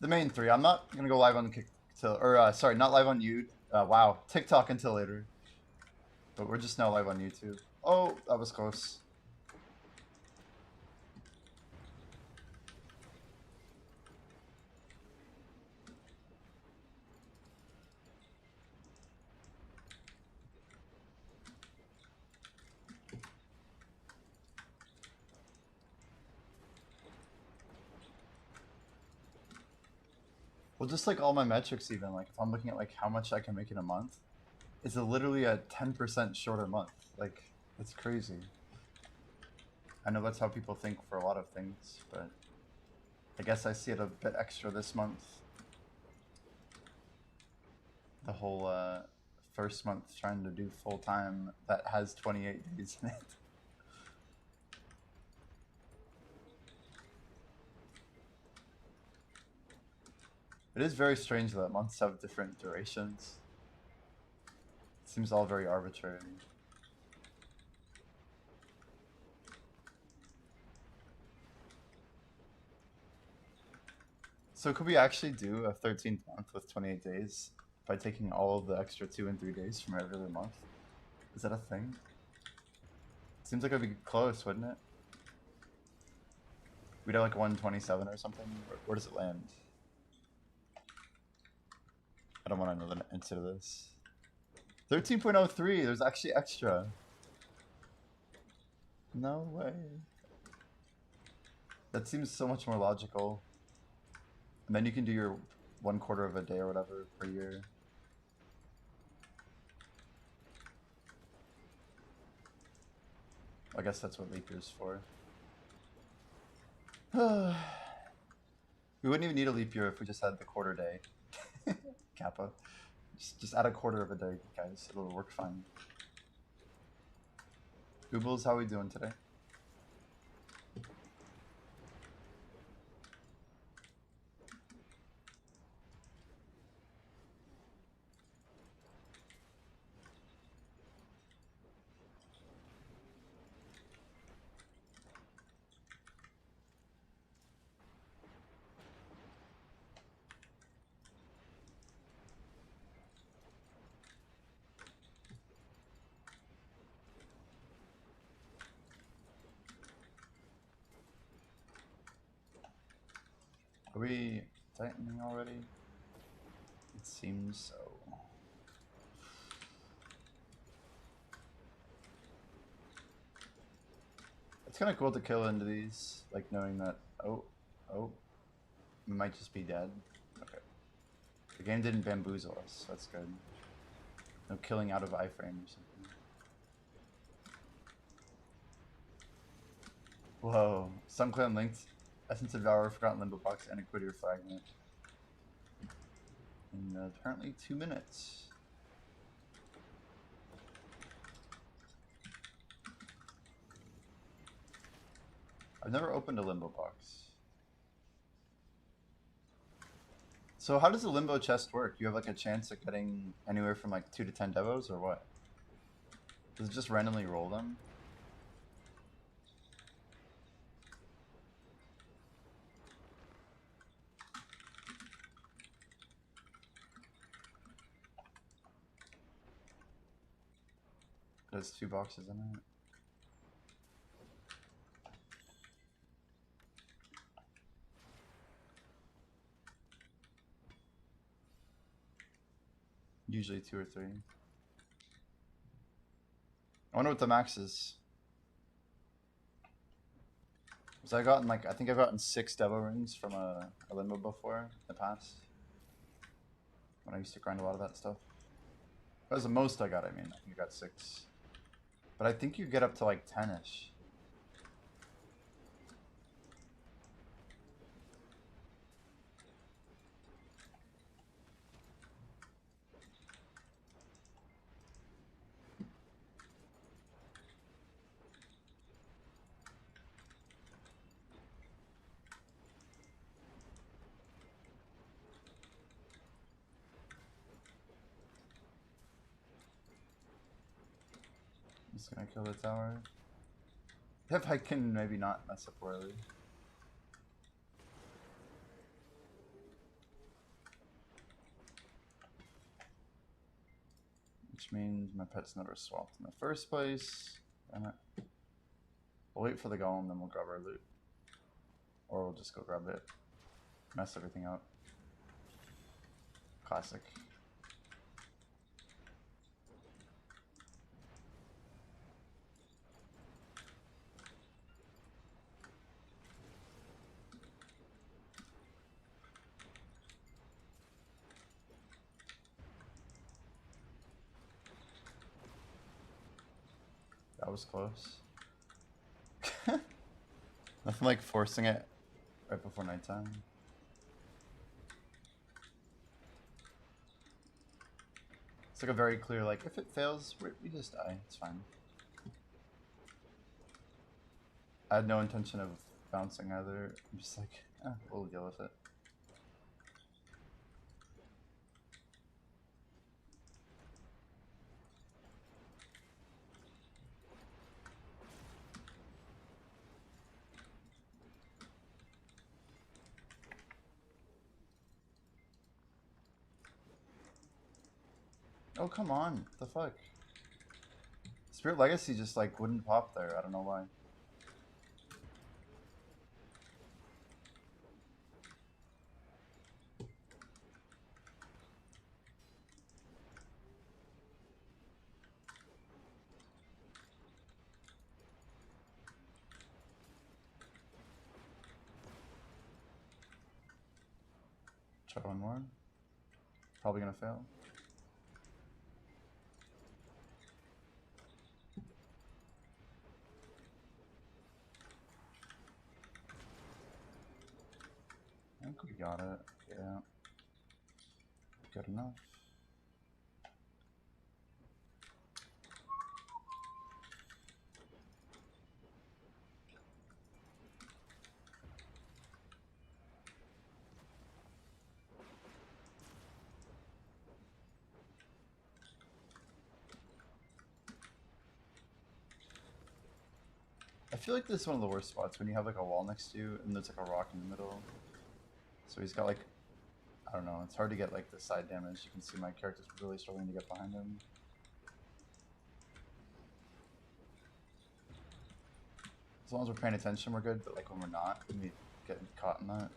The main three. I'm not gonna go live on Kick till, or sorry, not live on you. Wow, TikTok until later. But we're just now live on YouTube. Oh, that was close. Well, just like all my metrics, even like if I'm looking at like how much I can make in a month, it's literally a 10% shorter month. Like, it's crazy. I know that's how people think for a lot of things, but I guess I see it a bit extra this month. The whole first month trying to do full time that has 28 days in it. It is very strange that months have different durations. It seems all very arbitrary. So could we actually do a 13th month with 28 days by taking all of the extra 2 and 3 days from every other month? Is that a thing? Seems like it'd be close, wouldn't it? We'd have like 127 or something. Where does it land? I don't want to know the answer to this. 13.03, there's actually extra. No way. That seems so much more logical. And then you can do your 1/4 of a day or whatever per year. I guess that's what leap year's for. We wouldn't even need a leap year if we just had the quarter day. Kappa. Just add a 1/4 of a day, guys. It'll work fine. Goobles, how are we doing today? Are we tightening already? It seems so. It's kind of cool to kill into these, like knowing that, oh, we might just be dead. Okay. The game didn't bamboozle us, that's good. No killing out of iframe or something. Whoa. Some clan linked Essence Devourer, Forgotten Limbo Box, and Equidier Fragment. In apparently 2 minutes. I've never opened a Limbo Box. So how does the Limbo chest work? You have like a chance at getting anywhere from like 2 to 10 devos or what? Does it just randomly roll them? There's 2 boxes in it. Usually 2 or 3. I wonder what the max is. So I think I've gotten 6 Devo rings from a Limbo before in the past. When I used to grind a lot of that stuff. That was the most I got, I think I got 6. But I think you get up to like 10-ish. I'm just gonna kill the tower. If I can maybe not mess up royally. which means my pet's never swapped in the first place. Damn it. We'll wait for the golem, then we'll grab our loot. Or we'll just go grab it. Mess everything up. Classic. That was close. Nothing like forcing it right before nighttime. It's like a very clear, like, if it fails, we just die. It's fine. I had no intention of bouncing either. I'm just like, we'll deal with it. Oh, come on. What the fuck? Spirit Legacy just, like, wouldn't pop there. I don't know why. Try one more. Probably gonna fail. I think we got it. Yeah. Good enough. I feel like this is one of the worst spots when you have like a wall next to you and there's like a rock in the middle. So he's got like, I don't know, it's hard to get like the side damage. You can see my character's really struggling to get behind him. As long as we're paying attention, we're good, but like when we're not, when we get caught in that,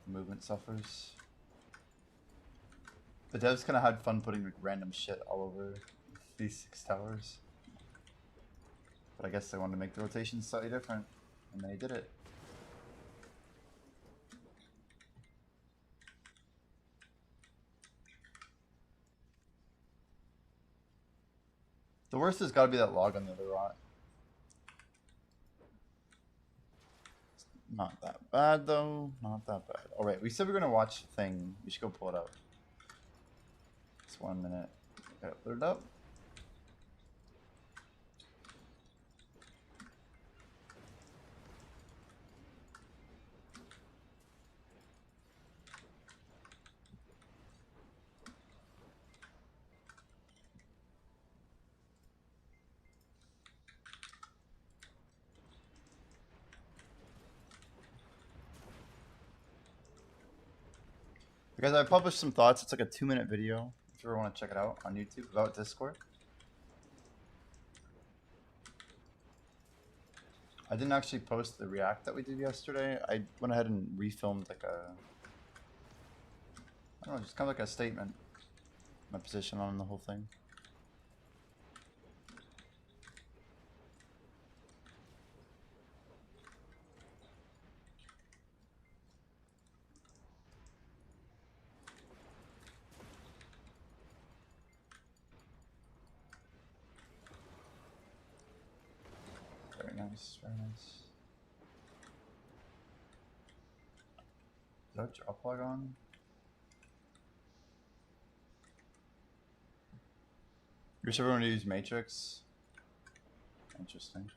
the movement suffers. The devs kind of had fun putting like random shit all over these 6 towers. But I guess they wanted to make the rotation slightly different, and they did it. The worst has got to be that log on the other rot. Not that bad though. Not that bad. Alright, we said we were gonna watch the thing. We should go pull it up. It's 1 minute. Okay, put it up. Because I published some thoughts. It's like a 2-minute video. If you ever want to check it out on YouTube about Discord. I didn't actually post the react that we did yesterday. I went ahead and refilmed like a, I don't know, just kind of like a statement. My position on the whole thing. Very nice, very nice. Is that drop log on? You're sure everyone to use Matrix? Interesting.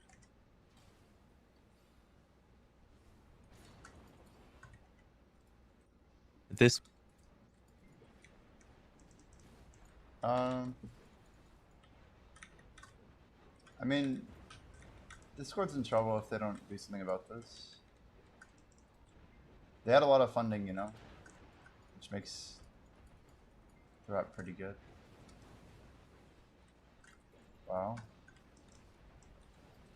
This. I mean, Discord's in trouble if they don't do something about this. They had a lot of funding, you know, which makes the rap pretty good. Wow.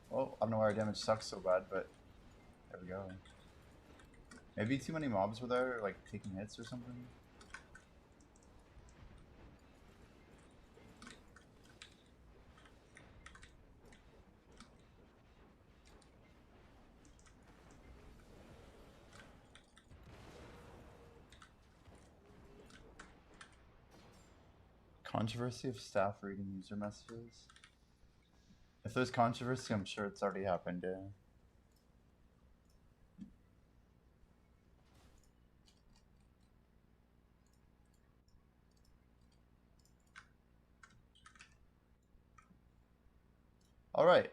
Well, I don't know why our damage sucks so bad, but there we go. Maybe too many mobs were there, like taking hits or something. Controversy of staff reading user messages. If there's controversy, I'm sure it's already happened, yeah. Alright.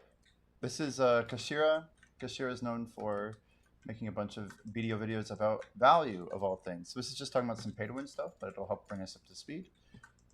This is Kashira. Kashira is known for making a bunch of video videos about value of all things. So this is just talking about some pay-to-win stuff, but it'll help bring us up to speed.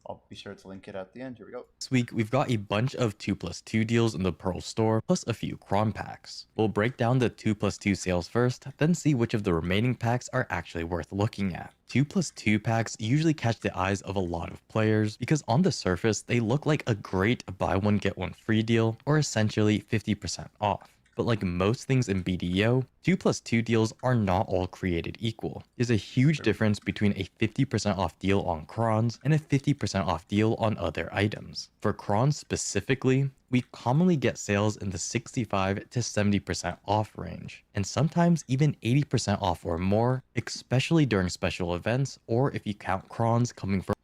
I'll be sure to link it at the end. Here we go. This week, we've got a bunch of 2+2 deals in the Pearl store, plus a few Cron packs. We'll break down the 2+2 sales first, then see which of the remaining packs are actually worth looking at. 2+2 packs usually catch the eyes of a lot of players because on the surface, they look like a great buy one get one free deal, or essentially 50% off. But like most things in BDO, 2+2 deals are not all created equal. There's a huge difference between a 50% off deal on crons and a 50% off deal on other items. For crons specifically, we commonly get sales in the 65 to 70% off range, and sometimes even 80% off or more, especially during special events or if you count crons coming from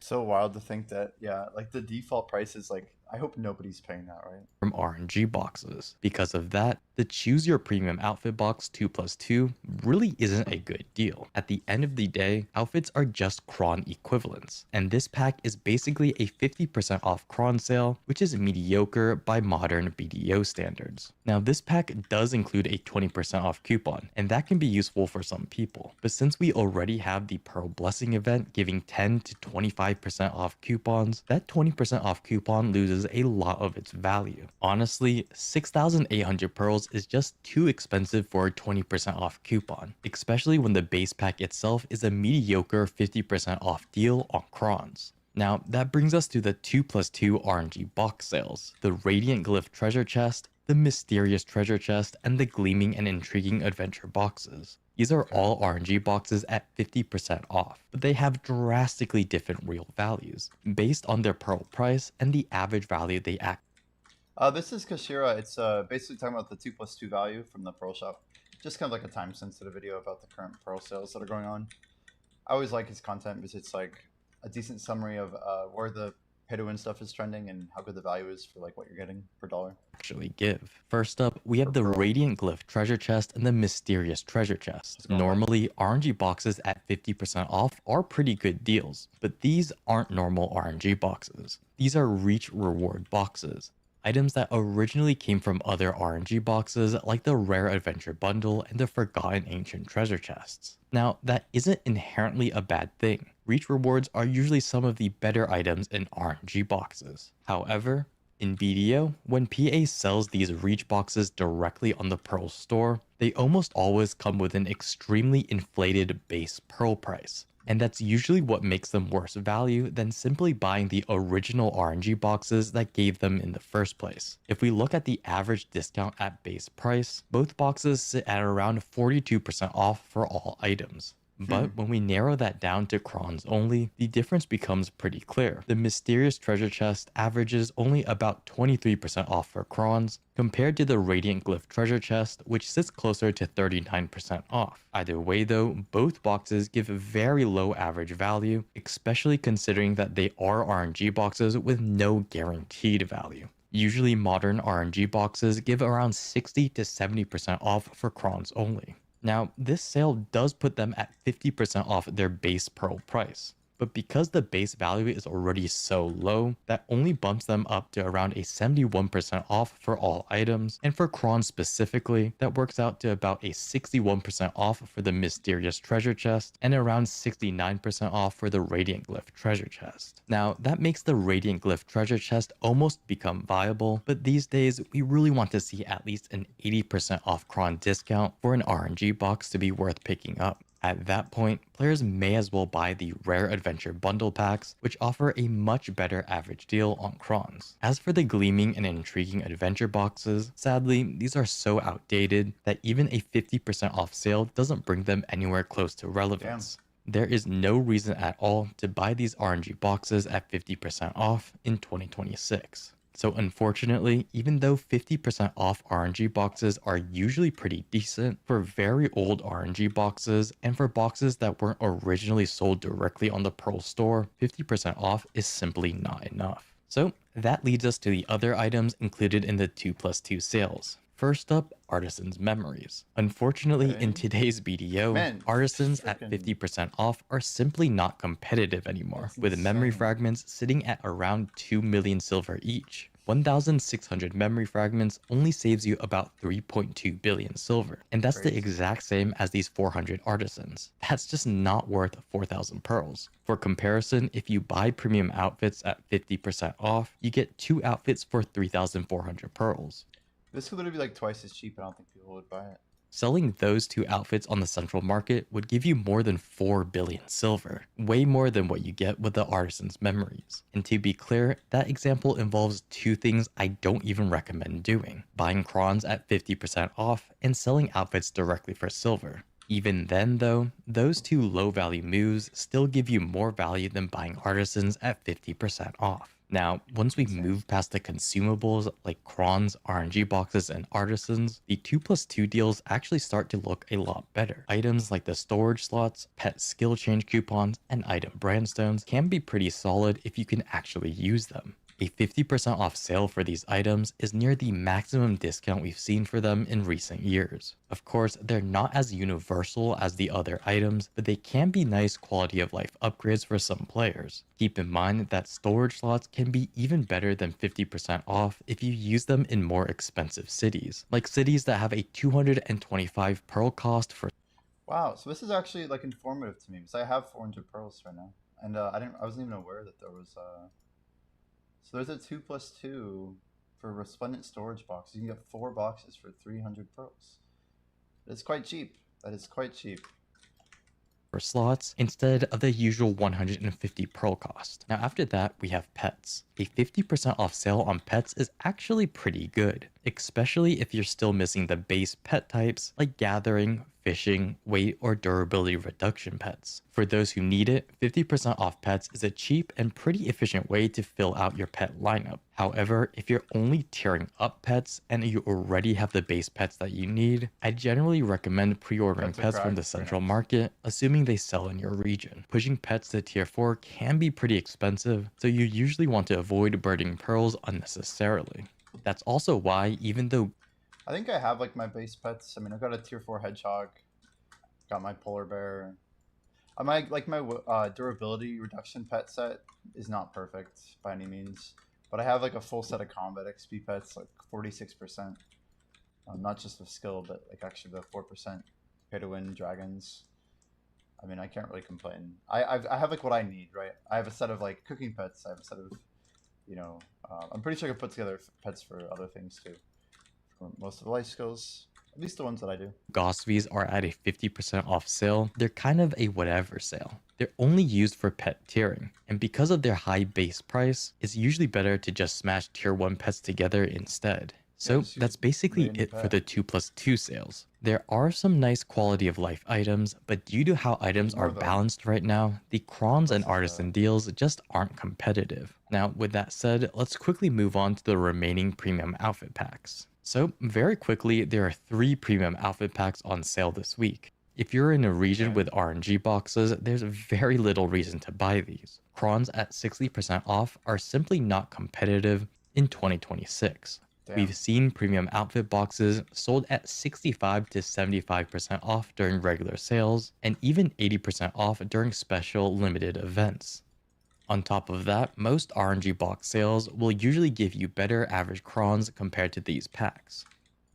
So wild to think that, yeah, like the default price is like, I hope nobody's paying that, right? from RNG boxes. Because of that, the choose your premium outfit box 2+2 really isn't a good deal. At the end of the day, outfits are just cron equivalents, and this pack is basically a 50% off cron sale, which is mediocre by modern BDO standards. Now this pack does include a 20% off coupon, and that can be useful for some people, but since we already have the Pearl Blessing event giving 10 to 25% off coupons, that 20% off coupon loses a lot of its value. Honestly, 6,800 pearls is just too expensive for a 20% off coupon, especially when the base pack itself is a mediocre 50% off deal on crons. Now, that brings us to the 2+2 RNG box sales, the Radiant Glyph Treasure Chest, the Mysterious Treasure Chest, and the Gleaming and Intriguing Adventure boxes. These are all RNG boxes at 50% off, but they have drastically different real values, based on their pearl price and the average value they act. This is Kashira. It's basically talking about the 2+2 value from the Pearl Shop. Just kind of like a time-sensitive video about the current Pearl sales that are going on. I always like his content because it's like a decent summary of where the pay-to-win stuff is trending and how good the value is for like what you're getting per dollar. Actually give. First up, we have the Radiant Glyph Treasure Chest and the Mysterious Treasure Chest. Normally, RNG boxes at 50% off are pretty good deals, but these aren't normal RNG boxes. These are Reach Reward boxes. Items that originally came from other RNG boxes like the Rare Adventure Bundle and the Forgotten Ancient Treasure Chests. Now, that isn't inherently a bad thing. Reach rewards are usually some of the better items in RNG boxes. However, in BDO, when PA sells these Reach boxes directly on the Pearl store, they almost always come with an extremely inflated base Pearl price. And that's usually what makes them worse value than simply buying the original RNG boxes that gave them in the first place. If we look at the average discount at base price, both boxes sit at around 42% off for all items. But when we narrow that down to crons only, the difference becomes pretty clear. The Mysterious Treasure Chest averages only about 23% off for crons, compared to the Radiant Glyph Treasure Chest, which sits closer to 39% off. Either way though, both boxes give very low average value, especially considering that they are RNG boxes with no guaranteed value. Usually modern RNG boxes give around 60 to 70% off for crons only. Now, this sale does put them at 50% off their base Pearl price, but because the base value is already so low, that only bumps them up to around a 71% off for all items, and for crons specifically, that works out to about a 61% off for the Mysterious Treasure Chest, and around 69% off for the Radiant Glyph Treasure Chest. Now, that makes the Radiant Glyph Treasure Chest almost become viable, but these days, we really want to see at least an 80% off cron discount for an RNG box to be worth picking up. At that point, players may as well buy the Rare Adventure Bundle Packs, which offer a much better average deal on crons. As for the gleaming and intriguing adventure boxes, sadly, these are so outdated that even a 50% off sale doesn't bring them anywhere close to relevance. There is no reason at all to buy these RNG boxes at 50% off in 2026. So unfortunately, even though 50% off RNG boxes are usually pretty decent, for very old RNG boxes and for boxes that weren't originally sold directly on the Pearl store, 50% off is simply not enough. So that leads us to the other items included in the 2+2 sales. First up, Artisan's Memories. Unfortunately, in today's BDO, Man, Artisans at frickin' 50% off are simply not competitive anymore, That's with memory insane. fragments sitting at around 2 million silver each. 1,600 memory fragments only saves you about 3.2 billion silver, and that's the Crazy. exact same as these 400 Artisans. That's just not worth 4,000 pearls. For comparison, if you buy premium outfits at 50% off, you get 2 outfits for 3,400 pearls. This could literally be like twice as cheap. I don't think people would buy it. Selling those 2 outfits on the central market would give you more than 4 billion silver, way more than what you get with the Artisan's Memories. And to be clear, that example involves 2 things I don't even recommend doing: buying crons at 50% off and selling outfits directly for silver. Even then though, those 2 low value moves still give you more value than buying Artisans at 50% off. Now, once we move past the consumables like crons, RNG boxes, and artisans, the 2+2 deals actually start to look a lot better. Items like the storage slots, pet skill change coupons, and item brandstones can be pretty solid if you can actually use them. A 50% off sale for these items is near the maximum discount we've seen for them in recent years. Of course, they're not as universal as the other items, but they can be nice quality of life upgrades for some players. Keep in mind that storage slots can be even better than 50% off if you use them in more expensive cities, like cities that have a 225 pearl cost for. Wow, so this is actually like informative to me because I have 400 pearls right now, and I wasn't even aware that there was So there's a 2+2 for resplendent storage box. You can get 4 boxes for 300 pearls. It's quite cheap. That is quite cheap. For slots instead of the usual 150 pearl cost. Now after that, we have pets. A 50% off sale on pets is actually pretty good, especially if you're still missing the base pet types like gathering, fishing, weight, or durability reduction pets. For those who need it, 50% off pets is a cheap and pretty efficient way to fill out your pet lineup. However, if you're only tiering up pets and you already have the base pets that you need, I generally recommend pre-ordering pets from the central market, assuming they sell in your region. Pushing pets to tier 4 can be pretty expensive, so you usually want to avoid burning pearls unnecessarily. That's also why, even though I think I have like my base pets. I mean, I've got a tier 4 hedgehog, got my polar bear. My durability reduction pet set is not perfect by any means, but I have like a full set of combat XP pets, like 46%. Not just the skill, but like actually the 4% pay to win dragons. I mean, I can't really complain. I have like what I need, right? I have a set of like cooking pets. I have a set of, I'm pretty sure I can put together pets for other things too. For most of the life skills, at least the ones that I do. Gosvies are at a 50% off sale, they're kind of a whatever sale. They're only used for pet tiering, and because of their high base price, it's usually better to just smash tier 1 pets together instead. So that's basically it for the 2+2 sales. There are some nice quality of life items, but due to how items are balanced right now, the crons and artisan deals just aren't competitive. Now, with that said, let's quickly move on to the remaining premium outfit packs. So, very quickly, there are 3 premium outfit packs on sale this week. If you're in a region with RNG boxes, there's very little reason to buy these. Crons at 60% off are simply not competitive in 2026. We've seen premium outfit boxes sold at 65 to 75% off during regular sales, and even 80% off during special limited events. On top of that, most RNG box sales will usually give you better average crons compared to these packs.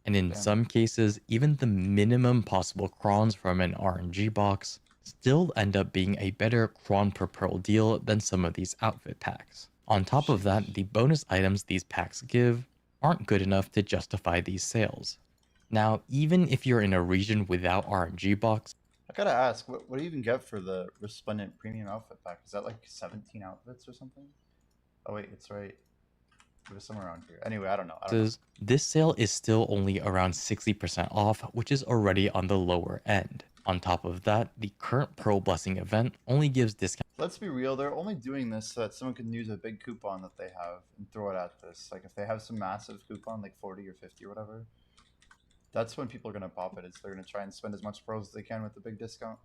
And in some cases, even the minimum possible crons from an RNG box still end up being a better cron per pearl deal than some of these outfit packs. On top of that, the bonus items these packs give aren't good enough to justify these sales. Now, even if you're in a region without RNG box, I gotta ask, what do you even get for the Resplendent Premium Outfit Pack? Is that like 17 outfits or something? Oh wait, it's right. It was somewhere around here. Anyway, I don't know. I don't know. This sale is still only around 60% off, which is already on the lower end. On top of that, the current Pearl Blessing event only gives discounts. Let's be real, they're only doing this so that someone can use a big coupon that they have and throw it at this. Like if they have some massive coupon, like 40 or 50 or whatever, that's when people are gonna pop it. Is they're gonna try and spend as much pros as they can with the big discount.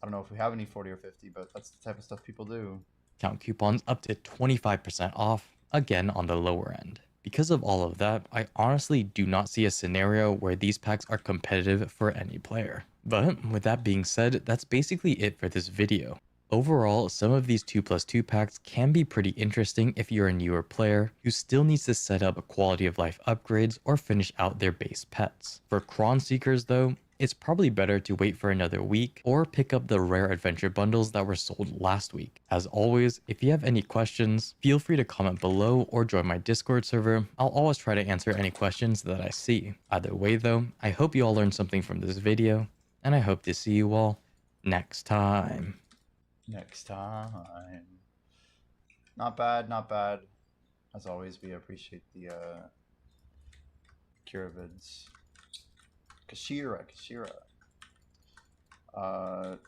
I don't know if we have any 40 or 50, but that's the type of stuff people do. Count coupons up to 25% off, again on the lower end. Because of all of that, I honestly do not see a scenario where these packs are competitive for any player. But with that being said, that's basically it for this video. Overall, some of these 2+2 packs can be pretty interesting if you're a newer player who still needs to set up quality of life upgrades or finish out their base pets. For Cron Seekers though, it's probably better to wait for another week or pick up the rare adventure bundles that were sold last week. As always, if you have any questions, feel free to comment below or join my Discord server. I'll always try to answer any questions that I see. Either way though, I hope you all learned something from this video, and I hope to see you all next time. Next time. Not bad, not bad. As always, we appreciate the Kiravids. Kashira. One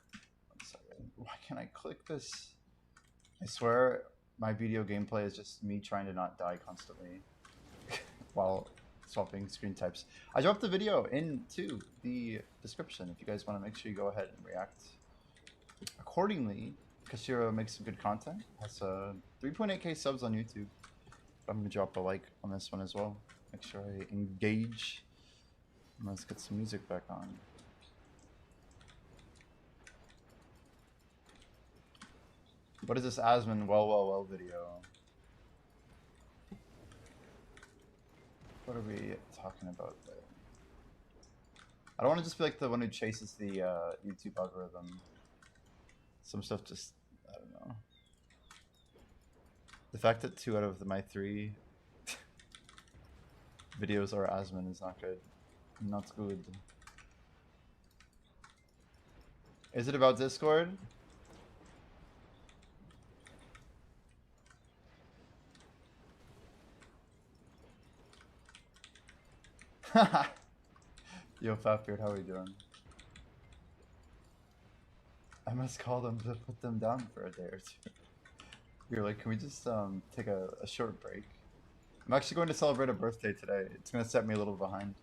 second. Why can't I click this? I swear my video gameplay is just me trying to not die constantly while swapping screen types. I dropped the video into the description if you guys want to make sure you go ahead and react accordingly. Kashira makes some good content. Has 3.8k subs on YouTube. I'm gonna drop a like on this one as well. Make sure I engage. And let's get some music back on. What is this Asmon well video? What are we talking about there? I don't want to just be like the one who chases the YouTube algorithm. Some stuff just, I don't know. The fact that 2 out of my 3 videos are Asmon is not good. Not good. Is it about Discord? Yo, Fatbeard, how are you doing? I must call them to put them down for a day or two. You're like, can we just take a short break? I'm actually going to celebrate a birthday today. It's going to set me a little behind.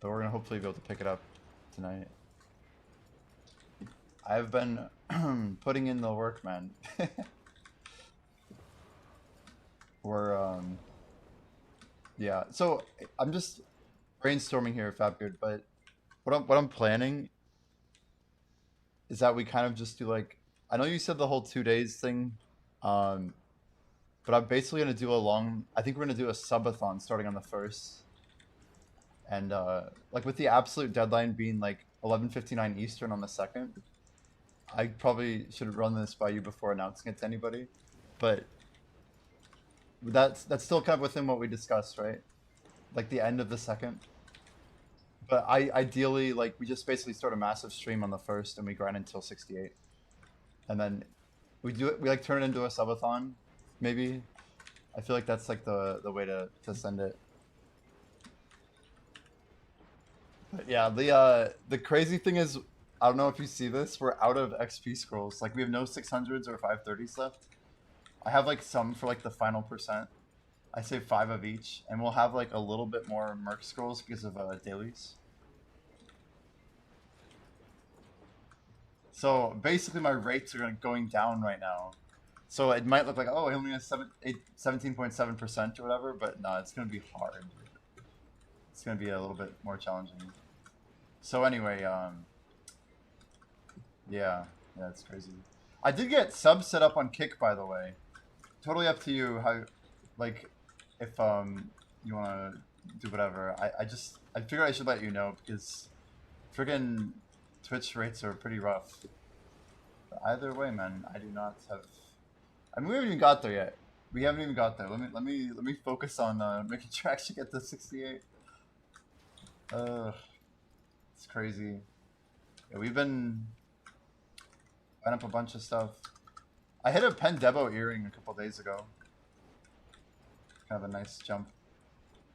But we're going to hopefully be able to pick it up tonight. I've been putting in the work, man. We're, yeah. So, I'm just brainstorming here, Fatbeard, but what I'm planning is that we kind of just do like, I know you said the whole 2 days thing, but I'm basically gonna do I think we're gonna do a subathon starting on the 1st, and like with the absolute deadline being like 11:59 Eastern on the 2nd. I probably should run this by you before announcing it to anybody, but that's still kind of within what we discussed, right? Like the end of the 2nd. But ideally, like, we just basically start a massive stream on the 1st and we grind until 68. And then we like turn it into a subathon, maybe. I feel like that's like the way to send it. But yeah, the crazy thing is, I don't know if you see this, we're out of XP scrolls. Like, we have no 600s or 530s left. I have like some for like the final percent. I save 5 of each, and we'll have like a little bit more merc scrolls because of dailies. So basically my rates are going down right now. So it might look like, oh, I only have 17.7% or whatever, but no, it's going to be hard. It's going to be a little bit more challenging. So anyway, yeah, it's crazy. I did get subs set up on Kick, by the way. Totally up to you how, like, if you want to do whatever. I figured I should let you know because friggin' Twitch rates are pretty rough. But either way, man, I do not have. I mean, we haven't even got there yet. We haven't even got there. Let me focus on making sure I actually get the 68. It's crazy. Yeah, we've been buying up a bunch of stuff. I hit a Pendebo earring a couple days ago. Kind of a nice jump.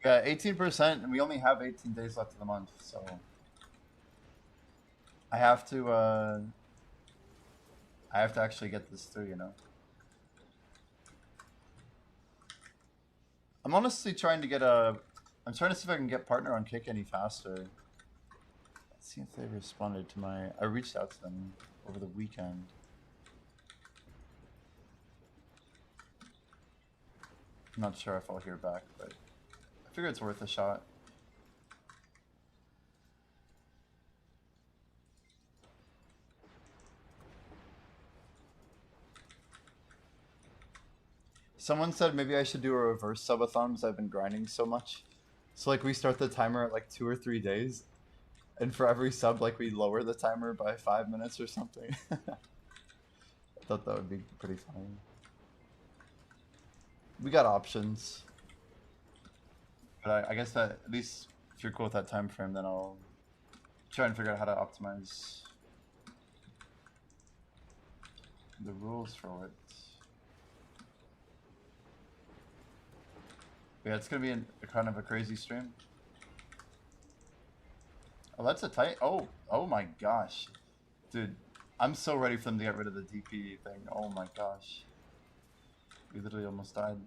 Yeah, 18%, and we only have 18 days left of the month, so I have to actually get this through, you know. I'm honestly trying to get I'm trying to see if I can get partner on Kick any faster. Let's see if they responded to my. I reached out to them over the weekend. I'm not sure if I'll hear back, but I figure it's worth a shot. Someone said maybe I should do a reverse subathon because I've been grinding so much. So like we start the timer at like 2 or 3 days, and for every sub like we lower the timer by 5 minutes or something. I thought that would be pretty funny. We got options, but I guess that at least if you're cool with that time frame, then I'll try and figure out how to optimize the rules for it. Yeah, it's gonna be a kind of a crazy stream. Oh, that's a tight. Oh my gosh, dude, I'm so ready for them to get rid of the DP thing. Oh my gosh, we literally almost died.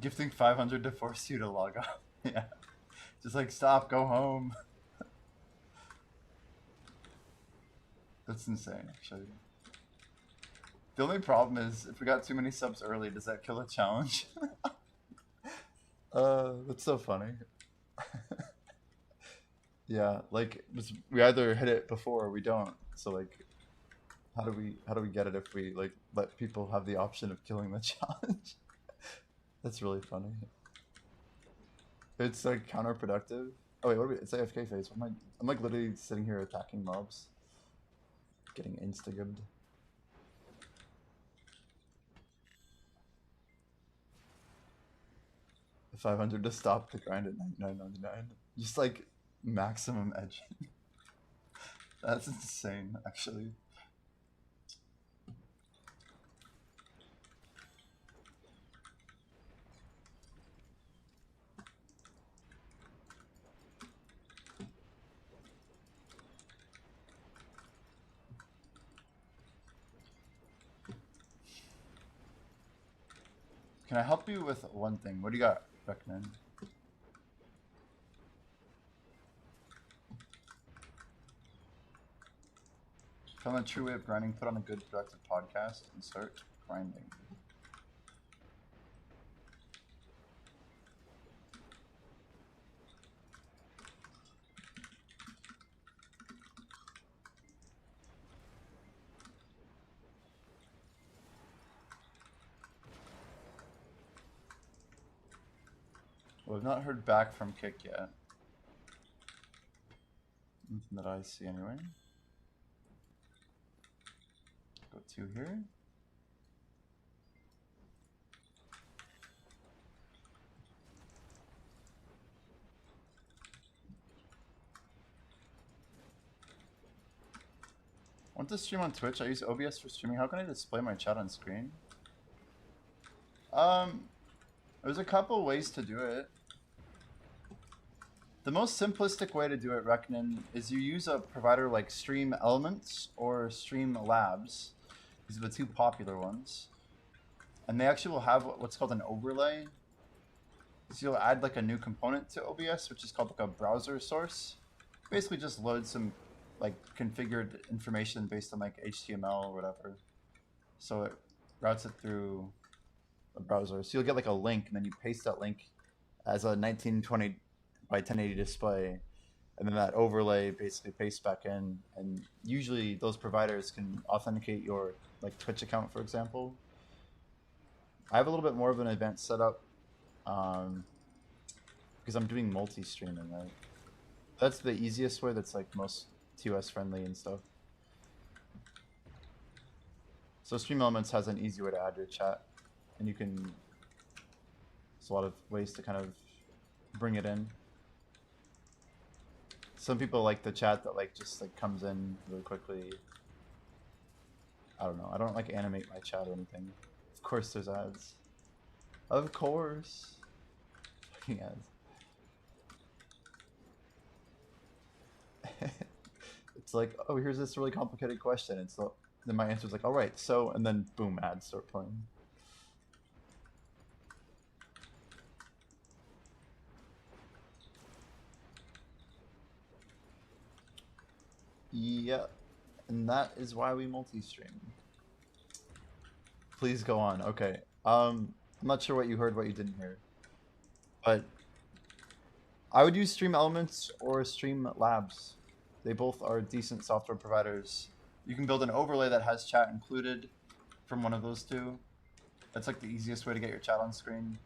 Gifting 500 to force you to log off. Yeah, just like stop, go home. That's insane, actually. The only problem is if we got too many subs early, does that kill a challenge? That's so funny. Yeah, like we either hit it before or we don't. So like, how do we get it if we like let people have the option of killing the challenge? That's really funny. It's like counterproductive. Oh wait, what are we? It's AFK phase. What am I? I'm like literally sitting here attacking mobs, getting insta-gibbed. The 500 to stop the grind at 99.99. Just like maximum edge. That's insane, actually. Can I help you with one thing? What do you got, recommend? Found a true way of grinding, put on a good productive podcast, and start grinding. Well, I've not heard back from Kick yet. Nothing that I see anyway. Go to here. I want to stream on Twitch. I use OBS for streaming. How can I display my chat on screen? There's a couple ways to do it. The most simplistic way to do it, Reknin, is you use a provider like Stream Elements or Stream Labs. These are the two popular ones. And they actually will have what's called an overlay. So you'll add like a new component to OBS, which is called like a browser source. Basically just load some like configured information based on like HTML or whatever. So it routes it through a browser. So you'll get like a link and then you paste that link as a 1920 by 1080 display, and then that overlay basically pastes back in, and usually those providers can authenticate your like Twitch account, for example. I have a little bit more of an advanced setup. Because I'm doing multi-streaming, right? That's the easiest way. That's like most TOS friendly and stuff. So Stream Elements has an easy way to add your chat, and you can. There's a lot of ways to kind of bring it in. Some people like the chat that like just like comes in really quickly. I don't know. I don't like animate my chat or anything. Of course, there's ads. Of course, fucking ads. It's like, oh, here's this really complicated question. And so then my answer is like, all right, so, and then boom, ads start playing. Yeah, and that is why we multi-stream. Please go on. Okay. I'm not sure what you heard, what you didn't hear, but I would use Stream Elements or Stream Labs. They both are decent software providers. You can build an overlay that has chat included from one of those two. That's like the easiest way to get your chat on screen.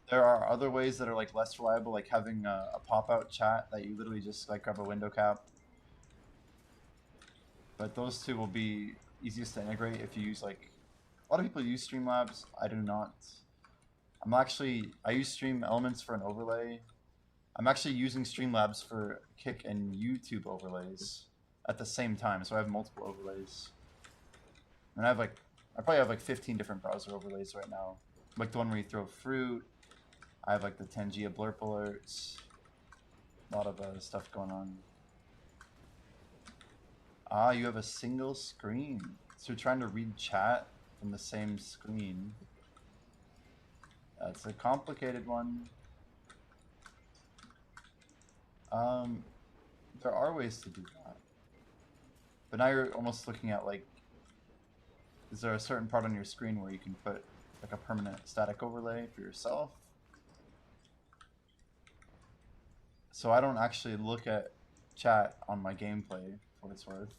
There are other ways that are like less reliable, like having a pop-out chat that you literally just like grab a window cap. But those two will be easiest to integrate if you use like, a lot of people use Streamlabs. I do not. I use Stream Elements for an overlay. I'm actually using Streamlabs for Kick and YouTube overlays at the same time, so I have multiple overlays. And I probably have like 15 different browser overlays right now. Like the one where you throw fruit. I have like the Tangia blurp alerts. A lot of stuff going on. Ah, you have a single screen. So you're trying to read chat from the same screen. That's a complicated one. There are ways to do that. But now you're almost looking at like, is there a certain part on your screen where you can put like a permanent static overlay for yourself? So I don't actually look at chat on my gameplay for what it's worth.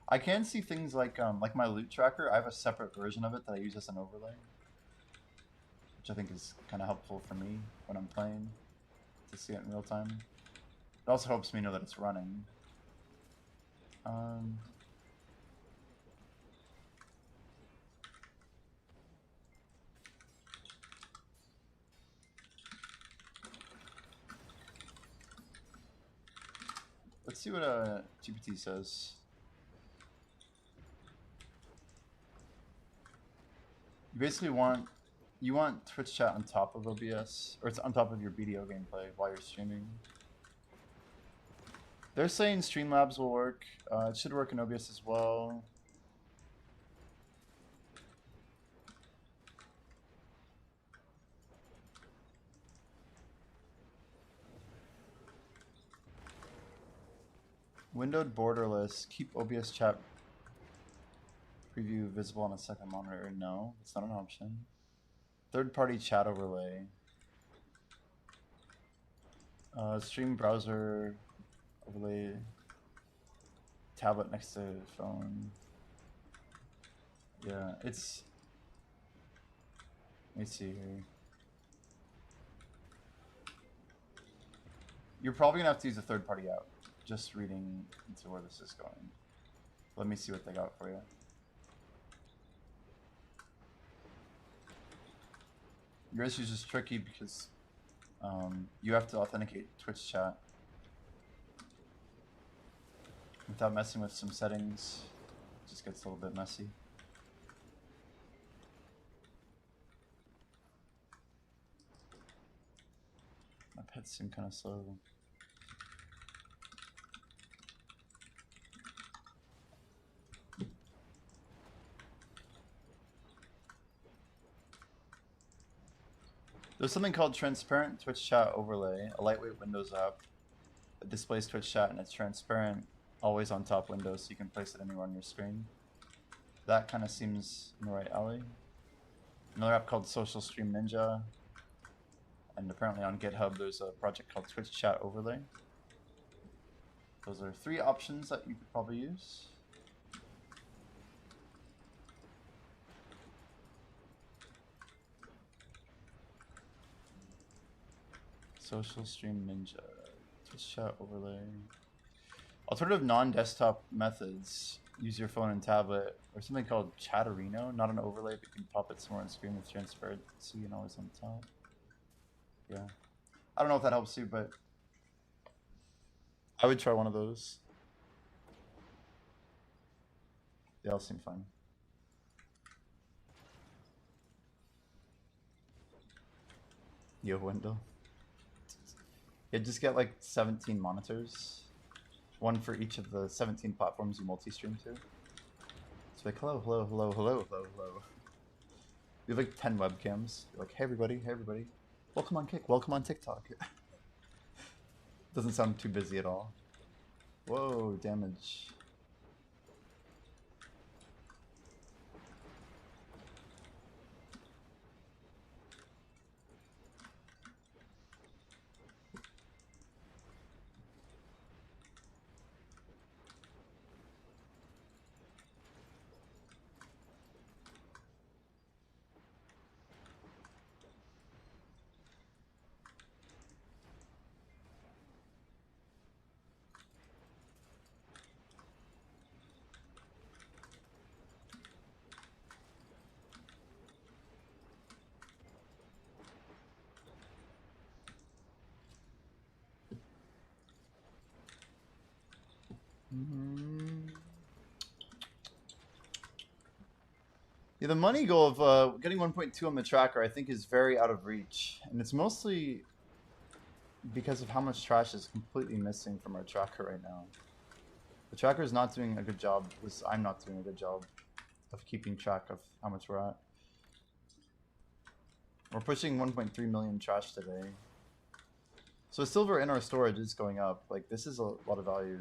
I can see things like my loot tracker. I have a separate version of it that I use as an overlay, which I think is kind of helpful for me when I'm playing to see it in real time. It also helps me know that it's running. Let's see what GPT says. You basically want Twitch chat on top of OBS, or it's on top of your video gameplay while you're streaming. They're saying Streamlabs will work. It should work in OBS as well. Windowed borderless. Keep OBS chat preview visible on a second monitor. No, it's not an option. Third-party chat overlay. Stream browser overlay. Tablet next to phone. Yeah, it's. Let me see here. You're probably gonna have to use a third-party app. Just reading into where this is going. Let me see what they got for you. Your issue is just tricky because you have to authenticate Twitch chat without messing with some settings. It just gets a little bit messy. My pets seem kind of slow. There's something called Transparent Twitch Chat Overlay, a lightweight Windows app that displays Twitch chat, and it's transparent, always on top window, so you can place it anywhere on your screen. That kind of seems in the right alley. Another app called Social Stream Ninja, and apparently on GitHub there's a project called Twitch Chat Overlay. Those are 3 options that you could probably use. Social stream ninja. Twitch chat overlay. Alternative non-desktop methods. Use your phone and tablet, or something called Chatterino. Not an overlay, but you can pop it somewhere on screen with transparency and always on top. Yeah. I don't know if that helps you, but I would try one of those. They all seem fun. Yo, window. Yeah, just get like 17 monitors. One for each of the 17 platforms you multi-stream to. It's like, hello, hello, hello, hello, hello, hello. We have like 10 webcams. You're like, hey everybody, welcome on Kick, welcome on TikTok. Doesn't sound too busy at all. Whoa, damage. Yeah, the money goal of getting 1.2 on the tracker, I think, is very out of reach, and it's mostly because of how much trash is completely missing from our tracker right now. The tracker is not doing a good job, because I'm not doing a good job of keeping track of how much we're at. We're pushing 1.3 million trash today. So silver in our storage is going up. Like, this is a lot of value.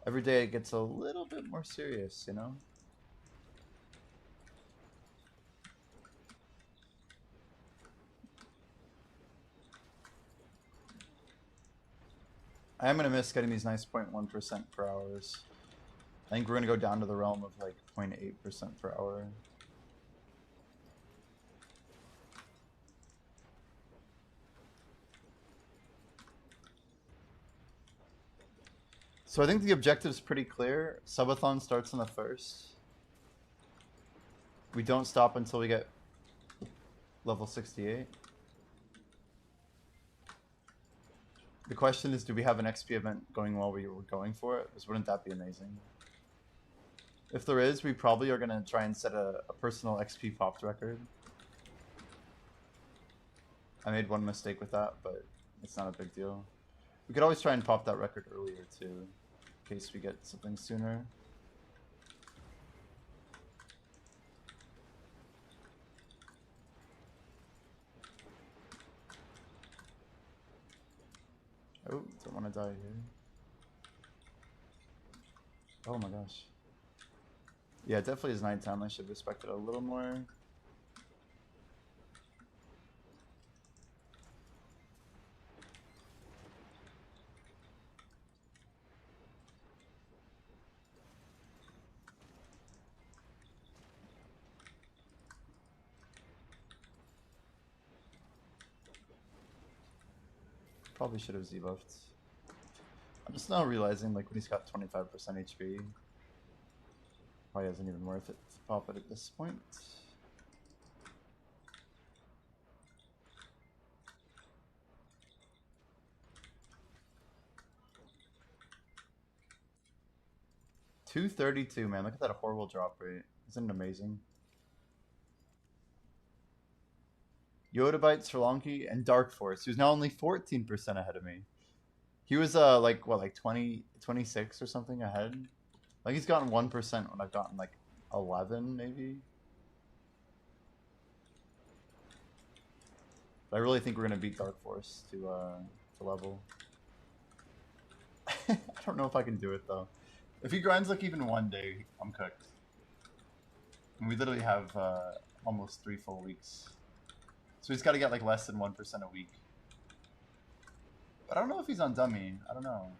Every day it gets a little bit more serious, you know? I am going to miss getting these nice 0.1% per hours. I think we're going to go down to the realm of like 0.8% per hour. So I think the objective's pretty clear. Subathon starts on the 1st. We don't stop until we get level 68. The question is, do we have an XP event going while we were going for it? Because wouldn't that be amazing? If there is, we probably are going to try and set a personal XP popped record. I made one mistake with that, but it's not a big deal. We could always try and pop that record earlier too, in case we get something sooner. Oh, don't want to die here. Oh my gosh. Yeah, it definitely is nighttime. I should respect it a little more. Probably should have Z-buffed. I'm just now realizing, like, when he's got 25% HP, probably isn't even worth it to pop it at this point. $232, man. Look at that horrible drop rate. Isn't it amazing? Yoda Sri Lanka, and Dark Force, who's now only 14% ahead of me. He was like what, like 20, 26 or something ahead. Like he's gotten 1% when I've gotten like 11 maybe. But I really think we're gonna beat Dark Force to level. I don't know if I can do it though. If he grinds like even one day, I'm cooked. And we literally have almost 3 full weeks. So he's got to get like less than 1% a week. But I don't know if he's on dummy. I don't know.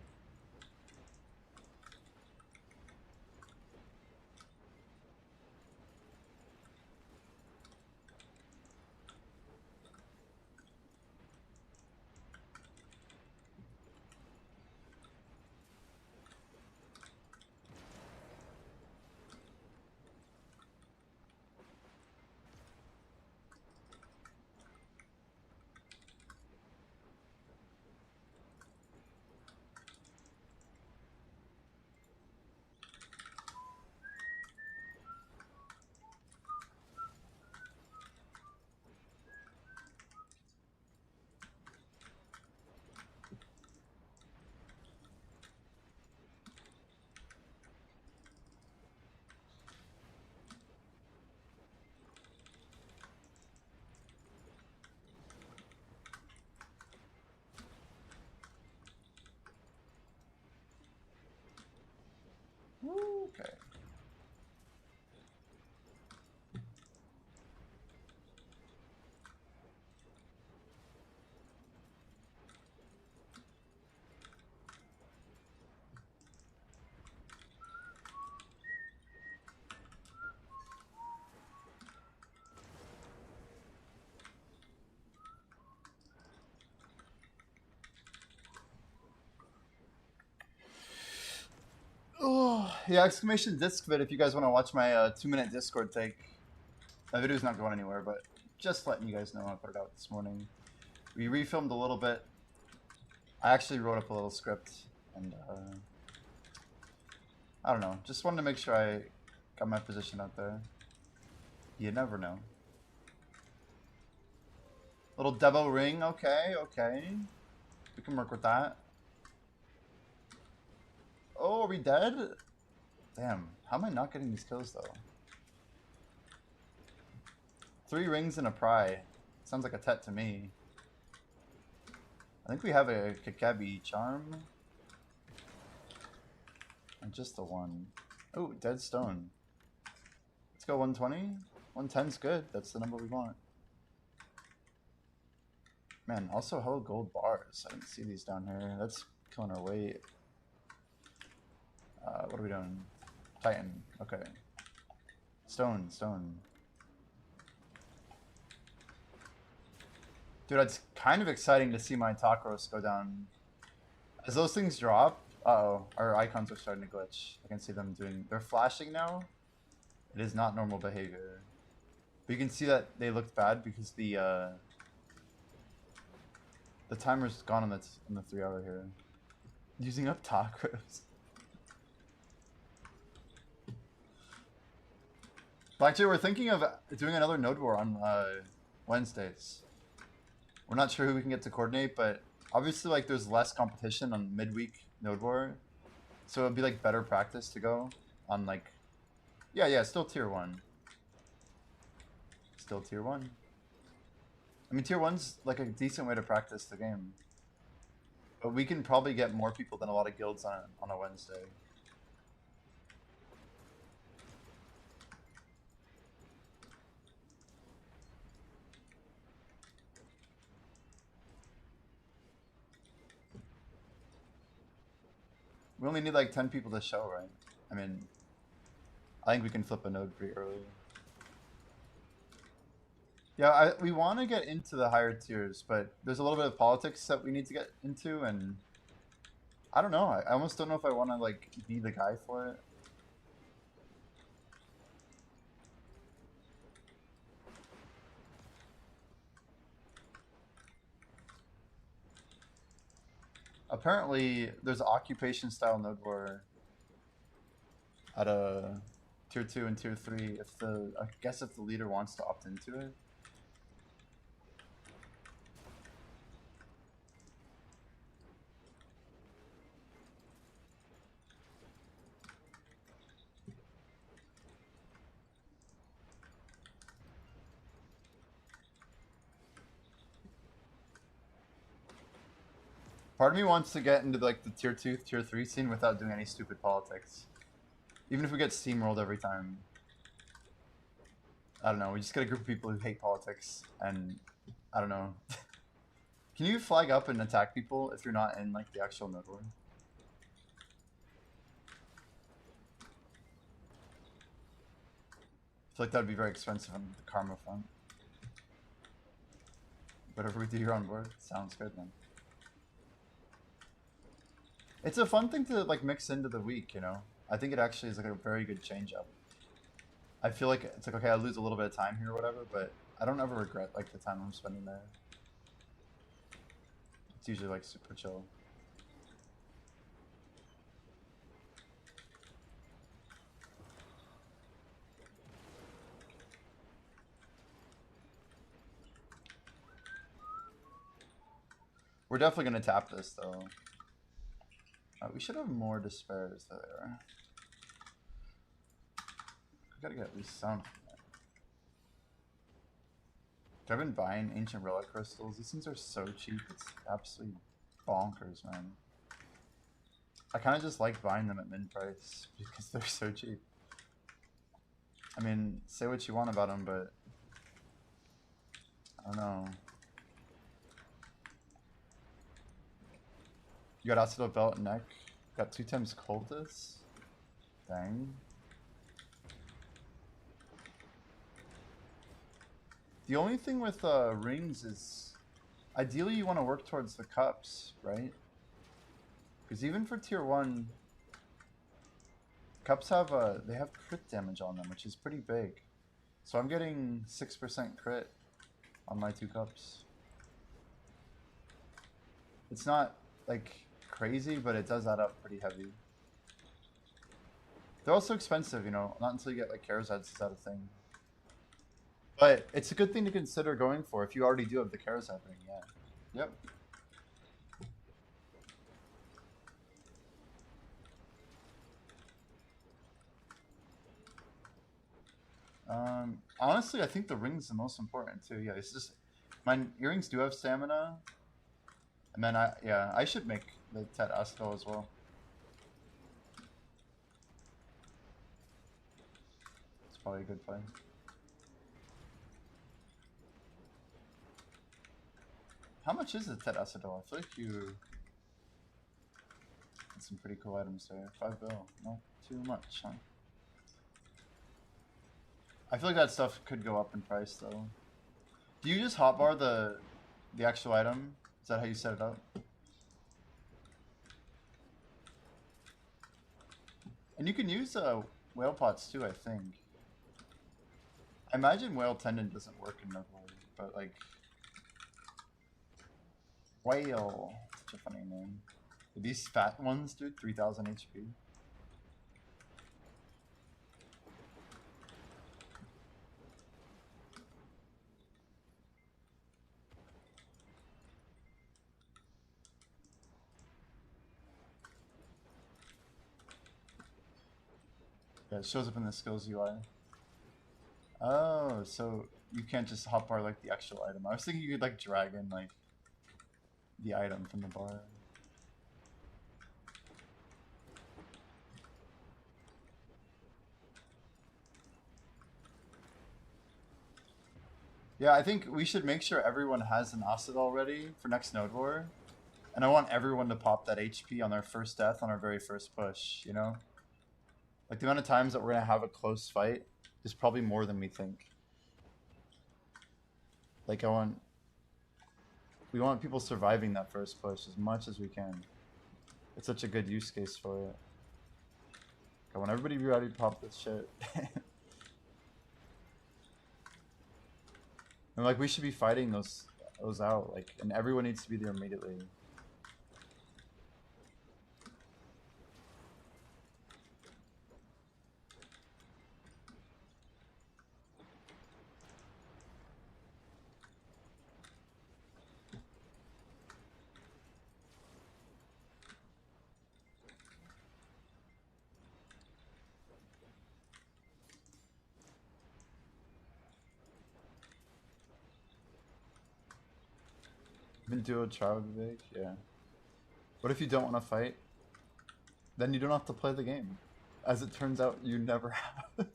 Yeah, exclamation disc vid if you guys want to watch my 2-minute Discord take. My video's not going anywhere, but just letting you guys know I put it out this morning. We refilmed a little bit. I actually wrote up a little script, and I don't know. Just wanted to make sure I got my position out there. You never know. Little Devo ring, okay, okay. We can work with that. Oh, are we dead? Damn, how am I not getting these kills though? 3 rings and a pry. Sounds like a tet to me. I think we have a Kakabi charm. And just a 1. Oh, dead stone. Let's go 120. 110's good. That's the number we want. Man, also hello gold bars. I didn't see these down here. That's killing our weight. What are we doing? Titan. Okay. Stone, stone. Dude, it's kind of exciting to see my Takros go down. As those things drop, uh-oh, our icons are starting to glitch. I can see them doing, they're flashing now. It is not normal behavior. But you can see that they looked bad because the timer's gone on the 3 hour here. Using up Takros. But actually, we're thinking of doing another Node War on Wednesdays. We're not sure who we can get to coordinate, but obviously, like, there's less competition on midweek Node War, so it'd be like better practice to go on like, yeah, still tier 1. Still tier 1. I mean, tier 1's like a decent way to practice the game, but we can probably get more people than a lot of guilds on a Wednesday. We only need like 10 people to show, right? I mean, I think we can flip a node pretty early. Yeah, we want to get into the higher tiers, but there's a little bit of politics that we need to get into, and I don't know. I almost don't know if I want to like be the guy for it. Apparently, there's occupation style node war at a tier 2 and tier 3 if I guess if the leader wants to opt into it. Part of me wants to get into like the tier 2, tier 3 scene without doing any stupid politics. Even if we get steamrolled every time. I don't know, we just get a group of people who hate politics, and I don't know. Can you flag up and attack people if you're not in like the actual node war? I feel like that would be very expensive on the karma front. Whatever we do here on board, sounds good, man. It's a fun thing to like mix into the week, you know? I think it actually is like a very good change up. I feel like it's like, okay, I lose a little bit of time here or whatever, but I don't ever regret like the time I'm spending there. It's usually like super chill. We're definitely gonna tap this though. We should have more despairs there. We gotta get at least some. I've been buying ancient relic crystals. These things are so cheap. It's absolutely bonkers, man. I kind of just like buying them at min price because they're so cheap. I mean, say what you want about them, but I don't know. You got Acetal Belt and Neck. Got 2 times Cultist. Dang. The only thing with rings is, ideally you want to work towards the cups, right? Because even for tier 1, Cups have they have crit damage on them, which is pretty big. So I'm getting 6% crit on my 2 cups. It's not like crazy, but it does add up pretty heavy. They're also expensive, you know, not until you get like Charizards is that a thing. But it's a good thing to consider going for if you already do have the Charizard ring, yeah. Yep. Honestly, I think the ring's the most important too. Yeah, it's just my earrings do have stamina, and then I should make the Tet Aspel as well. It's probably a good play. How much is the Tet Aspel? I feel like you had some pretty cool items there. 5 bill, not too much, huh? I feel like that stuff could go up in price though. Do you just hotbar the actual item? Is that how you set it up? And you can use whale pots too, I think. I imagine whale tendon doesn't work in Nurgle, but like whale, such a funny name. These fat ones, dude, 3000 HP. Yeah, it shows up in the skills UI. Oh, so you can't just hotbar like the actual item. I was thinking you could like drag in like the item from the bar. Yeah, I think we should make sure everyone has an Acid already for next Node War. And I want everyone to pop that HP on their first death on our very first push, you know? Like the amount of times that we're gonna have a close fight is probably more than we think. Like we want people surviving that first push as much as we can. It's such a good use case for it. I want everybody to be ready to pop this shit. And like we should be fighting those out, like, and everyone needs to be there immediately. Even duo char would be big, yeah. What if you don't want to fight? Then you don't have to play the game. As it turns out, you never have.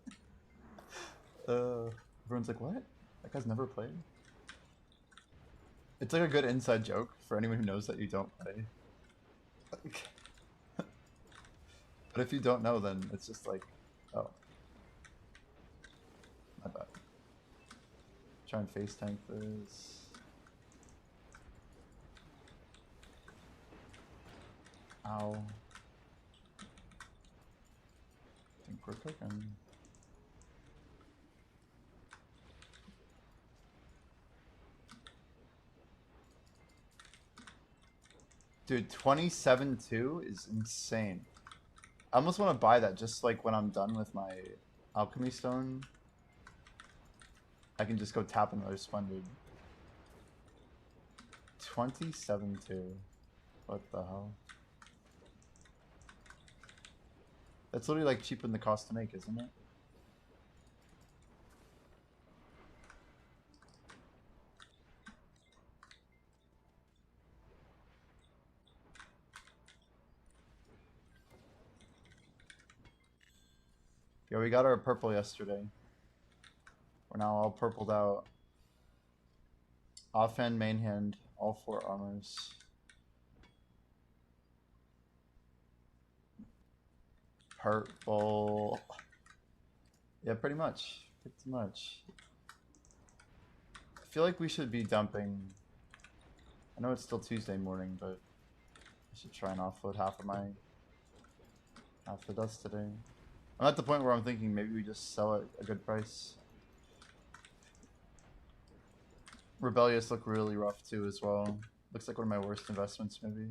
Everyone's like, what? That guy's never played? It's like a good inside joke for anyone who knows that you don't play. Like, but if you don't know, then it's just like, oh. My bad. Try and face tank this. Ow. I think we're cooking. Dude, 27-2 is insane. I almost want to buy that just like when I'm done with my alchemy stone. I can just go tap another splendid. 27-2. What the hell? That's literally like cheaper than the cost to make, isn't it? Yeah, we got our purple yesterday. We're now all purpled out. Offhand, main hand, all 4 armors. Purple. Yeah, pretty much. Pretty much. I feel like we should be dumping. I know it's still Tuesday morning, but I should try and offload half the dust today. I'm at the point where I'm thinking maybe we just sell it at a good price. Rebellious look really rough too as well. Looks like one of my worst investments maybe.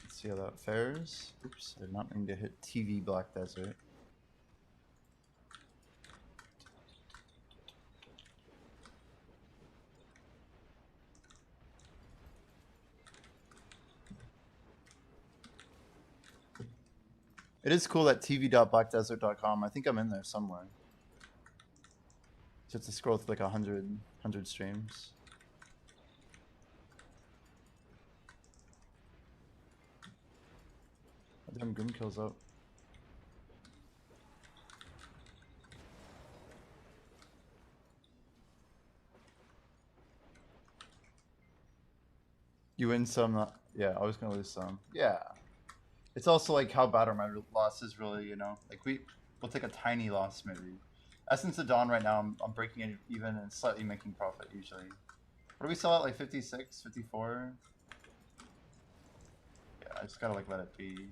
Let's see how that fares. Oops, I did not mean to hit TV Black Desert. It is cool that tv.blackdesert.com. I think I'm in there somewhere. Just to scroll through like 100 streams. Damn, Grim kills up. You win some, yeah, I was gonna lose some. Yeah. It's also like how bad are my losses really, you know? Like we'll take a tiny loss maybe. Essence of Dawn right now, I'm breaking it even and slightly making profit usually. What do we sell at, like 56, 54? Yeah, I just gotta like let it be.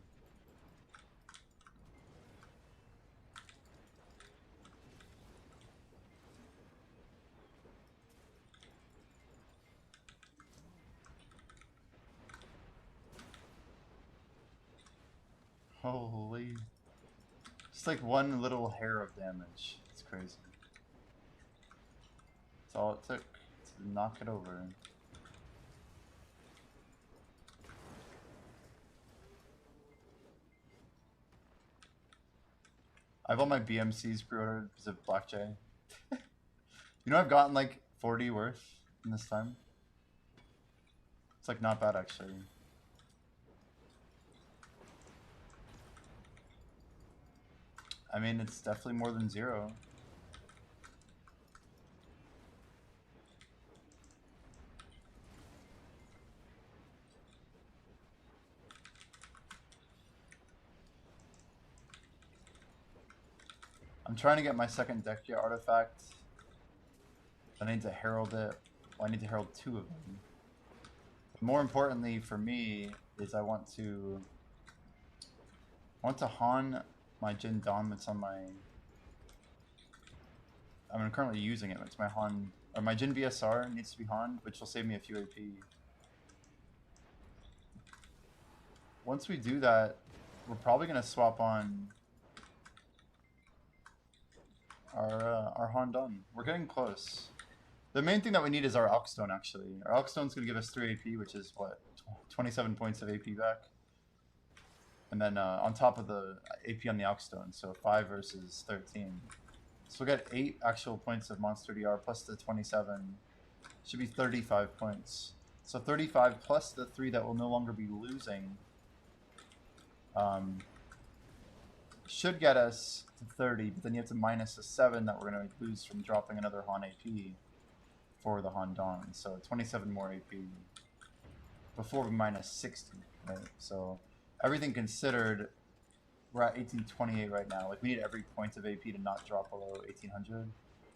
Holy. Just like one little hair of damage. It's crazy. That's all it took to knock it over. I have all my BMCs pre-ordered because of Black J. You know I've gotten like 40 worth in this time? It's like not bad actually. I mean, it's definitely more than 0. I'm trying to get my second deck gear artifact. I need to herald it. Well, I need to herald 2 of them. But more importantly for me is I want to Han my Jin Dawn that's on my. I'm currently using it. It's my Han, or my Jin BSR needs to be Han, which will save me a few AP. Once we do that, we're probably gonna swap on our Han Dun. We're getting close. The main thing that we need is our Alkstone actually. Our Alkstone's gonna give us 3 AP, which is what, 27 points of AP back. And then on top of the AP on the Alkstone, so 5 versus 13. So we'll get 8 actual points of Monster DR plus the 27. Should be 35 points. So 35 plus the 3 that we'll no longer be losing should get us to 30, but then you have to minus the 7 that we're going to lose from dropping another Han AP for the Han Dawn. So 27 more AP before we minus 60, right? So everything considered, we're at 1828 right now. Like we need every point of AP to not drop below 1800.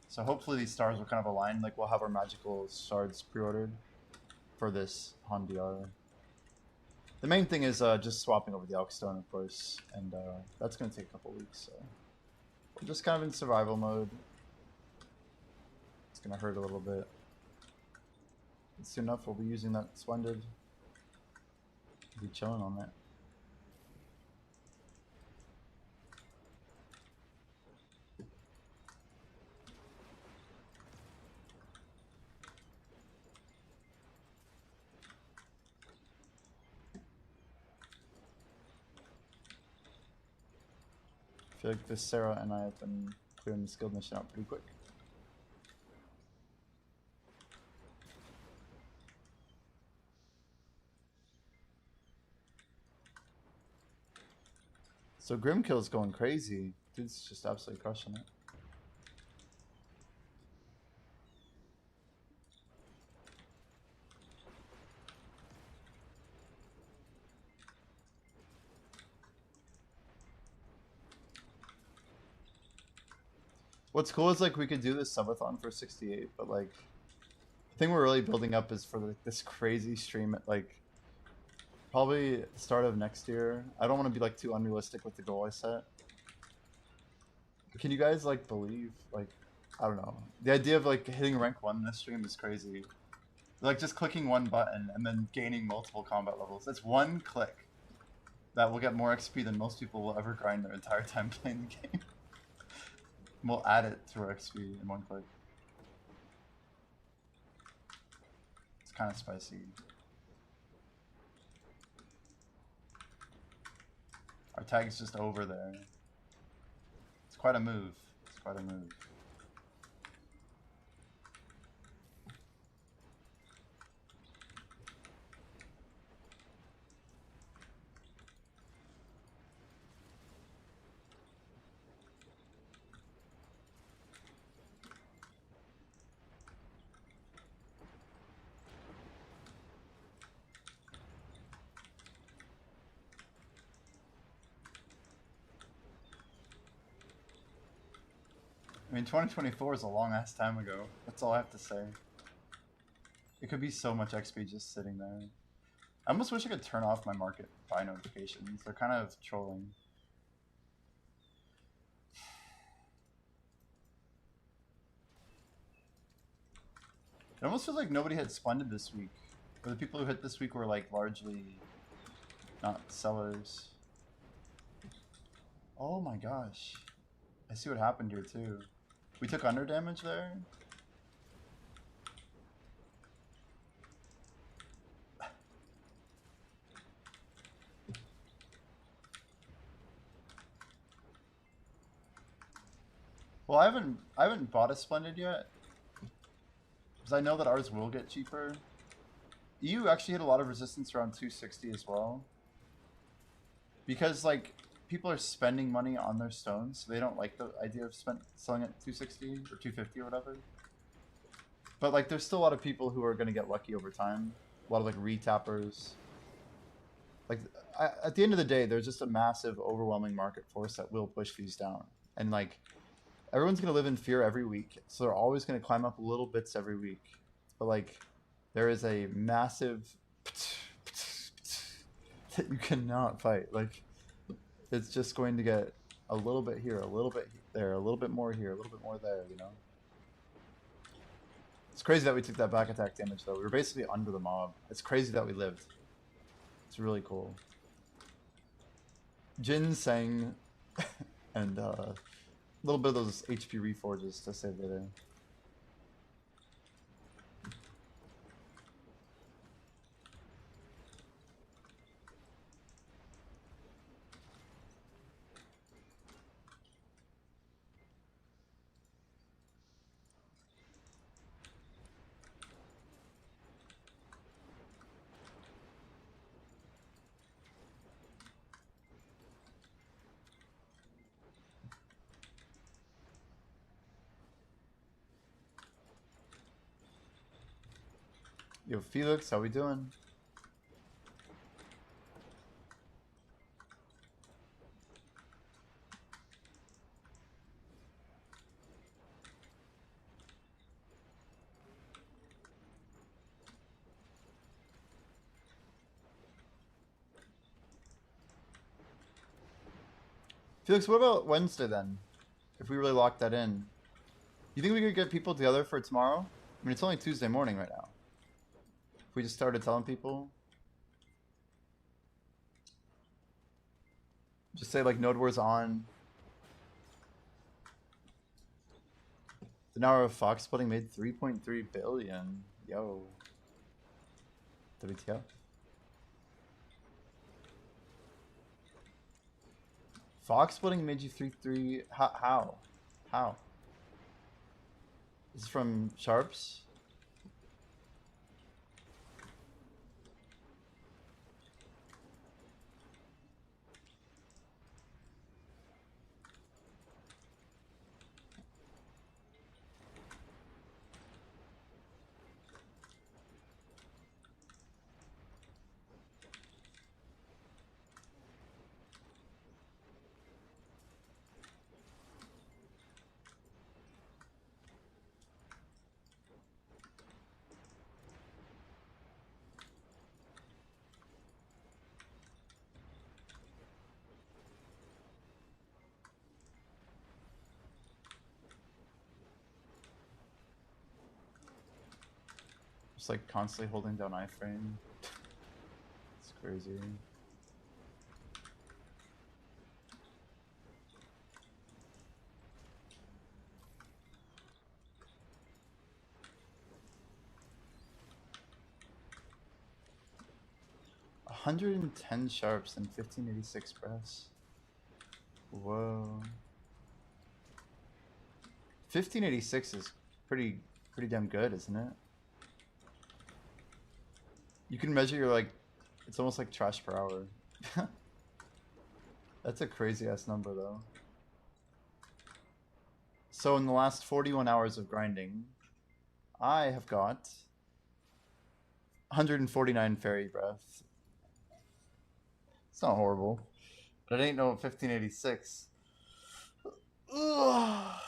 So hopefully these stars will kind of align. Like we'll have our magical shards pre-ordered for this Han DR. The main thing is just swapping over the Alkstone, of course, and that's going to take a couple weeks. So we're just kind of in survival mode. It's going to hurt a little bit. But soon enough, we'll be using that Splendid. We'll be chilling on that. I feel like this Sarah and I have been clearing the skilled mission out pretty quick. So Grimkill's going crazy. Dude's just absolutely crushing it. What's cool is like we could do this subathon for 68, but like the thing we're really building up is for like this crazy stream at like Probably start of next year. I don't want to be like too unrealistic with the goal I set. Can you guys like believe like I don't know. The idea of like hitting rank 1 in this stream is crazy. Like just clicking one button and then gaining multiple combat levels. It's one click that will get more XP than most people will ever grind their entire time playing the game. We'll add it to our XP in one click. It's kind of spicy. Our tag's just over there. It's quite a move. It's quite a move. I mean, 2024 is a long ass time ago. That's all I have to say. It could be so much XP just sitting there. I almost wish I could turn off my market buy notifications. They're kind of trolling. It almost feels like nobody had Splendid this week. Or the people who hit this week were like largely not sellers. Oh my gosh. I see what happened here too. We took under damage there. Well, I haven't bought a Splendid yet. Because I know that ours will get cheaper. EU actually hit a lot of resistance around 260 as well. Because like people are spending money on their stones, so they don't like the idea of selling at 260 or 250 or whatever. But like there's still a lot of people who are going to get lucky over time. A lot of like retappers. Like at the end of the day, there's just a massive overwhelming market force that will push these down. And like everyone's going to live in fear every week, so they're always going to climb up little bits every week. But like there is a massive that you cannot fight. Like it's just going to get a little bit here, a little bit there, a little bit more here, a little bit more there, you know? It's crazy that we took that back attack damage, though. We were basically under the mob. It's crazy that we lived. It's really cool. Jin sang and a little bit of those HP reforges to save the day. Yo, Felix, how we doing? Felix, what about Wednesday then? If we really lock that in. You think we could get people together for tomorrow? I mean, it's only Tuesday morning right now. If we just started telling people. Just say like Node War's on. The hour of Fox splitting made 3.3 billion. Yo. WTF? Fox splitting made you 3.3. How? How? This is from Sharps. like constantly holding down iframe. It's crazy. $110 sharps and 1586 press. Whoa. 1586 is pretty damn good, isn't it? You can measure your like, it's almost like trash per hour. That's a crazy ass number though. So in the last 41 hours of grinding, I have got 149 fairy breath. It's not horrible, but it ain't no 1586. Ugh.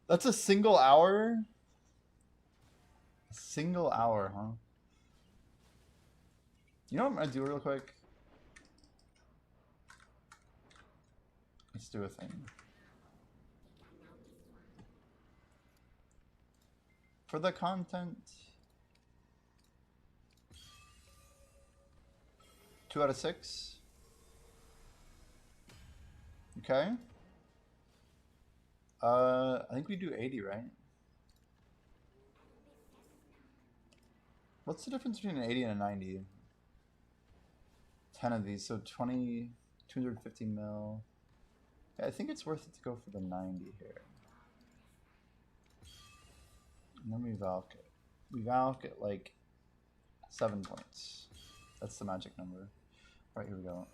That's a single hour? A single hour, huh? You know what I'm gonna do real quick? Let's do a thing. For the content. 2 out of 6. Okay. I think we do 80, right? What's the difference between an 80 and a 90? 10 of these, so 20, 250 mil. Yeah, I think it's worth it to go for the 90 here. And then we Valk it. We Valk at like 7 points. That's the magic number. Alright, here we go.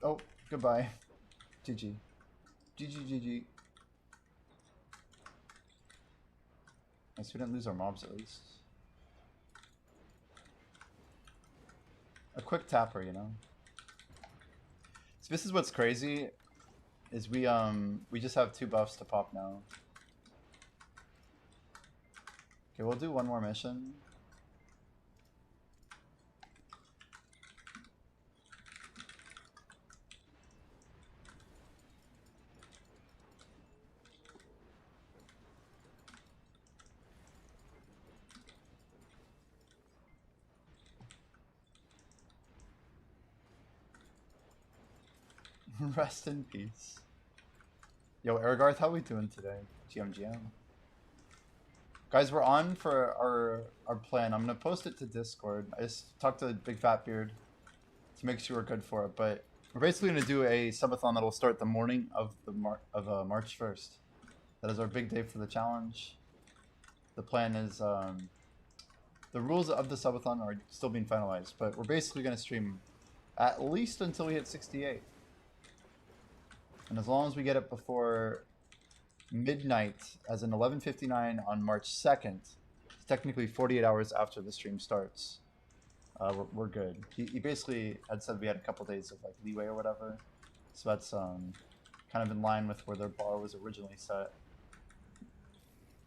Oh, goodbye. GG. GG. Nice, we didn't lose our mobs at least. A quick tapper, you know? So this is what's crazy, is we just have 2 buffs to pop now. Okay, we'll do one more mission. Rest in peace. Yo, Aragarth, how we doing today? GM. Guys, we're on for our plan. I'm gonna post it to Discord. I just talked to Big Fat Beard to make sure we're good for it. But we're basically gonna do a subathon that'll start the morning of the March 1st. That is our big day for the challenge. The plan is the rules of the subathon are still being finalized, but we're basically gonna stream at least until we hit 68. And as long as we get it before midnight, as in 11:59 on March 2nd, it's technically 48 hours after the stream starts, we're good. He basically had said we had a couple days of like leeway or whatever, so that's kind of in line with where their bar was originally set.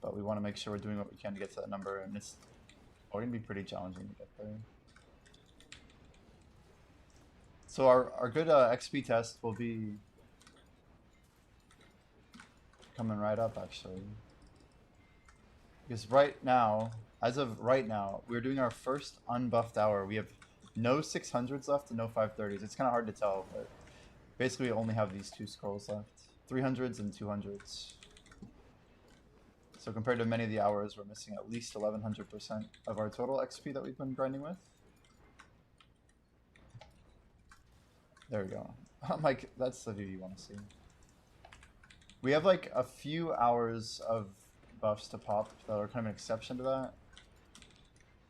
But we want to make sure we're doing what we can to get to that number, and it's going to be pretty challenging to get there. So our good XP test will be coming right up, actually. Because right now, as of right now, we're doing our first unbuffed hour. We have no 600s left and no 530s. It's kind of hard to tell, but basically we only have these 2 scrolls left. 300s and 200s. So compared to many of the hours, we're missing at least 1100% of our total XP that we've been grinding with. There we go. Mike, that's the view you want to see. We have like a few hours of buffs to pop that are kind of an exception to that.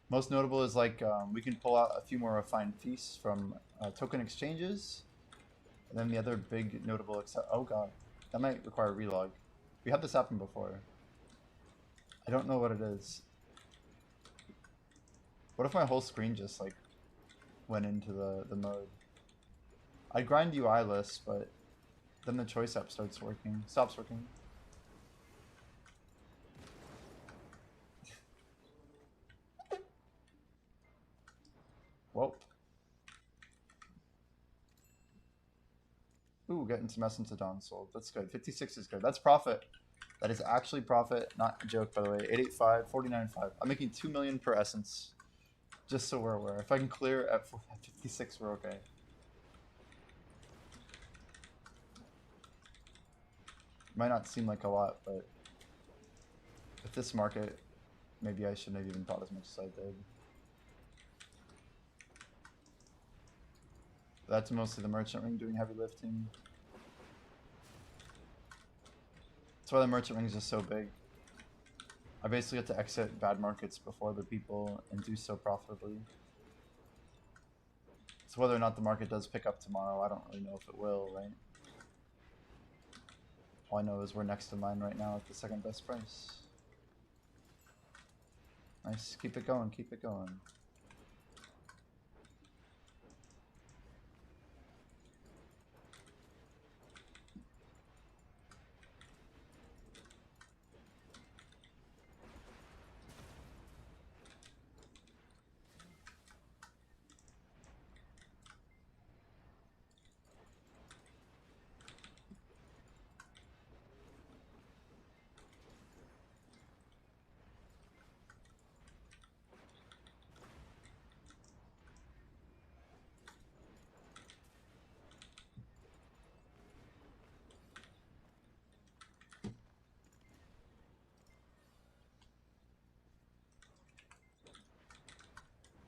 Most notable is like we can pull out a few more refined feasts from token exchanges. And then the other big notable oh god, that might require a relog. We had this happen before. I don't know what it is. What if my whole screen just like went into the mode? I grind UI lists, but then the choice app stops working. Whoa. Ooh, getting some essence of Dawn sold. That's good. 56 is good. That's profit. That is actually profit. Not a joke, by the way. 885, 49.5. I'm making 2 million per essence. Just so we're aware. If I can clear at 56, we're okay. Might not seem like a lot, but with this market, maybe I shouldn't have even thought as much as I did. That's mostly the merchant ring doing heavy lifting. That's why the merchant ring is just so big. I basically have to exit bad markets before other people and do so profitably. So whether or not the market does pick up tomorrow, I don't really know if it will, right? All I know is we're next to mine right now at the second best price. Nice, keep it going, keep it going.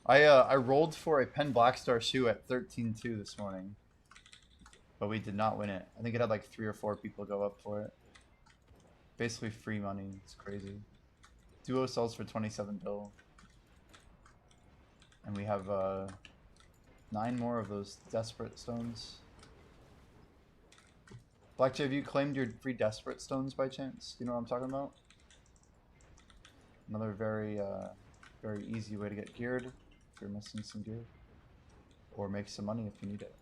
I rolled for a Penn Blackstar shoe at 13.2 this morning, but we did not win it. I think it had like 3 or 4 people go up for it. Basically free money. It's crazy. Duo sells for 27 bill, and we have 9 more of those desperate stones. Black J, have you claimed your free desperate stones by chance? Do you know what I'm talking about? Another very very easy way to get geared if you're missing some gear, or make some money if you need it.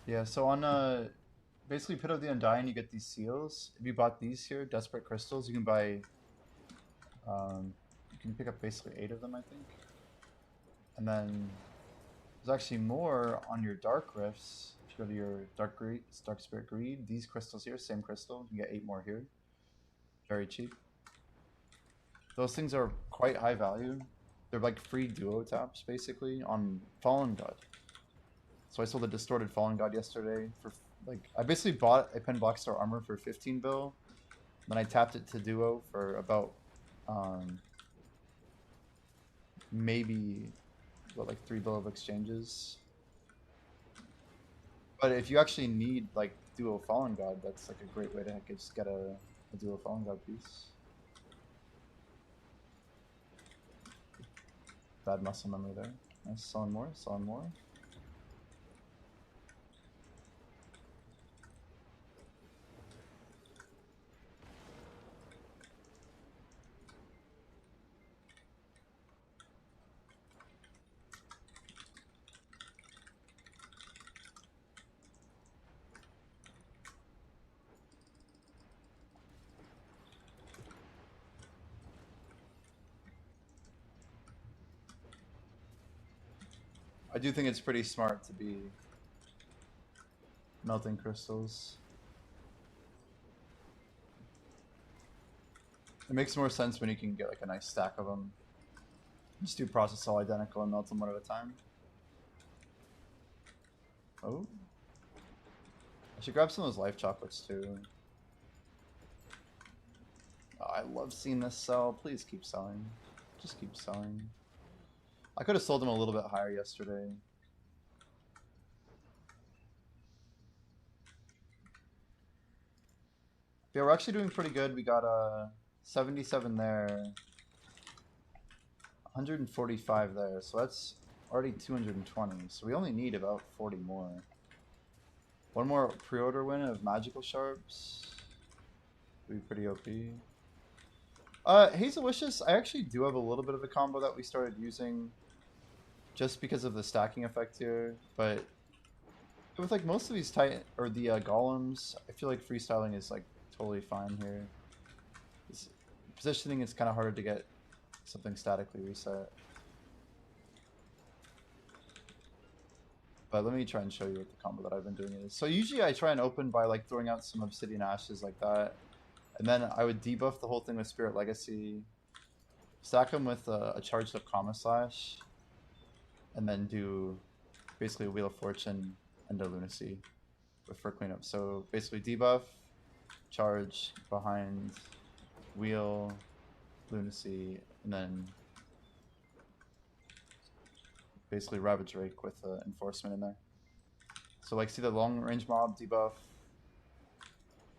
Yeah, so on basically Pit of the Undying, you get these seals. If you bought these here, Desperate Crystals, you can buy you can pick up basically 8 of them, I think. And then there's actually more on your Dark Rifts. If you go to your Dark Spirit Greed, these crystals here, same crystal, you can get 8 more here. Very cheap. Those things are quite high value. They're like free duo taps, basically, on Fallen God. So I sold a Distorted Fallen God yesterday for, like, I basically bought a Penn Blackstar armor for 15 bill. Then I tapped it to duo for about, maybe, what, like 3 bill of exchanges. But if you actually need, like, duo Fallen God, that's like a great way to just get a duo Fallen God piece. Bad muscle memory there. Nice, selling more, selling more. I do think it's pretty smart to be melting crystals. It makes more sense when you can get like a nice stack of them. Just do process all identical and melt them one at a time. Oh. I should grab some of those life chocolates too. Oh, I love seeing this sell. Please keep selling. Just keep selling. I could have sold them a little bit higher yesterday. Yeah, we're actually doing pretty good. We got 77 there. 145 there. So that's already 220. So we only need about 40 more. One more pre-order win of Magical Sharps. Would be pretty OP. Hazelicious, I actually do have a little bit of a combo that we started using just because of the stacking effect here, but with like most of these or the golems, I feel like freestyling is like totally fine here. Positioning is kind of harder to get something statically reset. But let me try and show you what the combo that I've been doing is. So usually I try and open by like throwing out some Obsidian Ashes like that. And then I would debuff the whole thing with Spirit Legacy. Stack them with a charged up Comma Slash. And then do basically a Wheel of Fortune and a Lunacy for cleanup. So basically debuff, charge, behind, wheel, Lunacy, and then basically Ravage Rake with enforcement in there. So like see the long range mob debuff.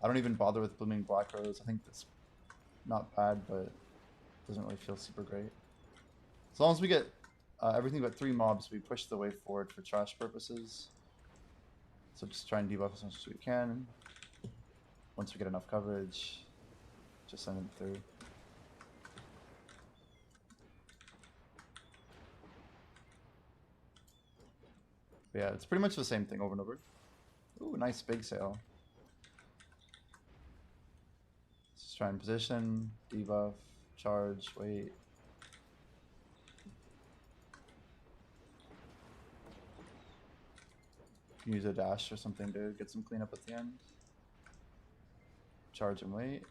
I don't even bother with Blooming Black Rose. I think that's not bad, but doesn't really feel super great. As long as we get everything but 3 mobs, we push the way forward for trash purposes. So just try and debuff as much as we can. Once we get enough coverage, just send it through. But yeah, it's pretty much the same thing over and over. Ooh, nice big sale. Let's try and position, debuff, charge, wait. You can use a dash or something to get some cleanup at the end. Charge and wait.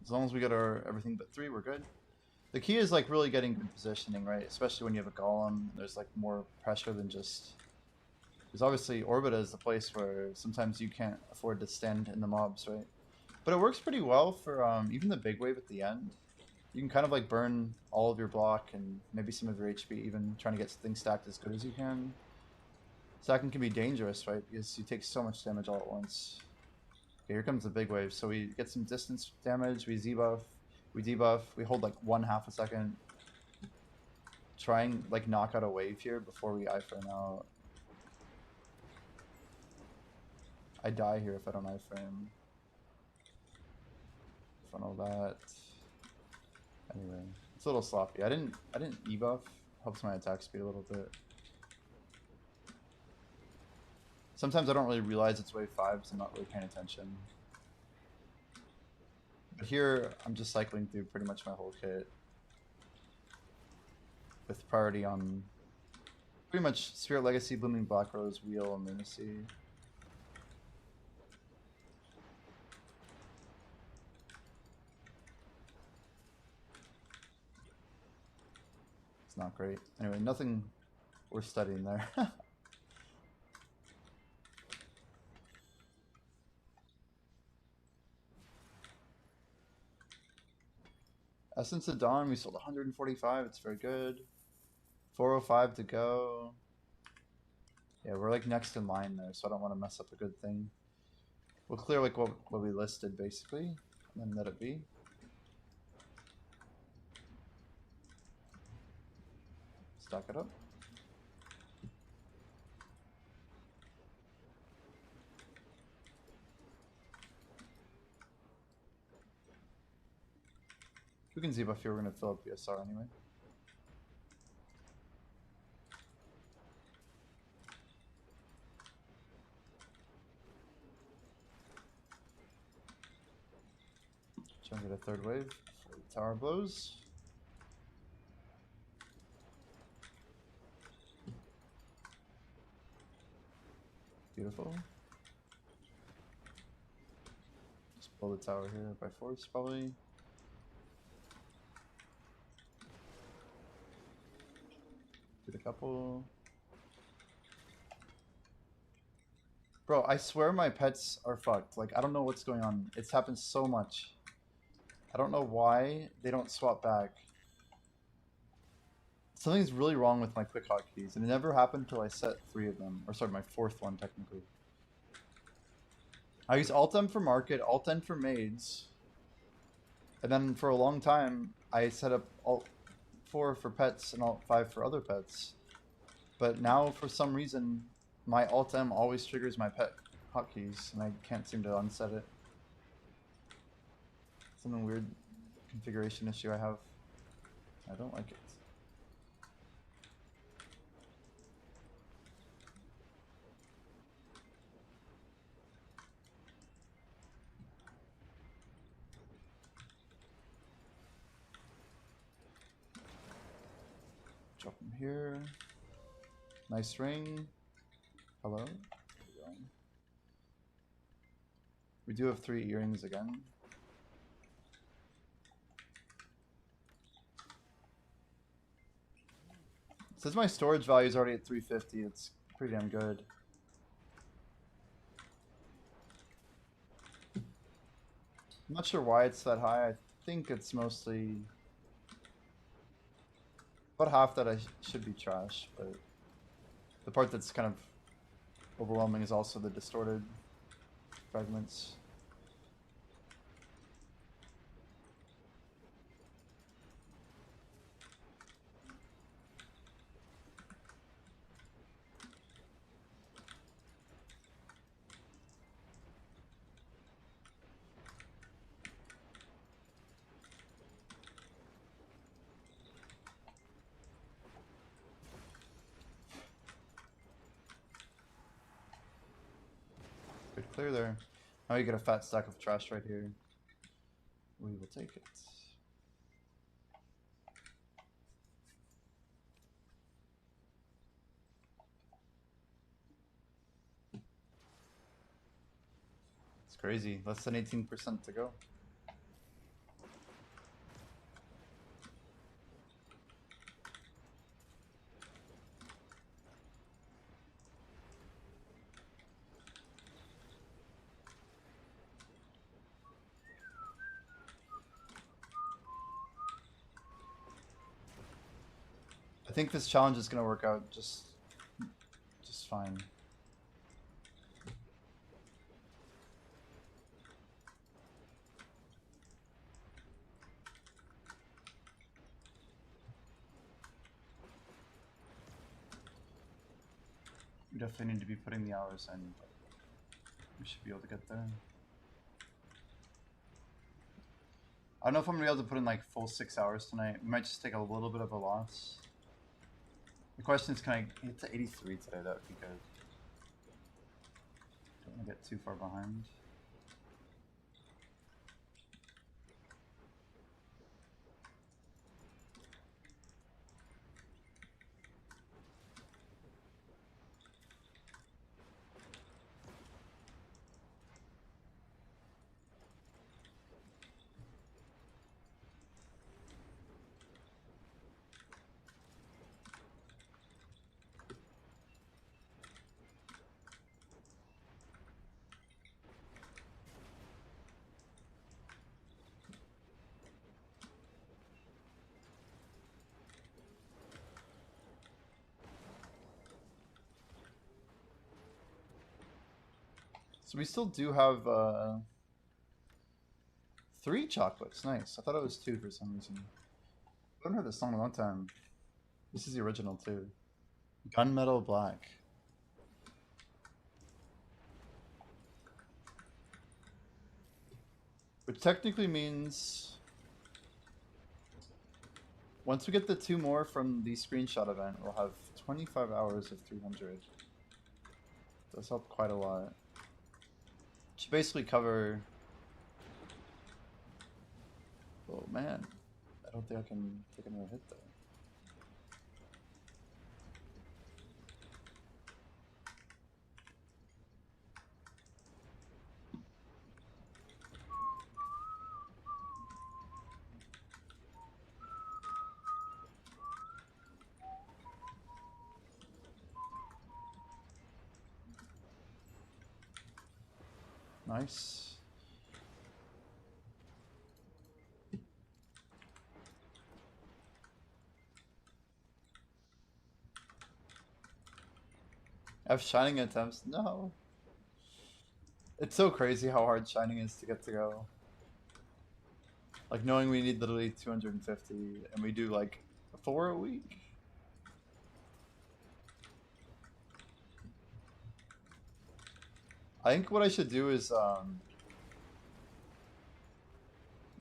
As long as we get our everything but 3, we're good. The key is like really getting good positioning, right? Especially when you have a golem, there's like more pressure than just... Because obviously Orbita is the place where sometimes you can't afford to stand in the mobs, right? But it works pretty well for even the big wave at the end. You can kind of like burn all of your block and maybe some of your HP, even trying to get things stacked as good as you can. Stacking can be dangerous, right? Because you take so much damage all at once. Okay, here comes the big wave. So we get some distance damage, we Z-buff, we debuff, we hold like 1/2 a second. Try and like knock out a wave here before we iframe out. I die here if I don't iframe. Funnel that. Anyway, it's a little sloppy. I didn't E-buff. Helps my attack speed a little bit. Sometimes I don't really realize it's wave 5 because I'm not really paying attention. But here, I'm just cycling through pretty much my whole kit. With priority on pretty much Spirit Legacy, Blooming Black Rose, Wheel, and Lunacy. It's not great. Anyway, nothing worth studying there. Essence of Dawn, we sold 145, it's very good. 405 to go. Yeah, we're like next in line there, so I don't want to mess up a good thing. We'll clear like what we listed basically, and then let it be. Stack it up. We can Z-buff here, we're going to fill up BSR anyway. Try and get a 3rd wave before the tower blows. Beautiful. Just blow the tower here by force probably. Did a couple. Bro, I swear my pets are fucked. Like, I don't know what's going on. It's happened so much. I don't know why they don't swap back. Something's really wrong with my quick hotkeys, and it never happened until I set 3 of them. Or sorry, my 4th one technically. I use Alt-M for market, Alt-N for maids. And then for a long time, I set up Alt-4 for pets and Alt-5 for other pets. But now, for some reason, my Alt-M always triggers my pet hotkeys, and I can't seem to unset it. Some weird configuration issue I have. I don't like it. Drop him here. Nice ring. Hello? There we go. We do have 3 earrings again. Since my storage value is already at 350, it's pretty damn good. I'm not sure why it's that high. I think it's mostly about half that I should be trash, but the part that's kind of overwhelming is also the distorted fragments. Good clear there. Now you get a fat stack of trash right here. We will take it. It's crazy. Less than 18% to go. I think this challenge is going to work out just fine. We definitely need to be putting the hours in, but we should be able to get there. I don't know if I'm going to be able to put in like full 6 hours tonight. We might just take a little bit of a loss. The question is, can I get to 83 today? That would be good. Don't want to get too far behind. So we still do have 3 chocolates. Nice. I thought it was 2 for some reason. I haven't heard this song in a long time. This is the original too. Gunmetal Black. Which technically means once we get the 2 more from the screenshot event, we'll have 25 hours of 300. Does help quite a lot. Should basically cover. Oh man, I don't think I can take another hit there. Nice. I have shining attempts. No. It's so crazy how hard shining is to get to go. Like knowing we need literally 250 and we do like 4 a week. I think what I should do is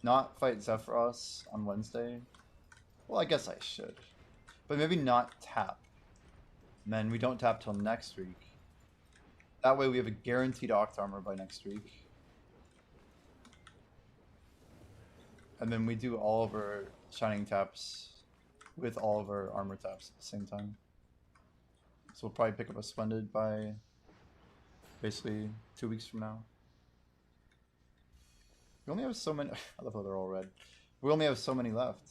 not fight Zephyros on Wednesday. Well, I guess I should. But maybe not tap. And then we don't tap till next week. That way we have a guaranteed Oct Armor by next week. And then we do all of our Shining taps with all of our armor taps at the same time. So we'll probably pick up a Splendid by basically 2 weeks from now. We only have so many. I love how they're all red. We only have so many left.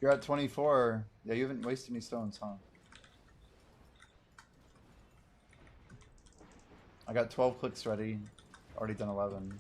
You're at 24. Yeah, you haven't wasted any stones, huh? I got 12 clicks ready. Already done 11.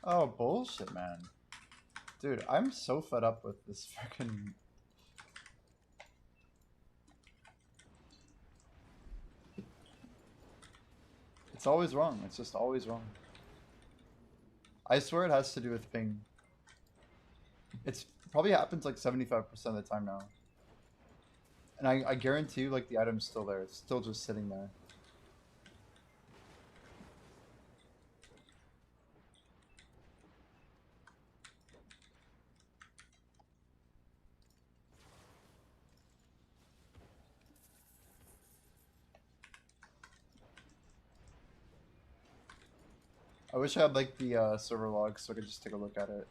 Oh, bullshit, man. Dude, I'm so fed up with this freaking. It's always wrong. It's just always wrong. I swear it has to do with ping. It's probably happens like 75% of the time now. And I guarantee you, like, the item's still there. It's still just sitting there. I wish I had like the server log so I could just take a look at it.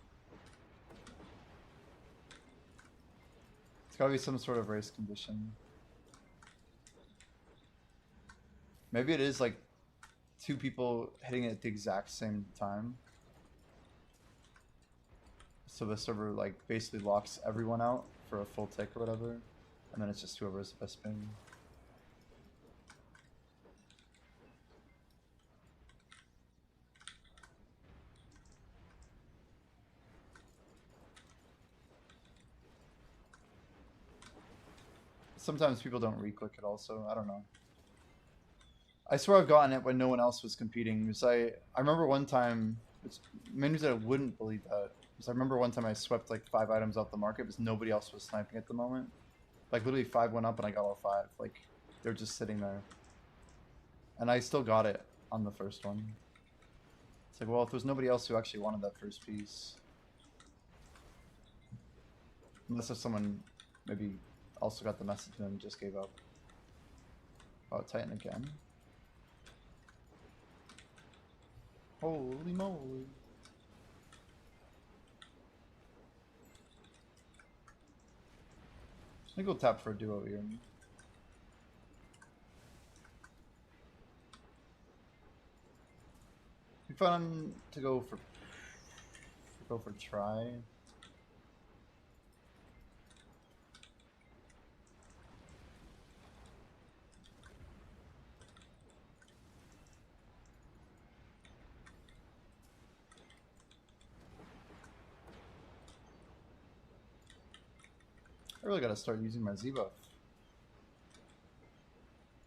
It's gotta be some sort of race condition. Maybe it is like 2 people hitting it at the exact same time. So the server like basically locks everyone out for a full tick or whatever. And then it's just whoever has the best ping. Sometimes people don't re-click it also. I don't know. I swear I've gotten it when no one else was competing. Because I remember one time, many that I wouldn't believe that. Because I remember one time I swept like 5 items off the market because nobody else was sniping at the moment. Like literally 5 went up and I got all 5. Like they're just sitting there. And I still got it on the first one. It's like, well, if there's nobody else who actually wanted that first piece. Unless if someone maybe also got the message and just gave up. Oh, Titan again. Holy moly. I'm gonna go tap for a duo here. Be fun to go for try. I really gotta start using my Z buff.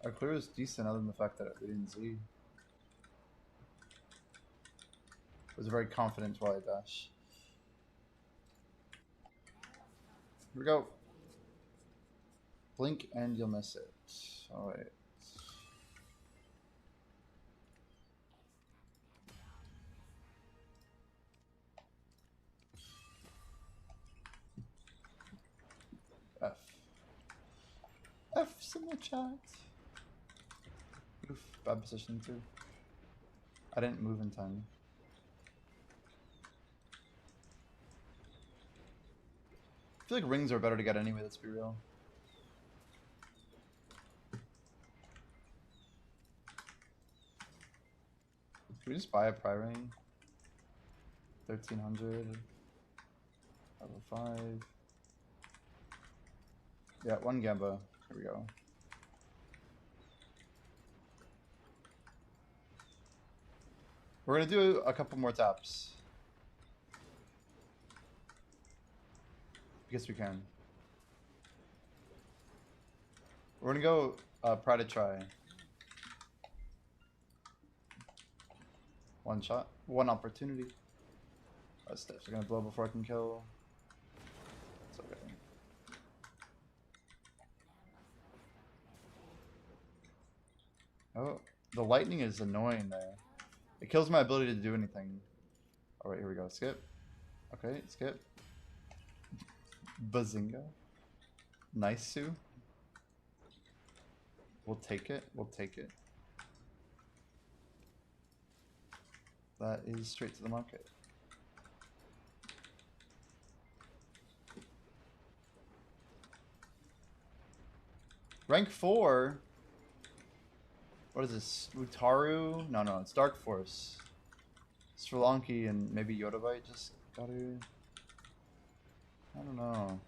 Our clear is decent other than the fact that we didn't Z. It was a very confident Twilight Dash. Here we go. Blink and you'll miss it. Alright. F. F's in the chat. Oof, bad position too. I didn't move in time. I feel like rings are better to get anyway, let's be real. Can we just buy a pry ring? 1300. Level 5. Yeah, 1 Gamba. Here we go. We're gonna do a couple more taps. Guess we can. We're gonna go Pride to try. One shot. One opportunity. That steps are gonna blow before I can kill. It's okay. Oh, the lightning is annoying there. It kills my ability to do anything. Alright, here we go. Skip. Okay, skip. Bazinga. Nice, Sue. We'll take it. We'll take it. That is straight to the market. Rank 4? What is this? Utaru? No, it's Dark Force. Sri Lanki and maybe Yodavite just got here. I don't know.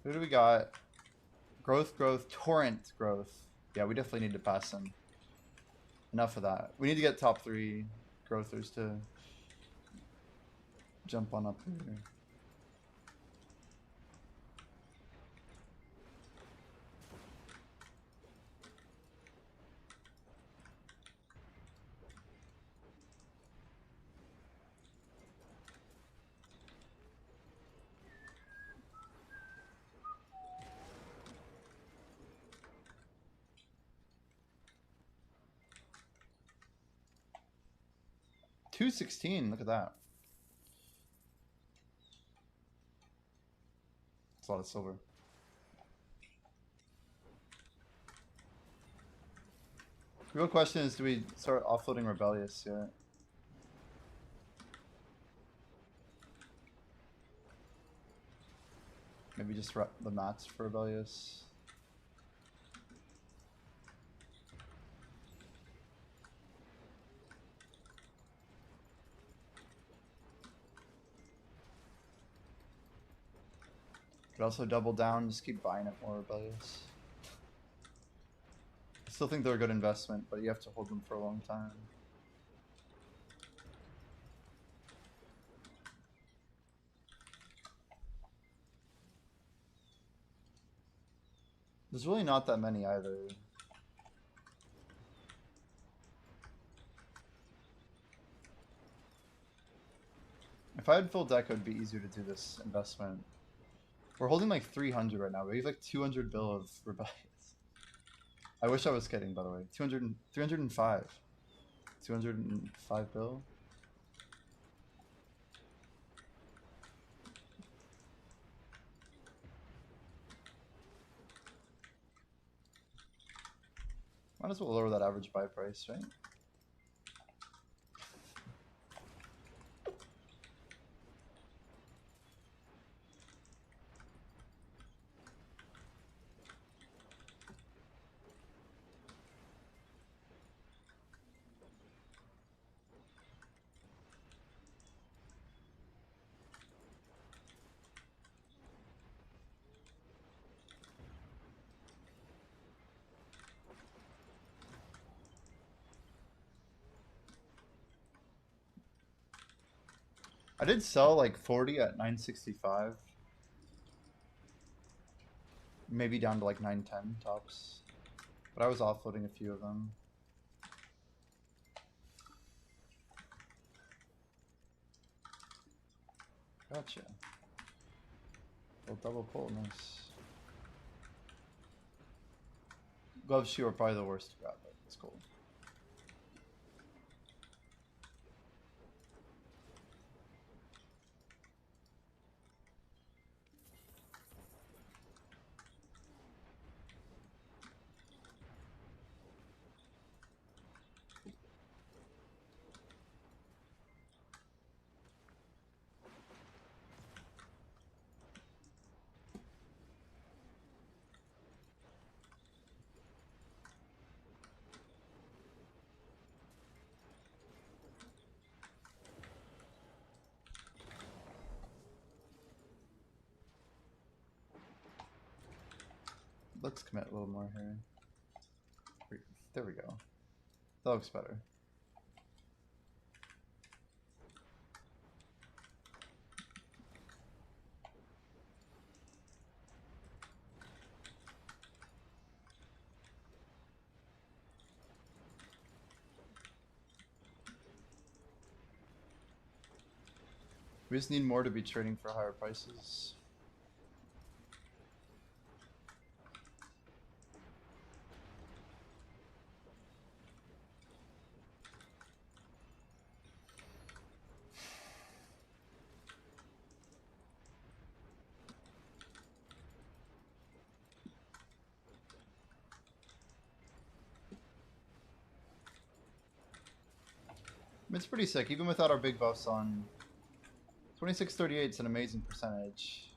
Who do we got? Growth, Torrent growth. Yeah, we definitely need to pass him. Enough of that. We need to get top 3 growthers to jump on up here. $216, look at that. That's a lot of silver. The real question is, do we start offloading Rebellious yet? Maybe just the mats for Rebellious. Could also double down, just keep buying it more Rebellious. I still think they're a good investment, but you have to hold them for a long time. There's really not that many either. If I had full deck, it would be easier to do this investment. We're holding like 300 right now. We have like 200 bill of Rebellious. I wish I was kidding, by the way. 305. 205 bill. Might as well lower that average buy price, right? I did sell like 40 at 965. Maybe down to like 910 tops. But I was offloading a few of them. Gotcha. Little double pull, nice. Glove shoe are probably the worst to grab, but it's cool. Let's commit a little more here. There we go. That looks better. We just need more to be trading for higher prices. It's pretty sick, even without our big buffs on. 2638 is an amazing percentage.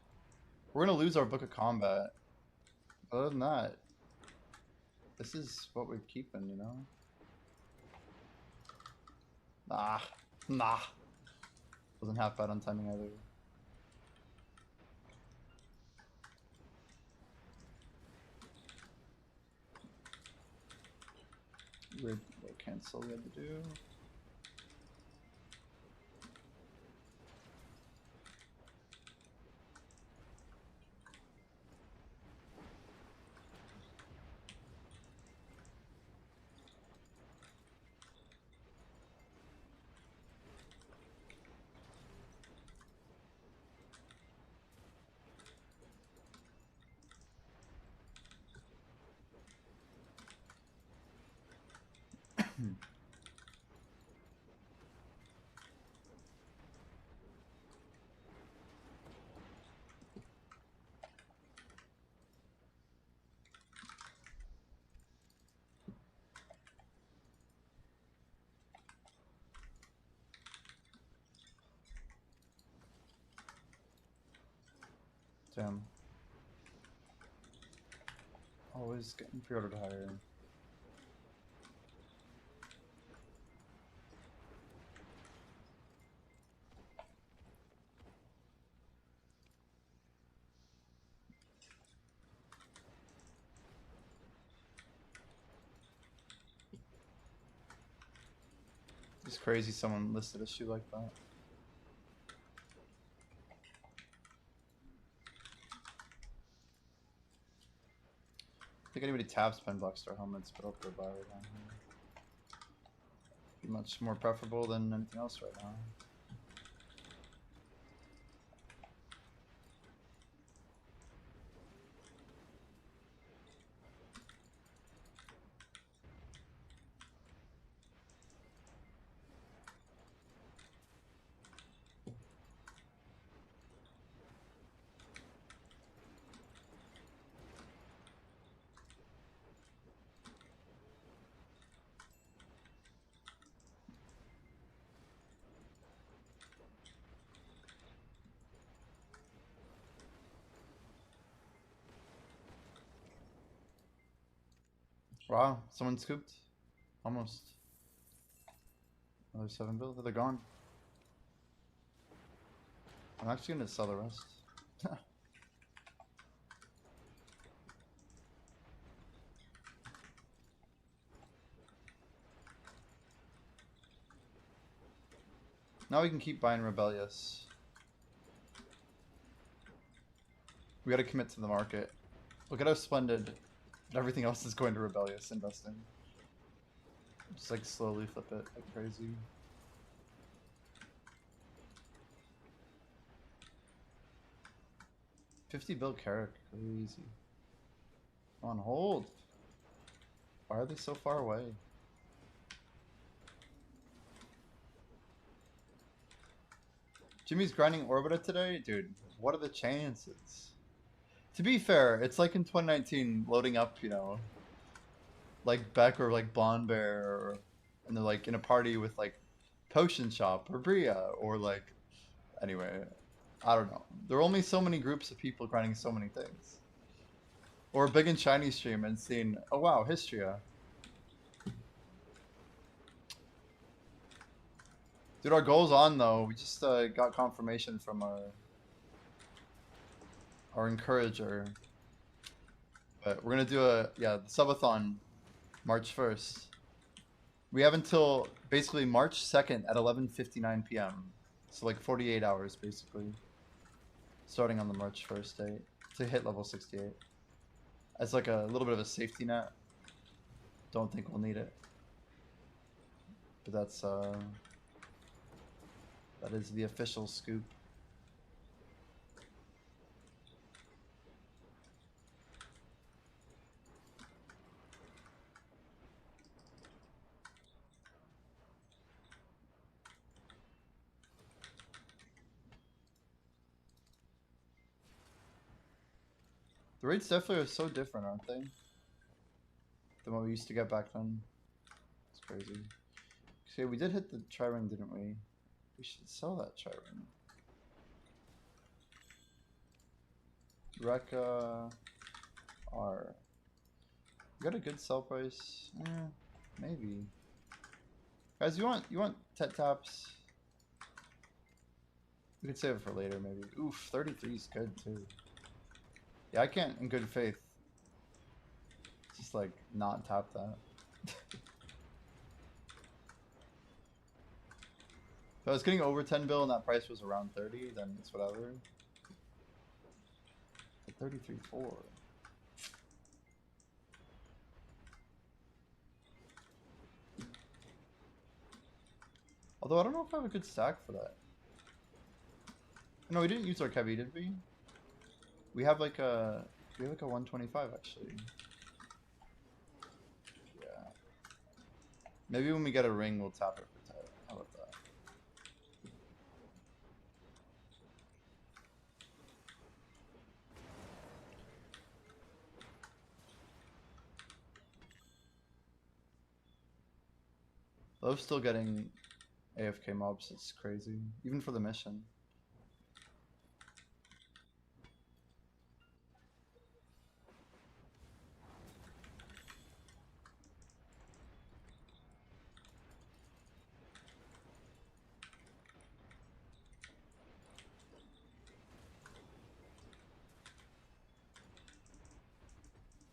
We're gonna lose our Book of Combat. Other than that, this is what we're keeping, you know? Nah. Wasn't half bad on timing either. Weird little cancel we had to do. Damn. Always getting pre-ordered higher. It's crazy someone listed a shoe like that. I think anybody taps Pen Blackstar helmets, but I'll go buy right now. Be much more preferable than anything else right now. Wow, someone scooped. Almost. Another 7 bill. They're gone. I'm actually gonna sell the rest. Now we can keep buying Rebellious. We gotta commit to the market. Look at how splendid everything else is going to Rebellious investing. Just like slowly flip it like crazy. $50 bill Carrick, crazy. On hold. Why are they so far away? Jimmy's grinding Orbita today? Dude, what are the chances? To be fair, it's like in 2019 loading up, you know, like Beck or like Blonde Bear, or, and they're like in a party with like Potion Shop or Bria or like, anyway, I don't know. There are only so many groups of people grinding so many things. Or a big and shiny stream and seeing, oh wow, Histria. Dude, our goal's on though. We just got confirmation from our encourager. But we're gonna do the subathon March 1st. We have until basically March 2nd at 11:59 p.m. So like 48 hours basically. Starting on the March 1st date to hit level 68. As like a little bit of a safety net. Don't think we'll need it. But that's that is the official scoop. The rates definitely are so different, aren't they? Than what we used to get back then. It's crazy. See, we did hit the tri-ring, didn't we? We should sell that tri-ring. Rekka R. You got a good sell price? Maybe. Guys, you want tet taps? We could save it for later, maybe. Oof, 33 is good too. Yeah, I can't, in good faith, just like not tap that. If I was getting over 10 bill and that price was around 30, then it's whatever. But 33.4. Although I don't know if I have a good stack for that. No, we didn't use our Kevi, did we? We have like a 125 actually. Yeah. Maybe when we get a ring, we'll tap it for 10. How about that? Love's still getting AFK mobs. It's crazy, even for the mission.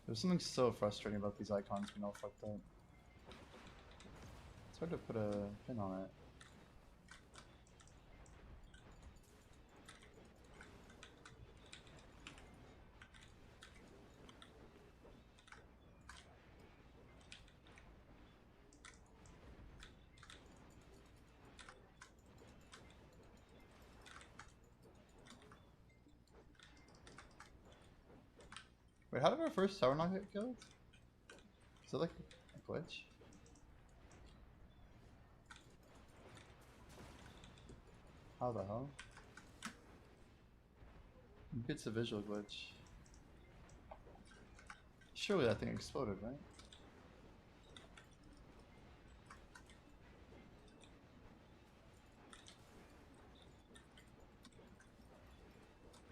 There's something so frustrating about these icons being all fucked up. It's hard to put a pin on it. Wait, how did our first tower not get killed? Is it like a glitch? How the hell? Maybe it's a visual glitch. Surely that thing exploded, right?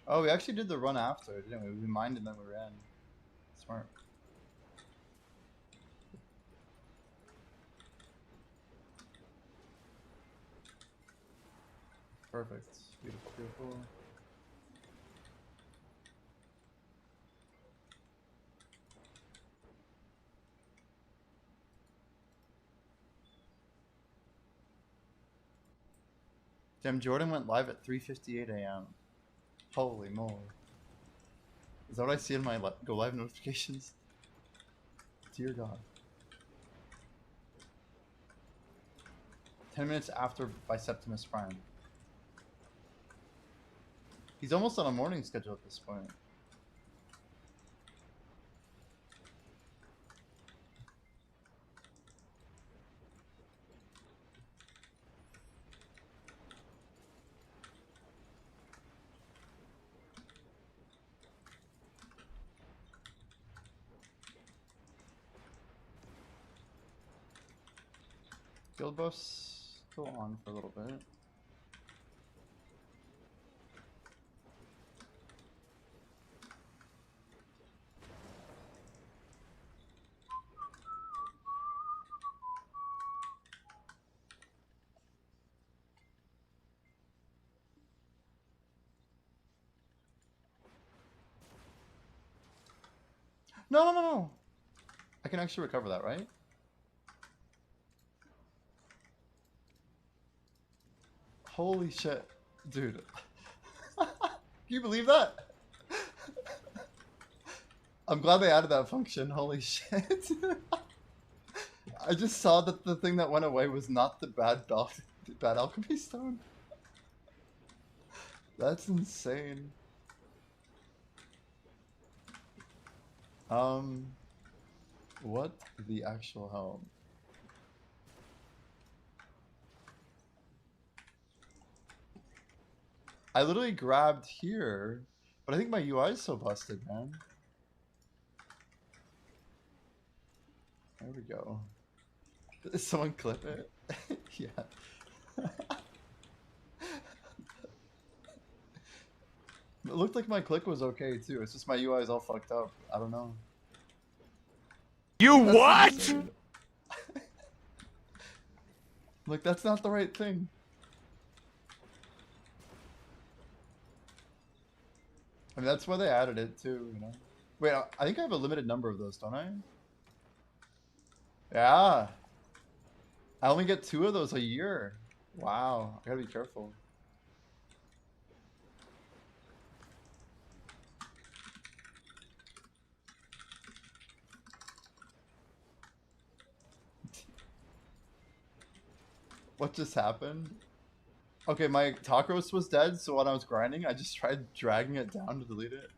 Oh, we actually did the run after, didn't we? We mined and then we ran. Smart. Perfect. Beautiful, beautiful. Damn, Jordan went live at 3:58 a.m. Holy moly. Is that what I see in my go live notifications? Dear God. 10 minutes after Biceptimus Prime. He's almost on a morning schedule at this point. Guild buffs go on for a little bit. No, no, no, no! I can actually recover that, right? Holy shit. Dude. Can you believe that? I'm glad they added that function. Holy shit. I just saw that the thing that went away was not the bad alchemy stone. That's insane. What the actual hell? I literally grabbed here, but I think my UI is so busted, man. There we go. Did someone clip it? Yeah. It looked like my click was okay too. It's just my UI is all fucked up. I don't know. You That's what? insane. Like, that's not the right thing. I mean, that's why they added it too, you know? Wait, I think I have a limited number of those, don't I? Yeah. I only get 2 of those a year. Wow. I gotta be careful. What just happened? Okay, my talk roast was dead, so when I was grinding, I just tried dragging it down to delete it.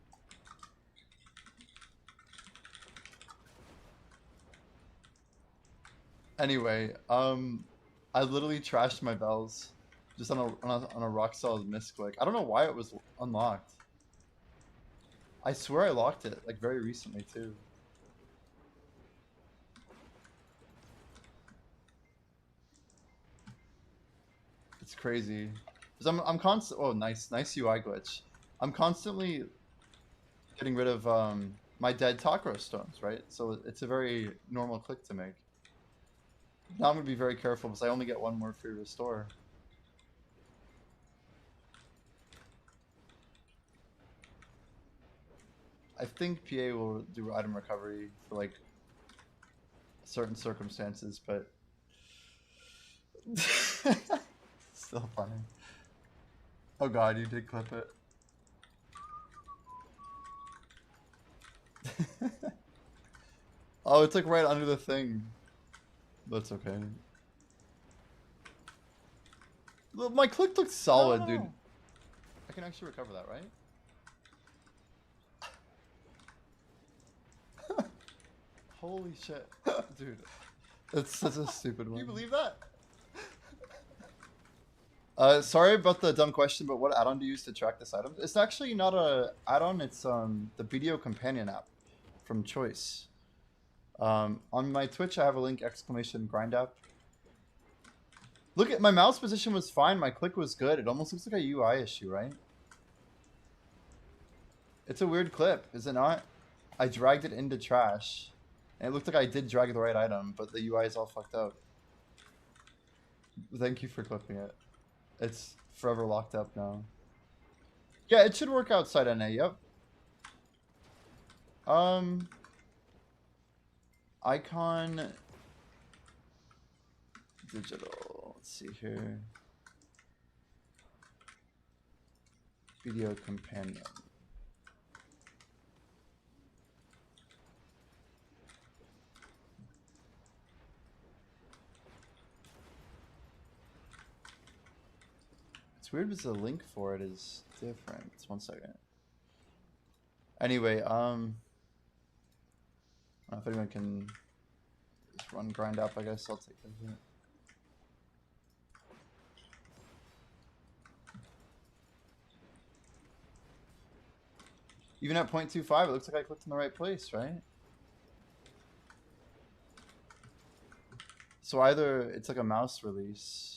Anyway, I literally trashed my bells just on a rock solid misclick. I don't know why it was unlocked. I swear I locked it like very recently too. It's crazy. Cause I'm constant. Oh, nice UI glitch. I'm constantly getting rid of my dead talk roast stones, right? So it's a very normal click to make. Now I'm gonna be very careful because I only get 1 more free restore. I think PA will do item recovery for like certain circumstances, but still funny. Oh god, you did clip it. Oh, it's like right under the thing. That's okay. Look, my click looked solid, dude. I can actually recover that, right? Holy shit. Dude. That's such a stupid one. Can you believe that? Sorry about the dumb question, but what add-on do you use to track this item? It's actually not a add-on, it's the video companion app from Choice. On my Twitch, I have a link, !grind app. Look at my mouse position was fine, my click was good. It almost looks like a UI issue, right? It's a weird clip, is it not? I dragged it into trash. And it looked like I did drag the right item, but the UI is all fucked up. Thank you for clipping it. It's forever locked up now. Yeah, it should work outside NA, yep. Icon digital. Let's see here. Video companion. It's weird because the link for it is different. It's 1 second. Anyway, I don't know if anyone can just run grind up, I guess I'll take it. Even at 0.25, it looks like I clicked in the right place, right? So either it's like a mouse release.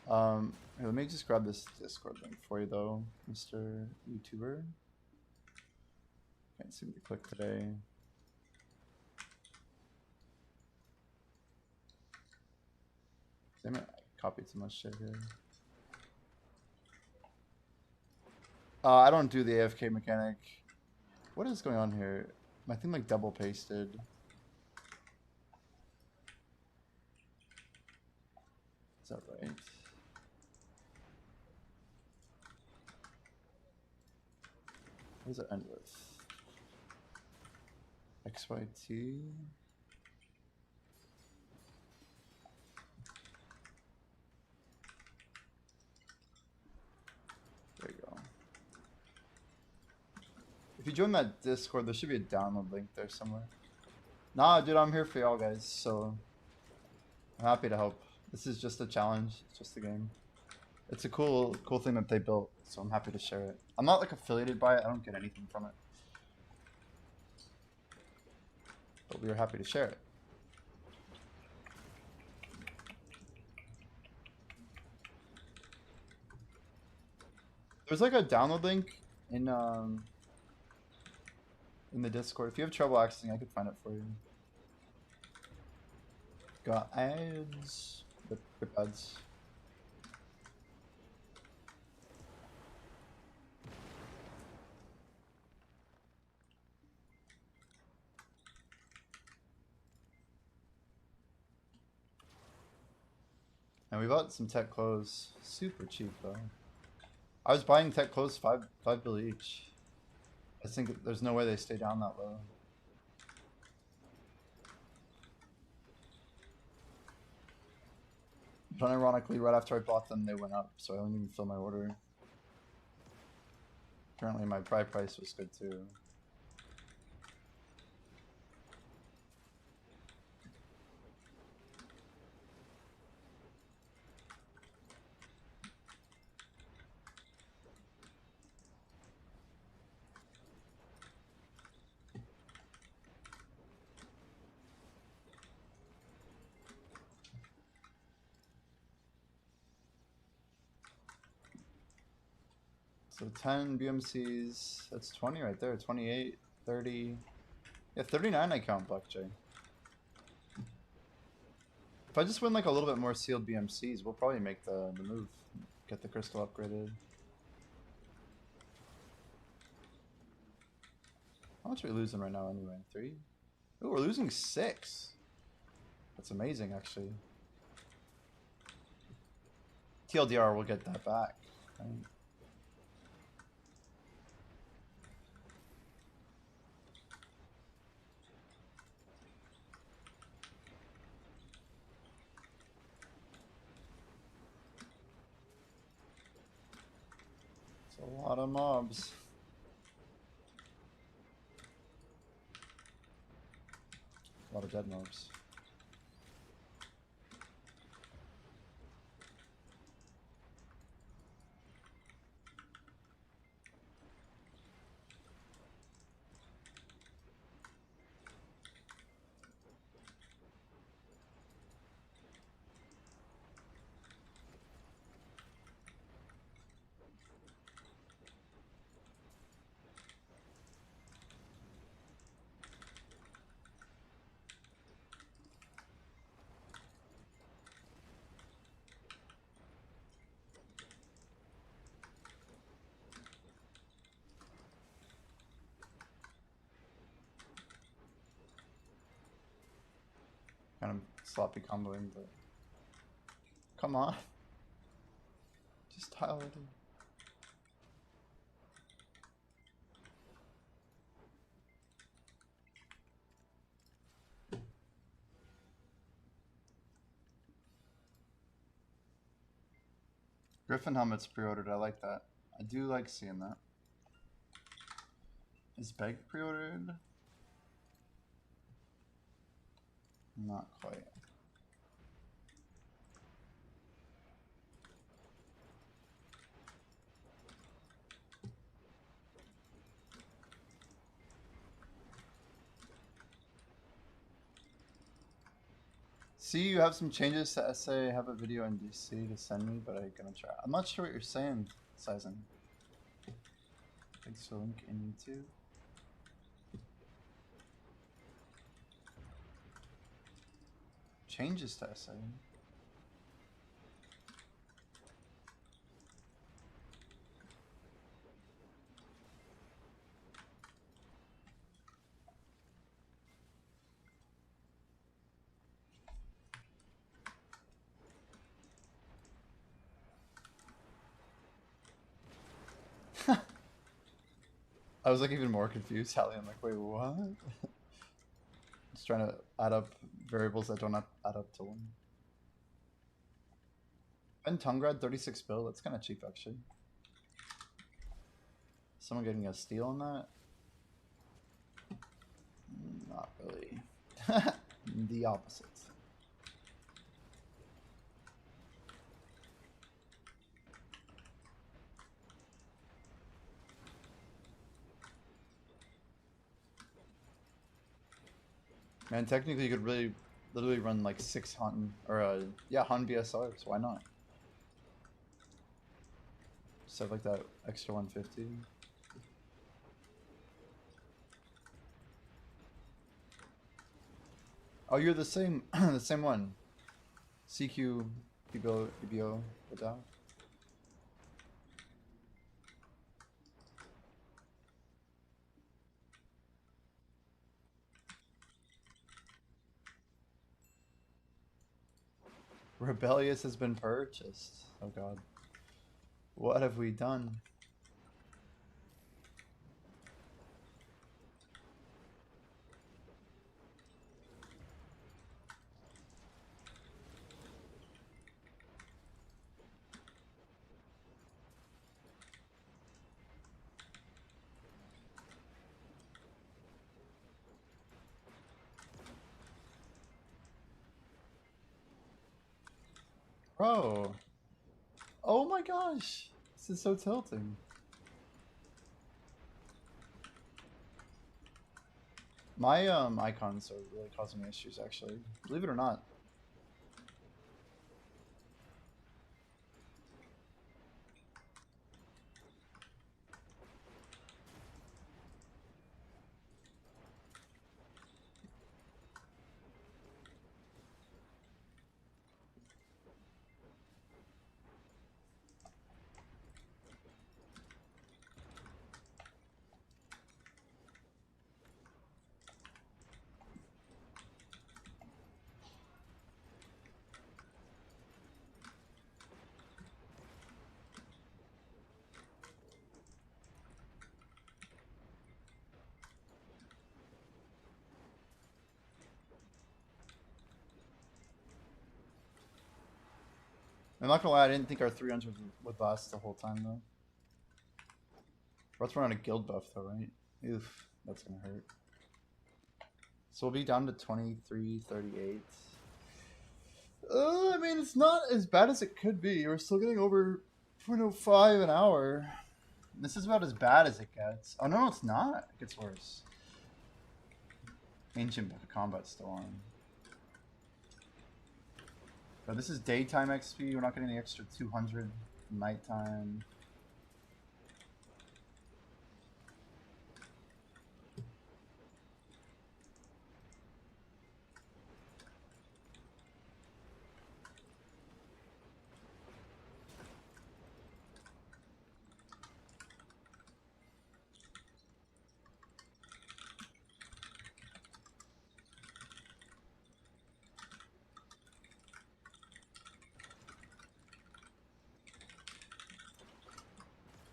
Here, let me just grab this Discord link for you though, Mr. YouTuber. Can't seem to click today. Damn it, I copied too much shit here. I don't do the AFK mechanic. What is going on here? My thing like double pasted. Is that right? What does it end with? XYT. There you go. If you join that Discord, there should be a download link there somewhere. Nah, dude, I'm here for y'all guys, so I'm happy to help. This is just a challenge, it's just a game. It's a cool thing that they built, so I'm happy to share it. I'm not like affiliated by it, I don't get anything from it. but we were happy to share it. There's like a download link in the Discord. If you have trouble accessing, I could find it for you. Got ads, rip ads. And we bought some tech clothes, super cheap though. I was buying tech clothes five bill each. I think there's no way they stay down that low. But ironically, right after I bought them, they went up, so I didn't even fill my order. Apparently my buy price was good too. So 10 BMCs, that's 20 right there, 28, 30. Yeah, 39 I count Blackjay. If I just win like a little bit more sealed BMCs, we'll probably make the move. Get the crystal upgraded. How much are we losing right now anyway? 3? Ooh, we're losing 6. That's amazing actually. TLDR, we'll get that back. Right? It's a lot of mobs. A lot of dead mobs. Kind of sloppy comboing, but come on. Just tile already. Griffin helmets pre-ordered, I like that. I do like seeing that. Is Beg pre-ordered? Not quite. See, you have some changes to SA. Have a video in DC to send me, but I'm gonna try. I'm not sure what you're saying, Sizing. Thanks for the link in YouTube. Changes to SA. I was like even more confused, Hallie. I'm like, wait, what? Just trying to add up variables that don't add up to 1. And Tungrad 36 bill, that's kind of cheap actually. Someone getting a steal on that? Not really. The opposite. Man, technically you could really, literally run like 6 Hun, or yeah, Hun BSRs, why not? Just have like that extra 150. Oh, you're the same, the same one. CQ, EBO, without. Rebellious has been purchased. Oh god. What have we done? Bro. Oh my gosh. This is so tilting. My icons are really causing me issues actually. Believe it or not. I'm not gonna lie, I didn't think our 300 would last the whole time though. We're about to run a guild buff though, right? Oof, that's gonna hurt. So we'll be down to 2338. I mean, it's not as bad as it could be. We're still getting over 0.05 an hour. This is about as bad as it gets. Oh no, it's not. It gets worse. Ancient combat's still on. But this is daytime XP. We're not getting the extra 200 nighttime.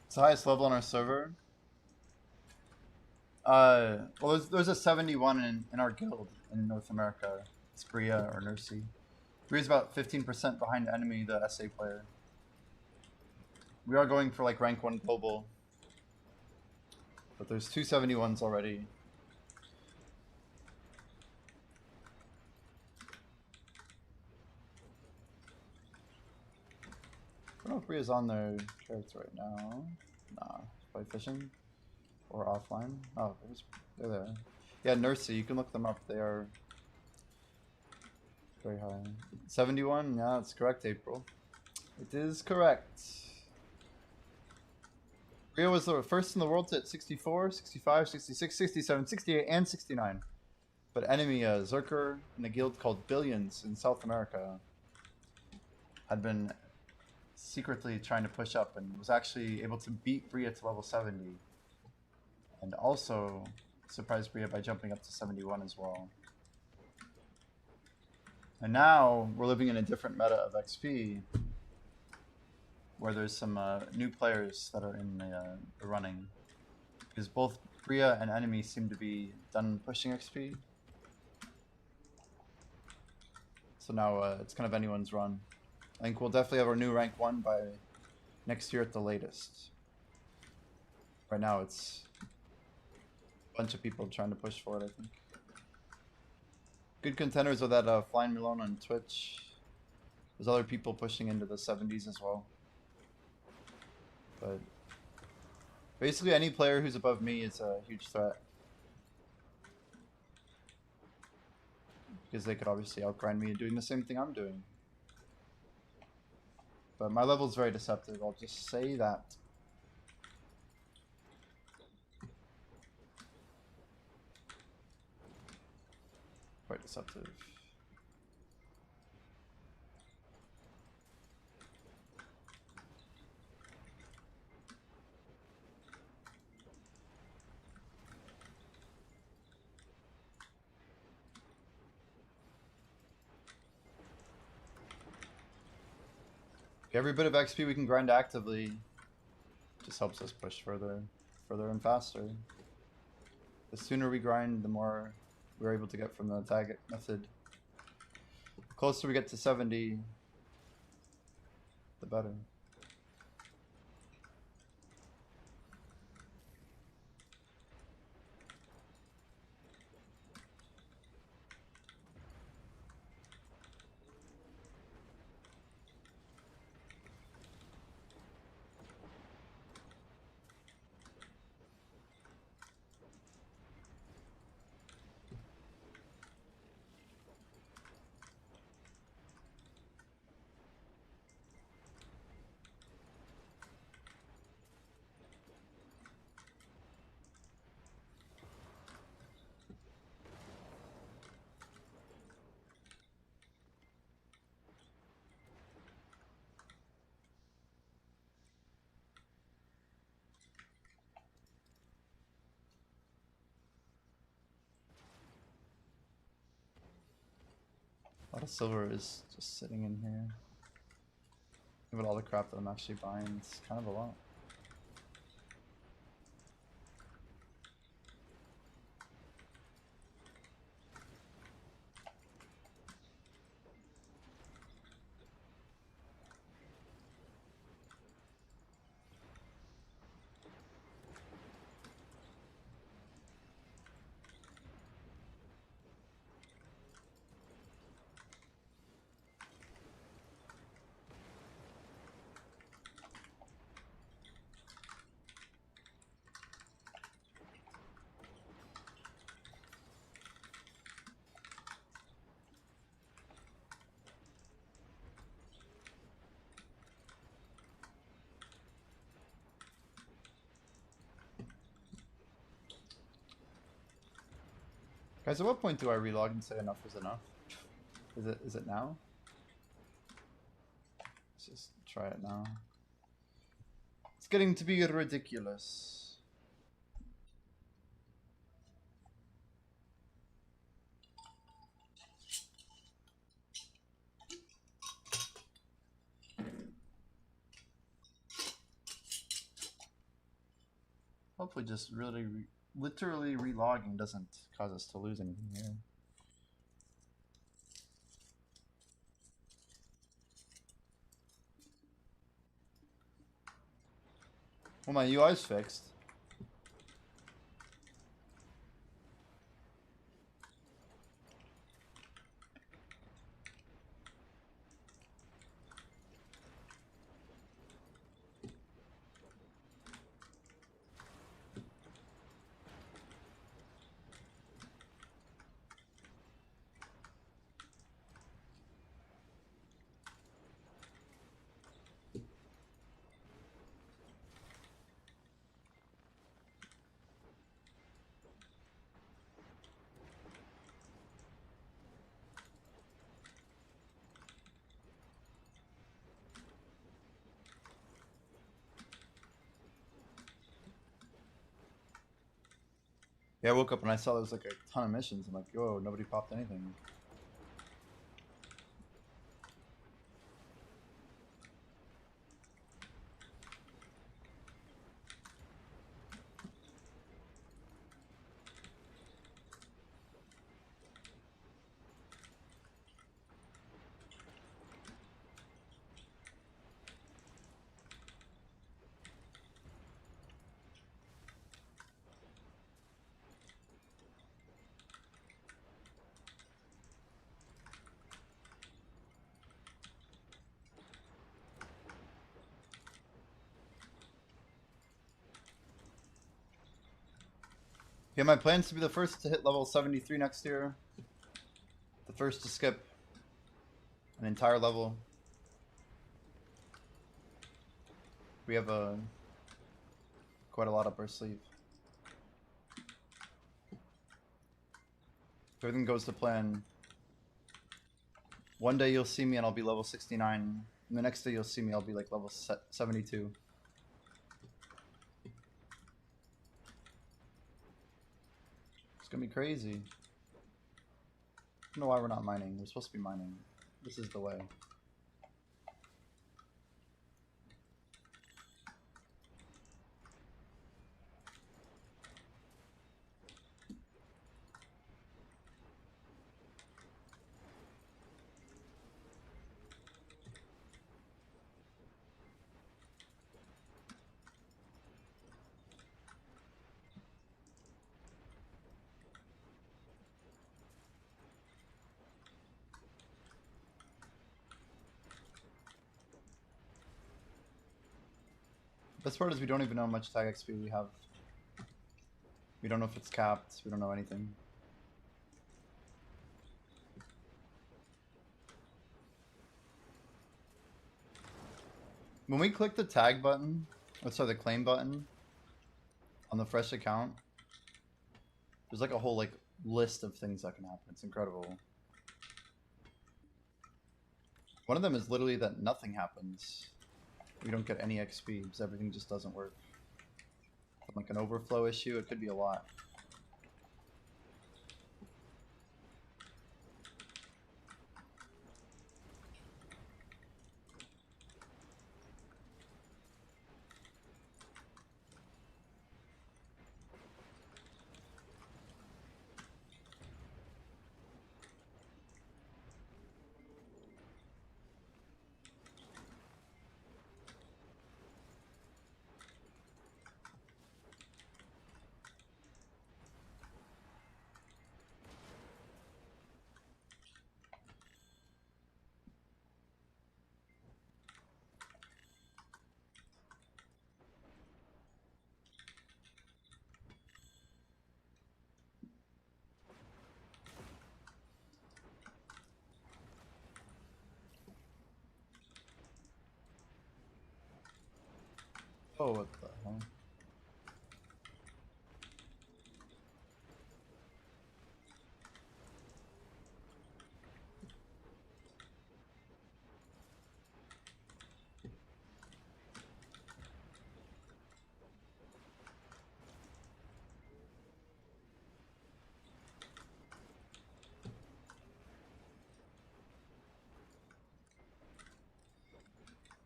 It's the highest level on our server. Well, there's a 71 in our guild in North America. It's Bria or Nursey. Bria's about 15% behind enemy, the SA player. We are going for like rank 1 global. But there's 2 71s already. I don't know if Bria's on their character right now. Nah, probably fishing. Or offline. Oh, they're there. Yeah, Nursey, you can look them up. They are very high. 71? Yeah, that's correct, April. It is correct. Rio was the first in the world to hit 64, 65, 66, 67, 68, and 69. But enemy Zerker in a guild called Billions in South America had been secretly trying to push up and was actually able to beat Bria to level 70. And also surprised Bria by jumping up to 71 as well. And now we're living in a different meta of XP where there's some new players that are in the running. Because both Bria and enemy seem to be done pushing XP. So now it's kind of anyone's run. I think we'll definitely have our new rank 1 by next year at the latest. Right now it's a bunch of people trying to push for it, I think. Good contenders are that Flying Malone on Twitch. There's other people pushing into the 70s as well. But basically any player who's above me is a huge threat. because they could obviously outgrind me doing the same thing I'm doing. But my level is very deceptive, I'll just say that. Quite deceptive. Every bit of XP we can grind actively just helps us push further and faster. The sooner we grind, the more we're able to get from the tag method. The closer we get to 70, the better. A lot of silver is just sitting in here. But all the crap that I'm actually buying, it's kind of a lot. Guys, at what point do I relog and say enough is enough? Is it now? Let's just try it now. It's getting to be ridiculous. Hopefully just really literally relogging doesn't cause us to lose anything here. Well, my UI's fixed. Yeah, I woke up and I saw there was like a ton of missions. I'm like, whoa, nobody popped anything. Yeah, my plan is to be the first to hit level 73 next year. The first to skip an entire level. We have quite a lot up our sleeve. If everything goes to plan, one day you'll see me and I'll be level 69, and the next day you'll see me, I'll be like level 72. It's gonna be crazy. I don't know why we're not mining. We're supposed to be mining. This is the way. Best part is we don't even know how much tag XP we have. We don't know if it's capped. We don't know anything. When we click the tag button, or sorry, the claim button on the fresh account, there's like a whole like list of things that can happen. It's incredible. One of them is literally that nothing happens. We don't get any XP because everything just doesn't work. From like an overflow issue, it could be a lot. Oh, what the hell?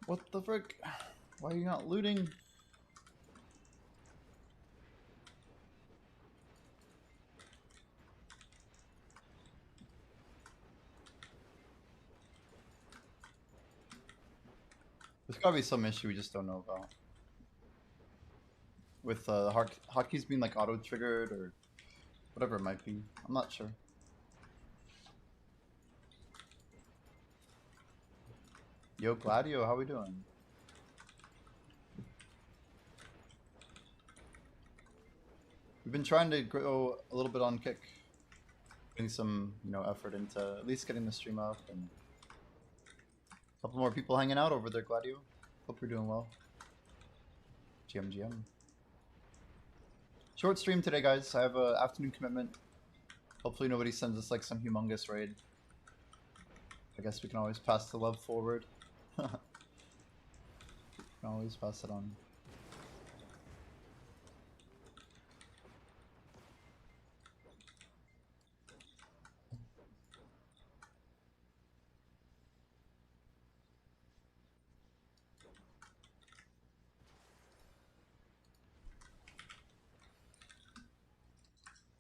What the frick? Why are you not looting? There's gotta be some issue we just don't know about. With the hotkeys being like auto-triggered or whatever it might be. I'm not sure. Yo, Gladio, how we doing? We've been trying to grow a little bit on Kick. Putting some, effort into at least getting the stream up and a couple more people hanging out over there, Gladio. Hope you're doing well. GM. Short stream today, guys. I have an afternoon commitment. Hopefully nobody sends us like some humongous raid. I guess we can always pass the love forward. Can always pass it on.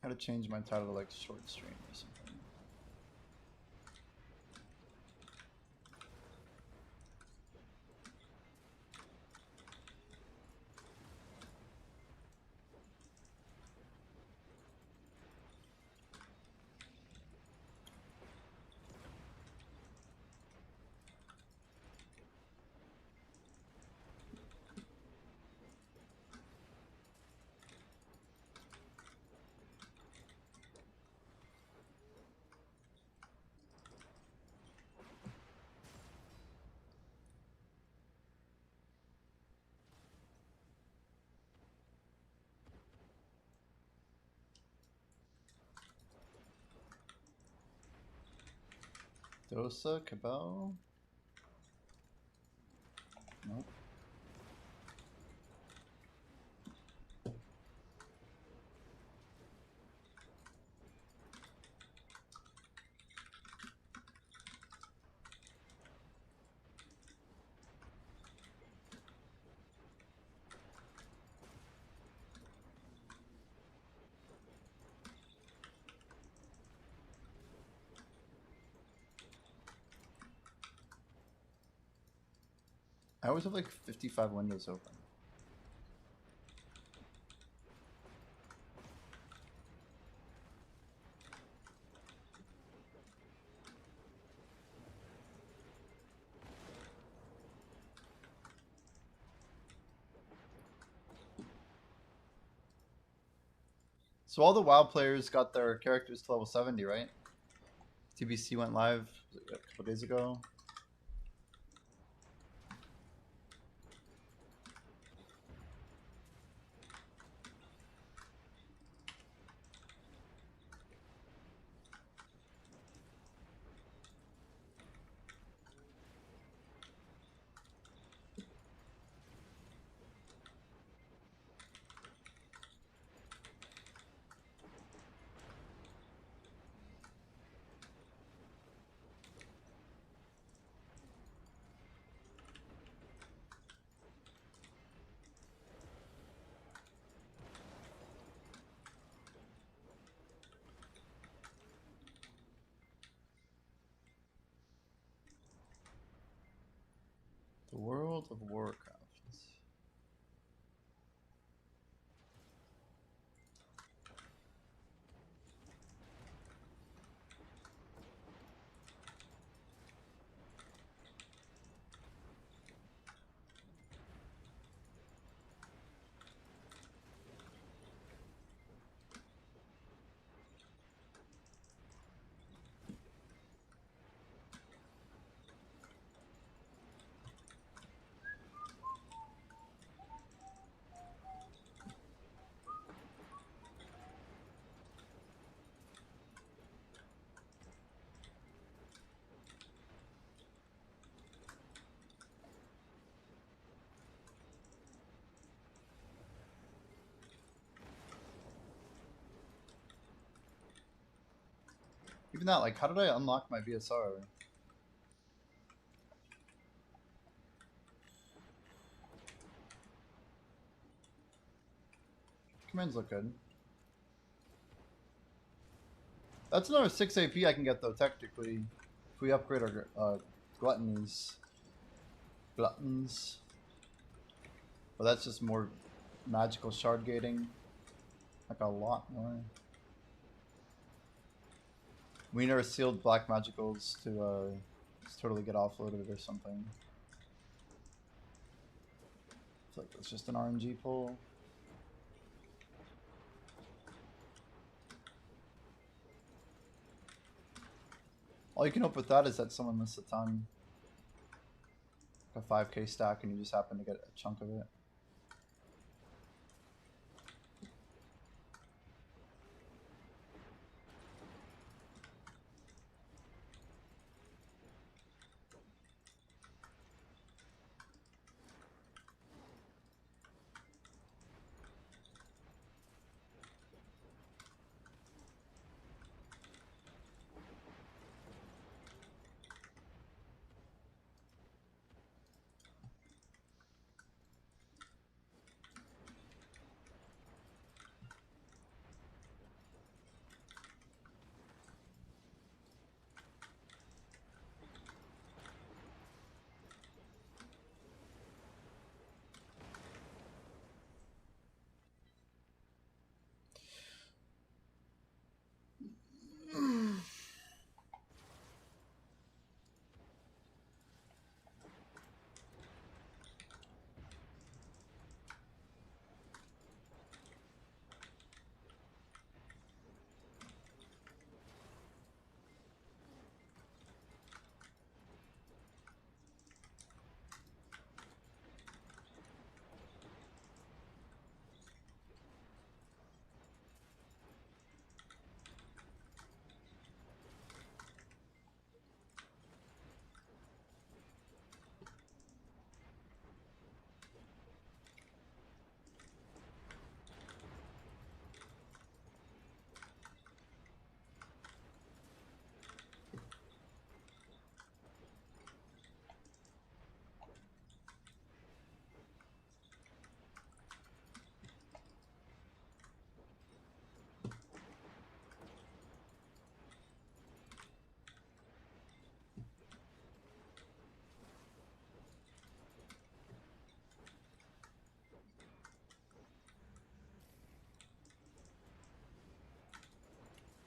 Gotta change my title to like short stream or something. Dosa, Cabal. Nope. I always have like 55 windows open. So all the WoW players got their characters to level 70, right? TBC went live a couple days ago. The World of Warcraft. Even that, like, how did I unlock my VSR? Commands look good. That's another 6 AP I can get though, technically, if we upgrade our gluttons. But that's just more magical shard gating. Like a lot more. We never sealed black magicals to just totally get offloaded or something. I feel like that's just an RNG pull. All you can hope with that is that someone missed a ton. Like a 5k stack and you just happen to get a chunk of it.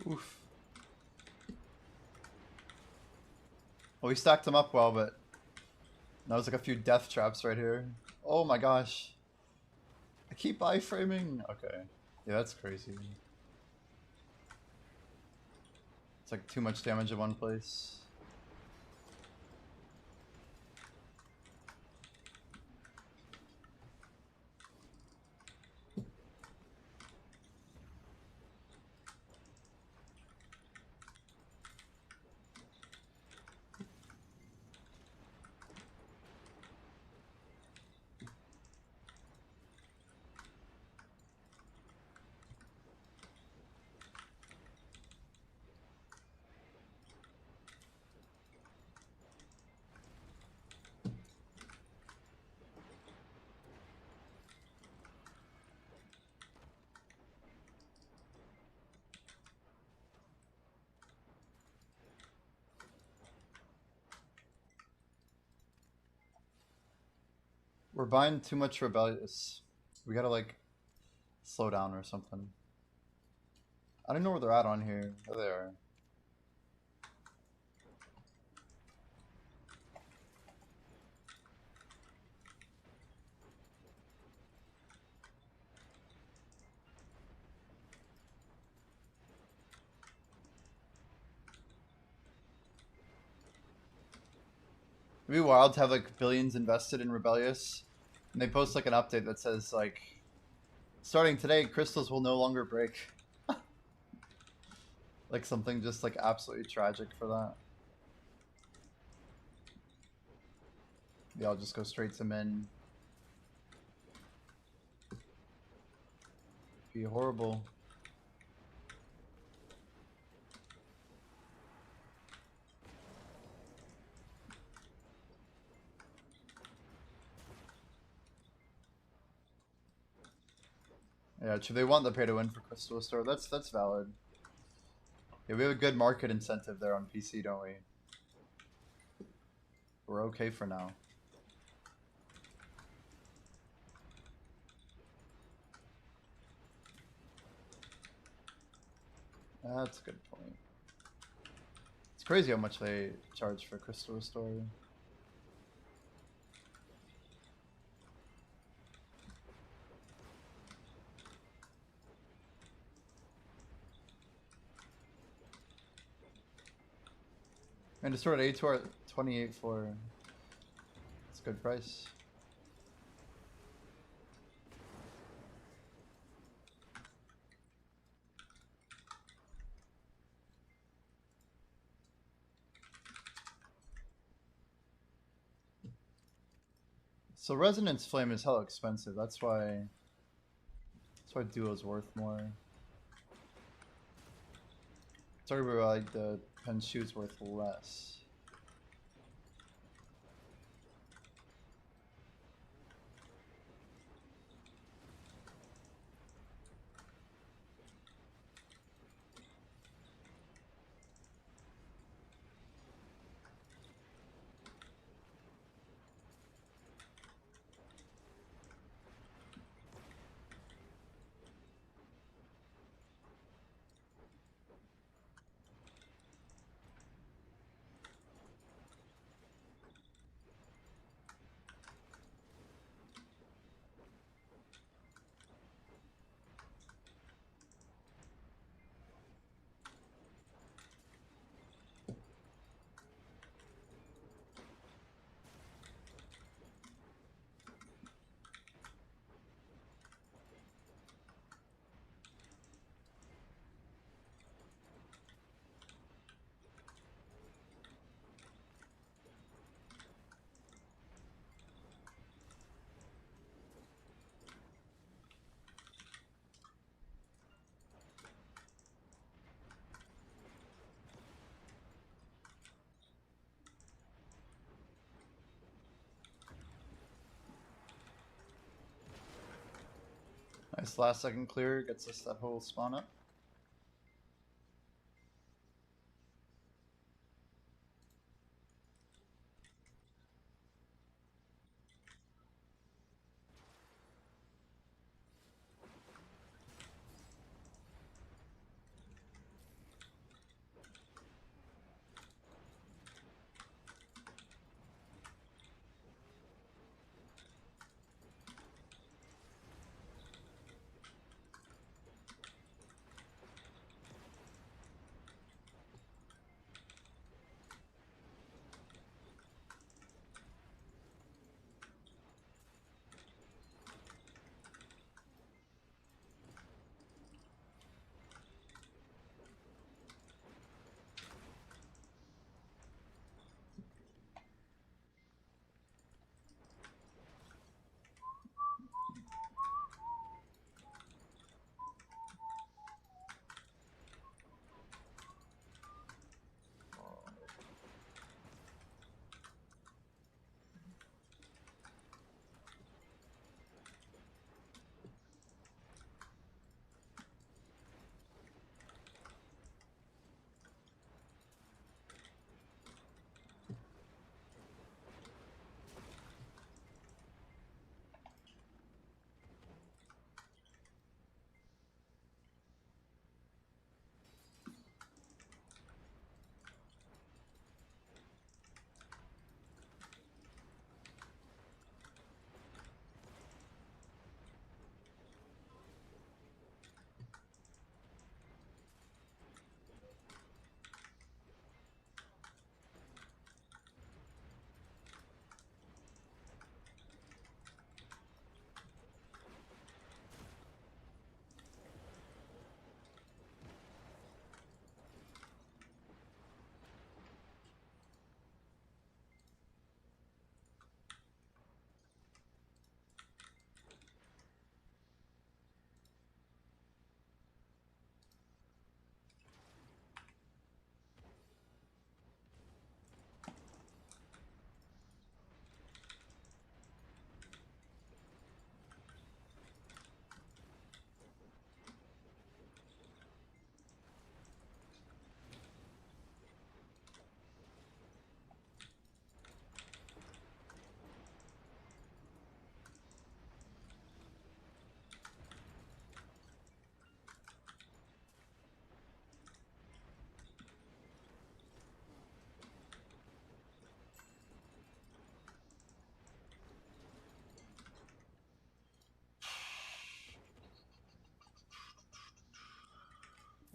Oof. Well, we stacked them up well, but that was like a few death traps right here. Oh my gosh. I keep iframing. Okay. Yeah, that's crazy. It's like too much damage in one place. We're buying too much rebellious. We gotta like slow down or something. I don't know where they're at on here. There they are. It'd be wild to have like billions invested in rebellious, and they post like an update that says like, starting today, crystals will no longer break. Like something just like absolutely tragic for that. Yeah, I'll just go straight to min. Be horrible. Yeah, true. They want the pay to win for Crystal Store. That's valid. Yeah, we have a good market incentive there on PC, don't we? We're okay for now. That's a good point. It's crazy how much they charge for Crystal Store. And to store at 8 to our 28 for. It's a good price. So Resonance Flame is hella expensive. That's why Duo's worth more. Sorry, but like the pen shoe's worth less. Nice last second clear gets us that whole spawn up.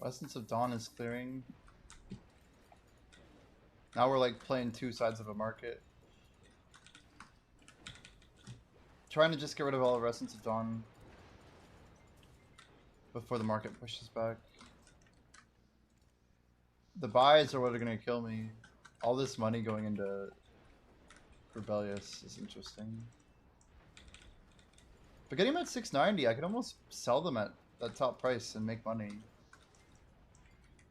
Essence of Dawn is clearing. Now we're like playing two sides of a market. Trying to just get rid of all of Essence of Dawn before the market pushes back. The buys are what are gonna kill me. All this money going into Rebellious is interesting. But getting them at 690, I could almost sell them at that top price and make money.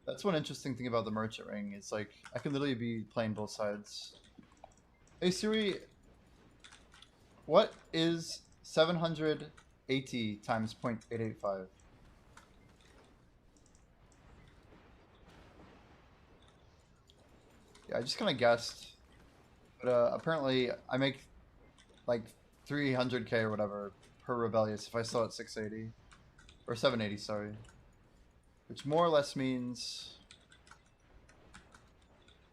That's one interesting thing about the Merchant Ring. It's like, I can literally be playing both sides. Hey Siri, what is 780 times 0.885? Yeah, I just kind of guessed. But apparently I make like 300k or whatever per Rebellious if I sell at 680. Or 780, sorry. Which more or less means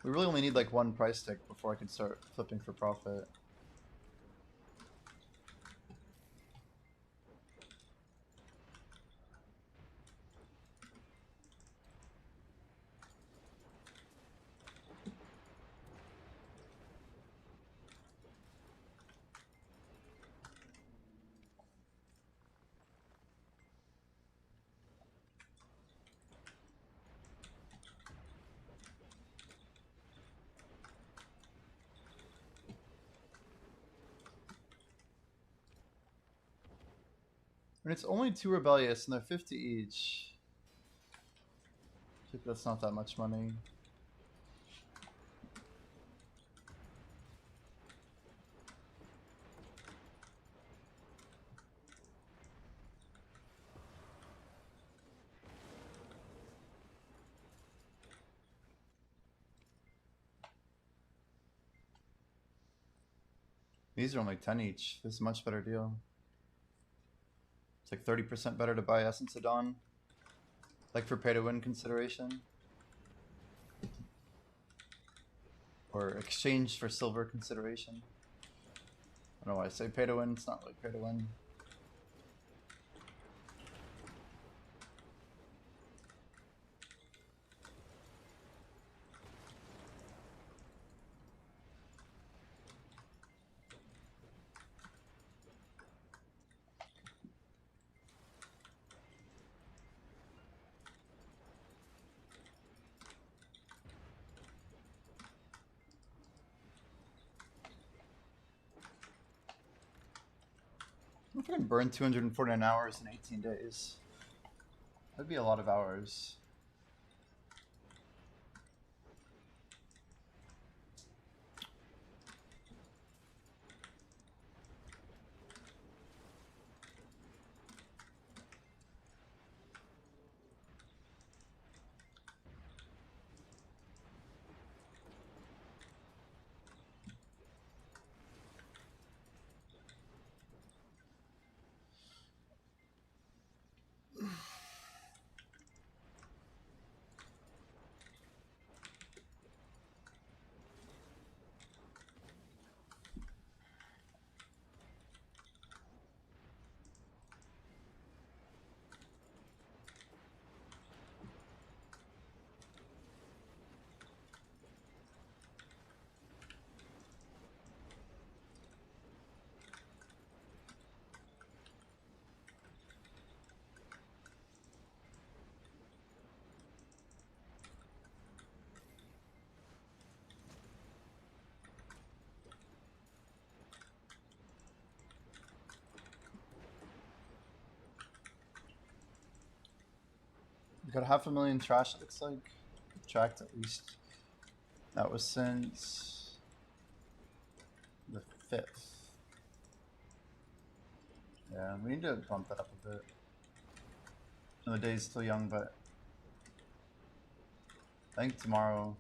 we really only need like one price tick before I can start flipping for profit. And it's only 2 Rebellious and they're 50 each. I think that's not that much money. These are only 10 each. This is a much better deal. It's like 30% better to buy Essence of Dawn. Like for pay to win consideration. Or exchange for silver consideration. I don't know why I say pay to win, it's not really pay to win. If I can burn 249 hours in 18 days, that'd be a lot of hours. We got 500,000 trash, it looks like. Tracked at least. That was since the 5th. Yeah, we need to bump that up a bit. The day's still young, but I think tomorrow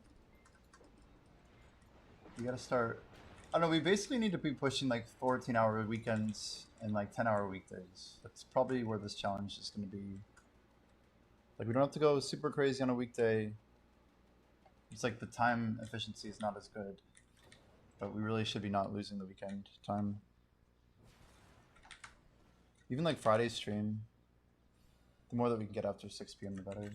we gotta start. I don't know, we basically need to be pushing like 14-hour weekends and like 10-hour weekdays. That's probably where this challenge is gonna be. Like, we don't have to go super crazy on a weekday. It's like the time efficiency is not as good. But we really should be not losing the weekend time. Even like Friday's stream, the more that we can get after 6 p.m. the better.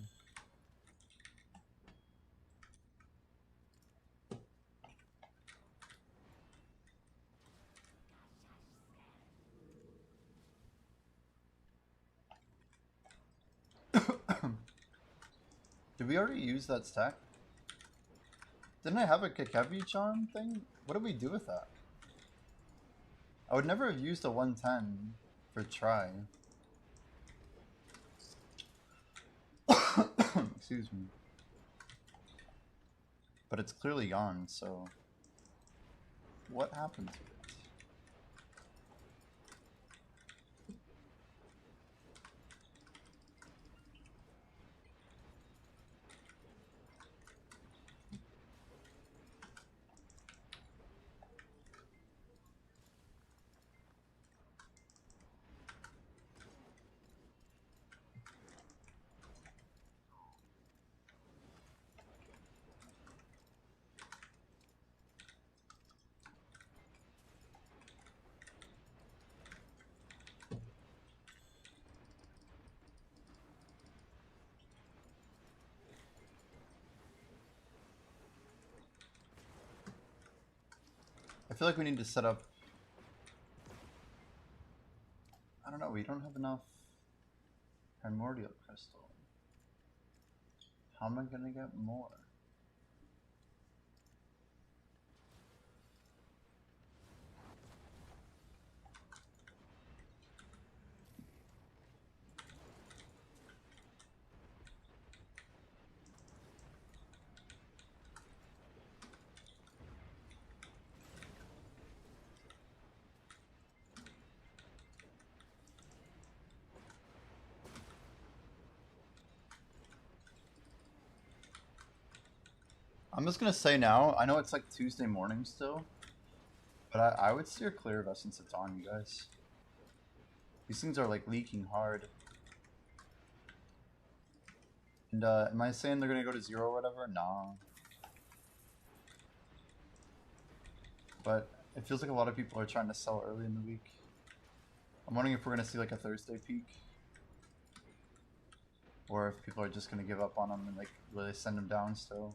Did we already use that stack? Didn't I have a Kakevi charm thing? What did we do with that? I would never have used a 110 for try. Excuse me. But it's clearly gone, so... What happened to it? I feel like we need to set up... I don't know, we don't have enough primordial crystal. How am I gonna get more? I'm just gonna say now, I know it's like Tuesday morning still, but I would steer clear of Essence of Dawn, you guys. These things are like leaking hard. And am I saying they're gonna go to 0 or whatever? Nah. But it feels like a lot of people are trying to sell early in the week. I'm wondering if we're gonna see like a Thursday peak. Or if people are just gonna give up on them and like really send them down still.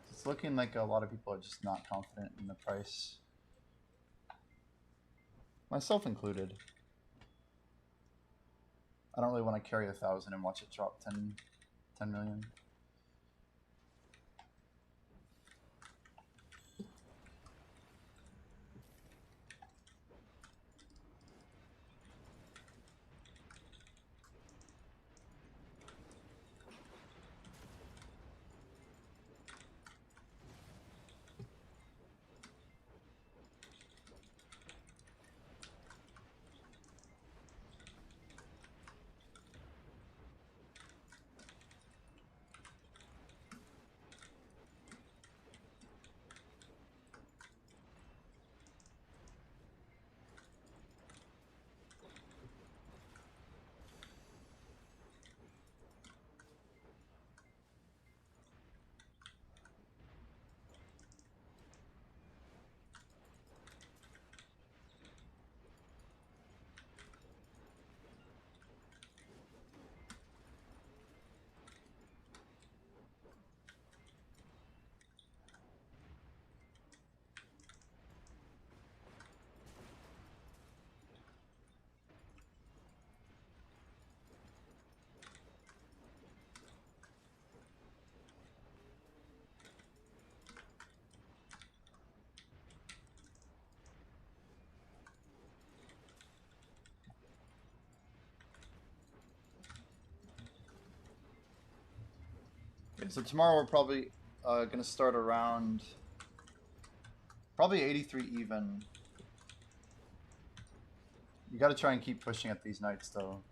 It's looking like a lot of people are just not confident in the price. Myself included. I don't really want to carry 1,000 and watch it drop 10 million. Okay, so tomorrow we're probably gonna start around probably 83 even. You gotta try and keep pushing at these nights though.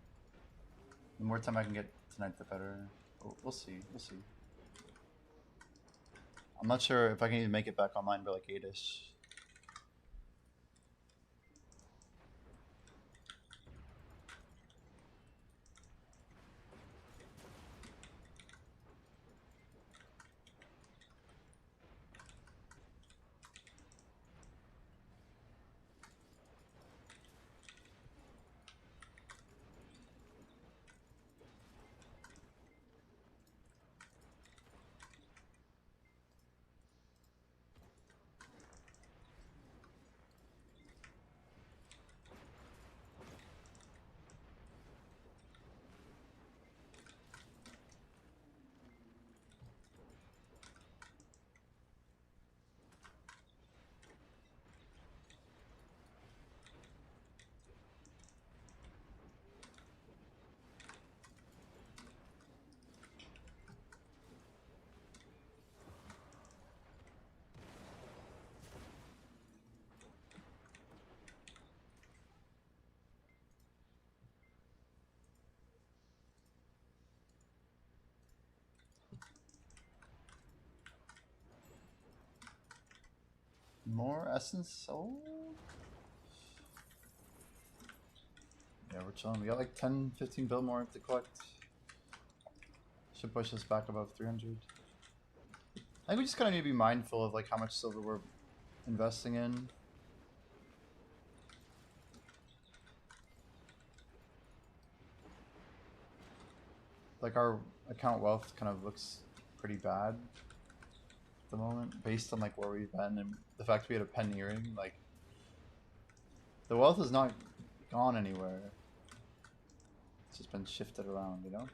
The more time I can get tonight, the better. We'll see. We'll see. I'm not sure if I can even make it back online by like 8ish. More essence sold? Yeah, we're chilling. We got like 10, 15 bill more to collect. Should push us back above 300. I think we just kind of need to be mindful of like how much silver we're investing in. Like our account wealth kind of looks pretty bad at the moment, based on like where we've been and the fact we had a pen earring. Like the wealth has not gone anywhere. It's just been shifted around, you know?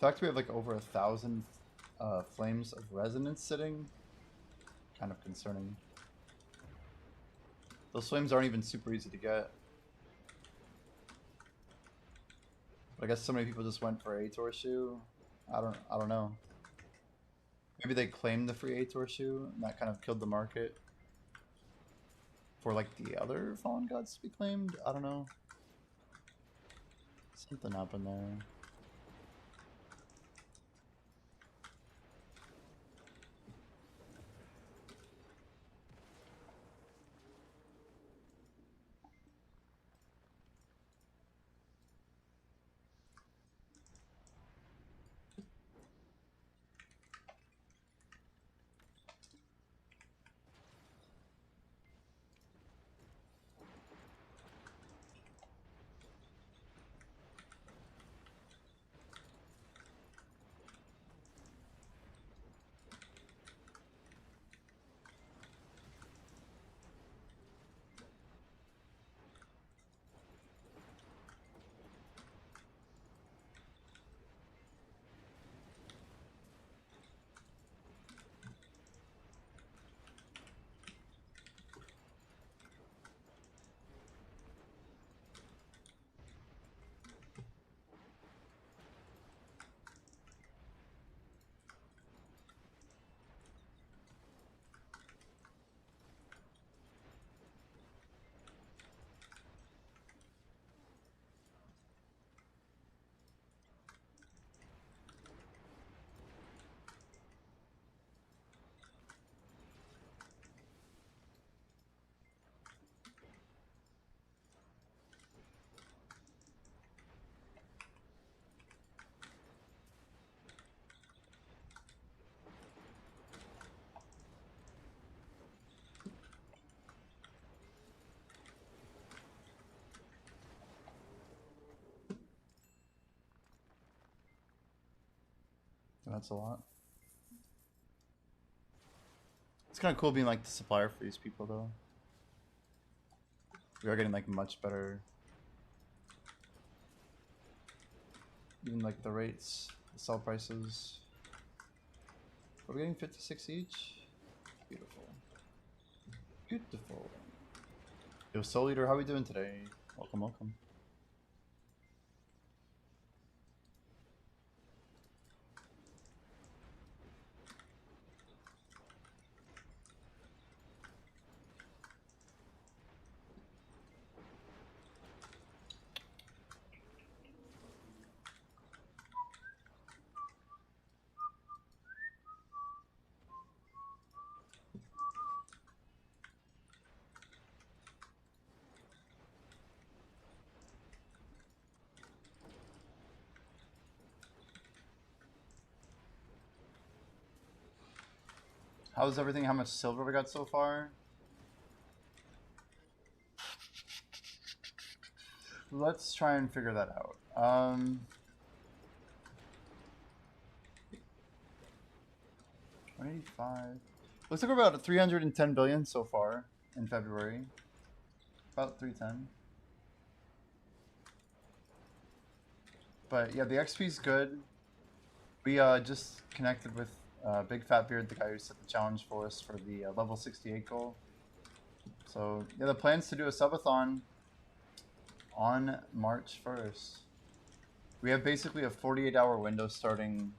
The fact we have like over 1,000 flames of resonance sitting, kind of concerning. Those flames aren't even super easy to get. But I guess so many people just went for a Tour shoe. I don't know. Maybe they claimed the free Tour shoe and that kind of killed the market for like the other fallen gods to be claimed. I don't know. Something happened there. That's a lot. It's kind of cool being like the supplier for these people though. We are getting like much better, even like the rates, the sell prices. Are we getting 56 each? Beautiful. Beautiful. Yo, Soul Eater, how are we doing today? Welcome, welcome. How's everything? How much silver we got so far? Let's try and figure that out. 185. Looks like we're about 310 billion so far in February. About 310. But yeah, the XP is good. We just connected with Big Fat Beard, the guy who set the challenge for us for the level 68 goal. So yeah, the plan's to do a subathon on March 1st. We have basically a 48-hour window starting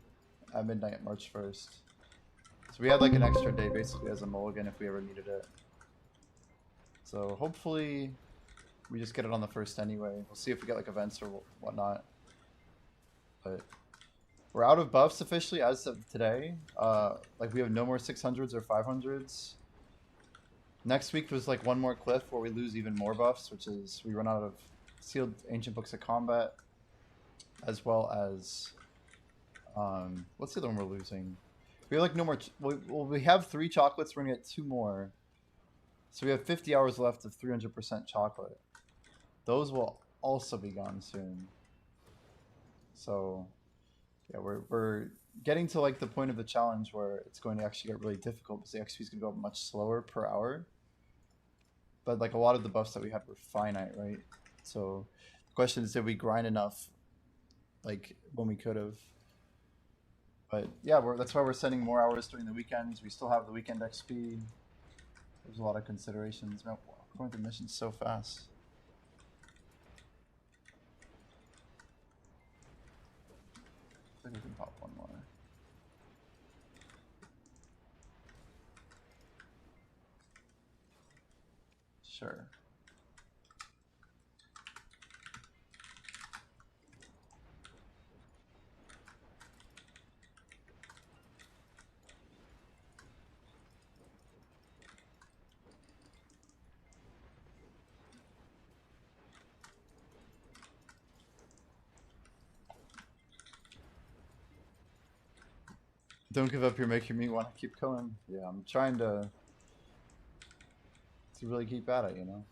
at midnight March 1st. So we had like an extra day basically as a mulligan if we ever needed it. So hopefully we just get it on the first anyway. We'll see if we get like events or whatnot. But we're out of buffs officially as of today. Like we have no more 600s or 500s. Next week there's like one more cliff where we lose even more buffs, which is we run out of sealed ancient books of combat, as well as what's the other one we're losing? We have like no more. Well, we have 3 chocolates. We're gonna get 2 more, so we have 50 hours left of 300% chocolate. Those will also be gone soon. So yeah, we're getting to like the point of the challenge where it's going to actually get really difficult because the XP is gonna go up much slower per hour. But like a lot of the buffs that we had were finite, right? So the question is, did we grind enough like when we could have? But yeah, that's why we're sending more hours during the weekends. We still have the weekend XP. There's a lot of considerations. Man, we're going through missions so fast. I think we can pop one more. Sure. Don't give up, you're making me want to keep going. Yeah, I'm trying to really keep at it, you know?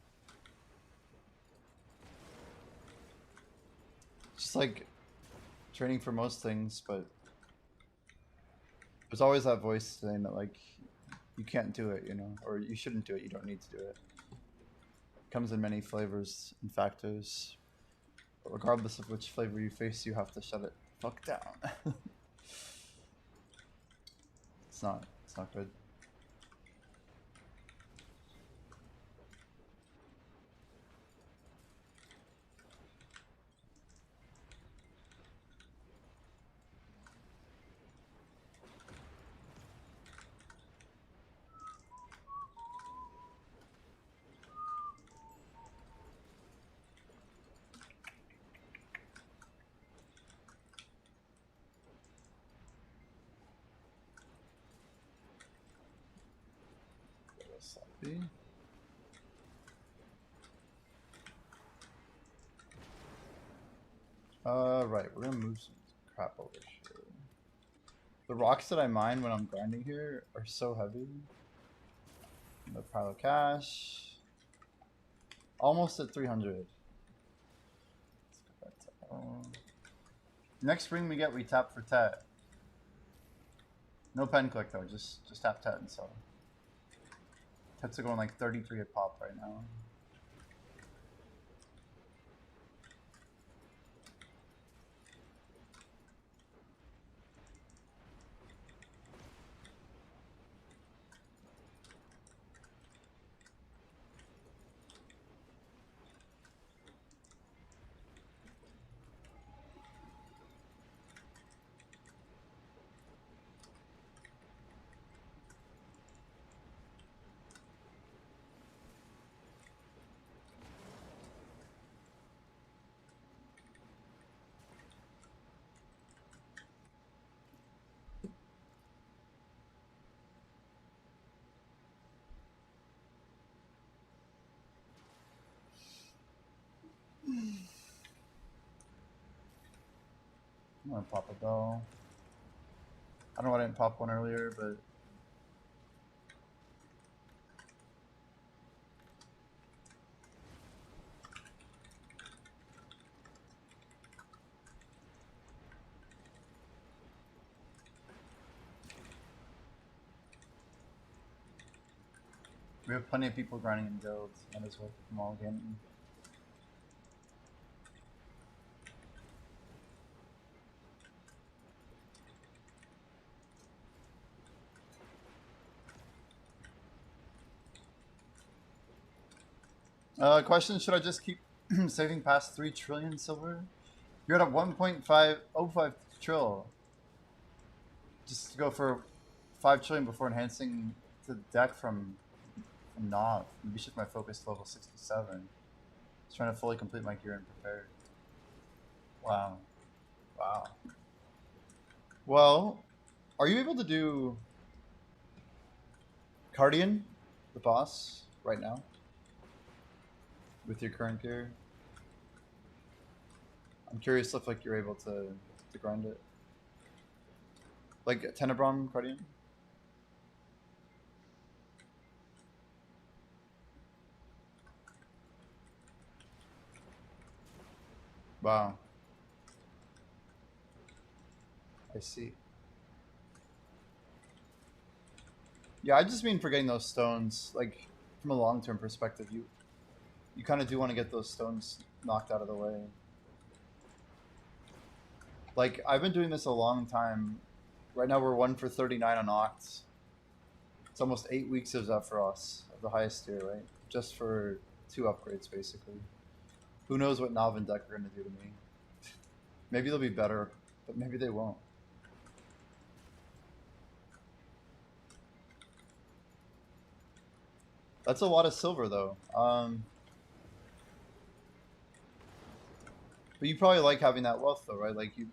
Just like training for most things, but there's always that voice saying that like you can't do it, you know, or you shouldn't do it, you don't need to do it. It comes in many flavors and factors, but regardless of which flavor you face, you have to shut it fuck down. It's not good. Sloppy. Right, we're gonna move some crap over here. The rocks that I mine when I'm grinding here are so heavy. No pile of cash. Almost at 300. Next ring we get, we tap for tet. No pen click though, just tap tet and sell. Tets are going like 33 a pop right now. I'm gonna pop a bell. I don't know why I didn't pop one earlier, but we have plenty of people grinding in guilds. Might as well keep them all getting. Question: should I just keep saving past 3 trillion silver? You're at a 1.505 trill. Just to go for 5 trillion before enhancing the deck from Nav. Maybe shift my focus to level 67. Just trying to fully complete my gear and prepare. Wow. Wow. Well, are you able to do Cardian, the boss, right now? With your current gear? I'm curious if like you're able to grind it. Like Tenebron Cardian? Wow. I see. Yeah, I just mean for getting those stones, like from a long-term perspective, you kind of do want to get those stones knocked out of the way. Like I've been doing this a long time. Right now we're 1 for 39 on Oct. It's almost 8 weeks of Zephyros, of the highest tier, right? Just for 2 upgrades, basically. Who knows what Nav and Deck are going to do to me. Maybe they'll be better, but maybe they won't. That's a lot of silver, though. But you probably like having that wealth, though, right? Like, you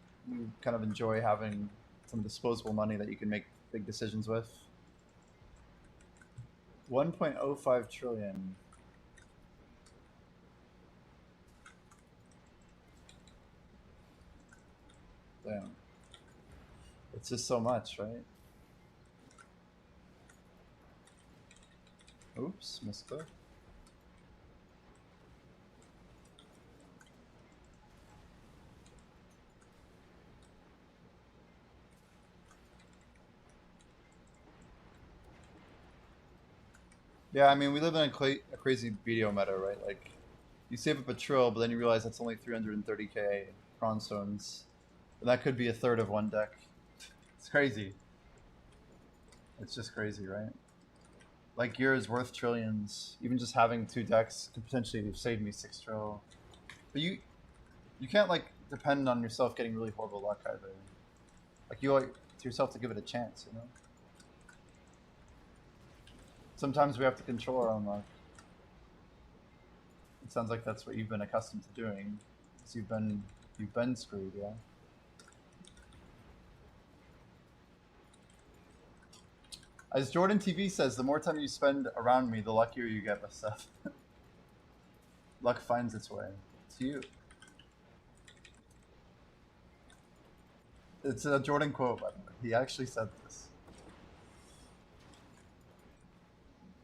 kind of enjoy having some disposable money that you can make big decisions with. 1.05 trillion. Damn. It's just so much, right? Oops, misclick. Yeah, I mean, we live in a crazy BDO meta, right? Like, you save up a trill, but then you realize that's only 330k prawn stones. And that could be a third of one deck. It's crazy. It's just crazy, right? Like, gear is worth trillions. Even just having 2 decks could potentially save me 6 trill. But you can't, like, depend on yourself getting really horrible luck either. Like, you owe it to yourself to give it a chance, you know? Sometimes we have to control our own luck. It sounds like that's what you've been accustomed to doing. So you've been screwed, yeah. As Jordan TV says, the more time you spend around me, the luckier you get with stuff. Luck finds its way to you. It's a Jordan quote, by the way. He actually said this.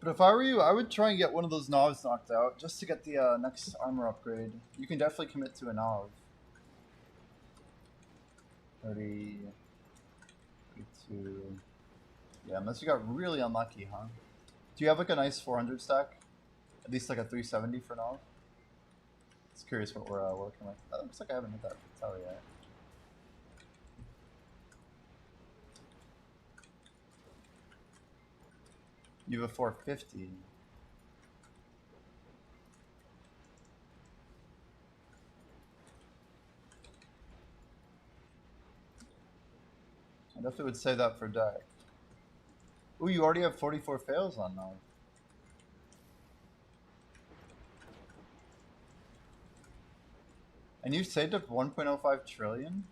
But if I were you, I would try and get one of those knobs knocked out just to get the next armor upgrade. You can definitely commit to a knob. 30, 32. Yeah, unless you got really unlucky, huh? Do you have like a nice 400 stack? At least like a 370 for knob? Just curious what we're working with. That looks like I haven't hit that tower yet. You have a 450. I definitely would say that for deck. Ooh, you already have 44 fails on now. And you've saved up 1.05 trillion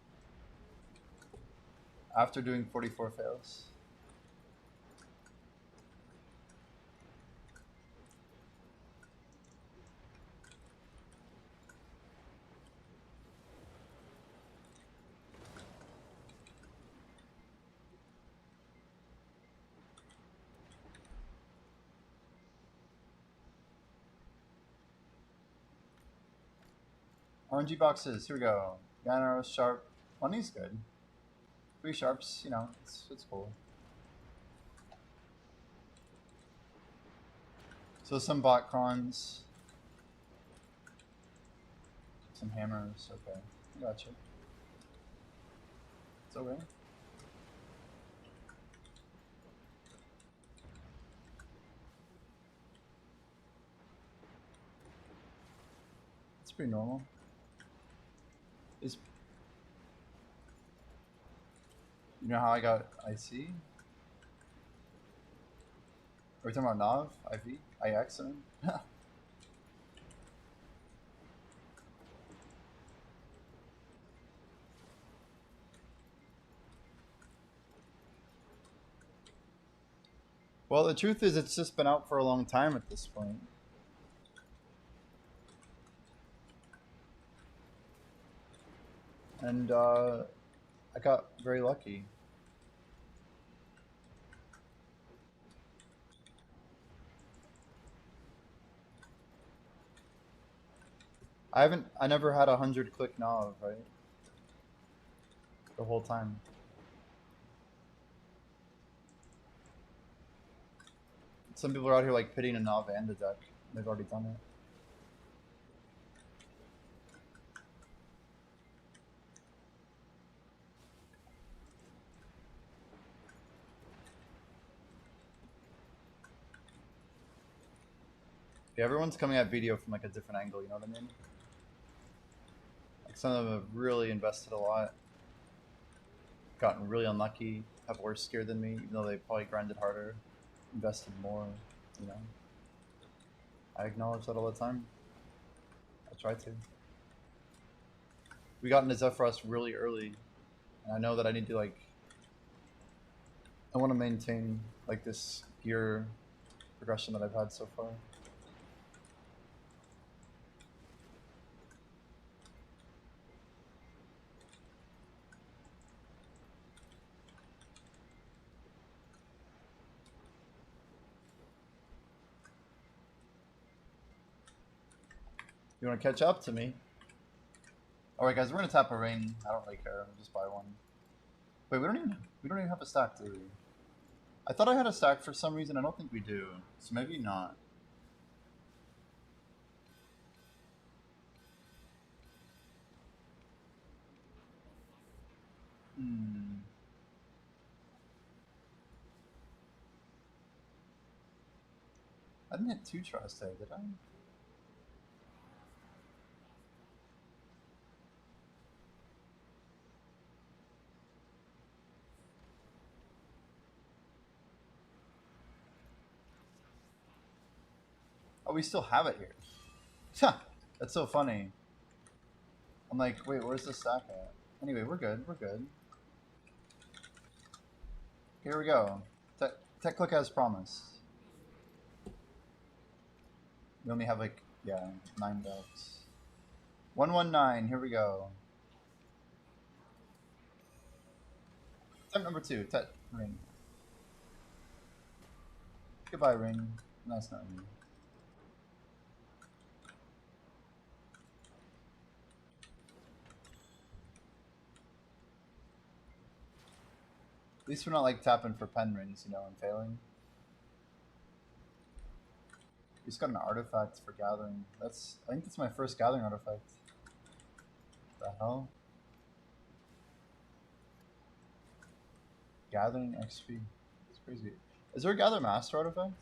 after doing 44 fails. RNG boxes, here we go. Nano, sharp. Money's good. 3 sharps, you know, it's cool. So some bot crons. Some hammers, okay. Gotcha. It's okay. pretty normal. It's, you know how I got IC? Are we talking about Nav? IV? IX? I mean? Well, the truth is, it's just been out for a long time at this point. And I got very lucky. I never had 100 click Nav, right? The whole time. Some people are out here like pitting a Nav and a deck. They've already done it. Yeah, everyone's coming at video from like a different angle, you know what I mean? Like some of them have really invested a lot, gotten really unlucky, have worse gear than me, even though they probably grinded harder, invested more, you know? I acknowledge that all the time. I try to. We got into Zephyros really early, and I know that I need to like, I want to maintain like this gear progression that I've had so far. You want to catch up to me? Alright guys, we're gonna tap a rain. I don't really care, I'll just buy one. Wait, we don't even have a stack, do we? I thought I had a stack for some reason, I don't think we do. So maybe not. I didn't hit 2 tries today, did I? Oh, we still have it here. That's so funny. I'm like, wait, where's the stack at? Anyway, we're good, we're good. Here we go. Tech click as promised. We only have like, yeah, 9 decks. 119, here we go. Step number 2, ring. Goodbye, ring. Nice not ring. At least we're not like tapping for pen rings, you know, and failing. We just got an artifact for gathering. I think that's my first gathering artifact. What the hell? Gathering XP. It's crazy. Is there a gather master artifact?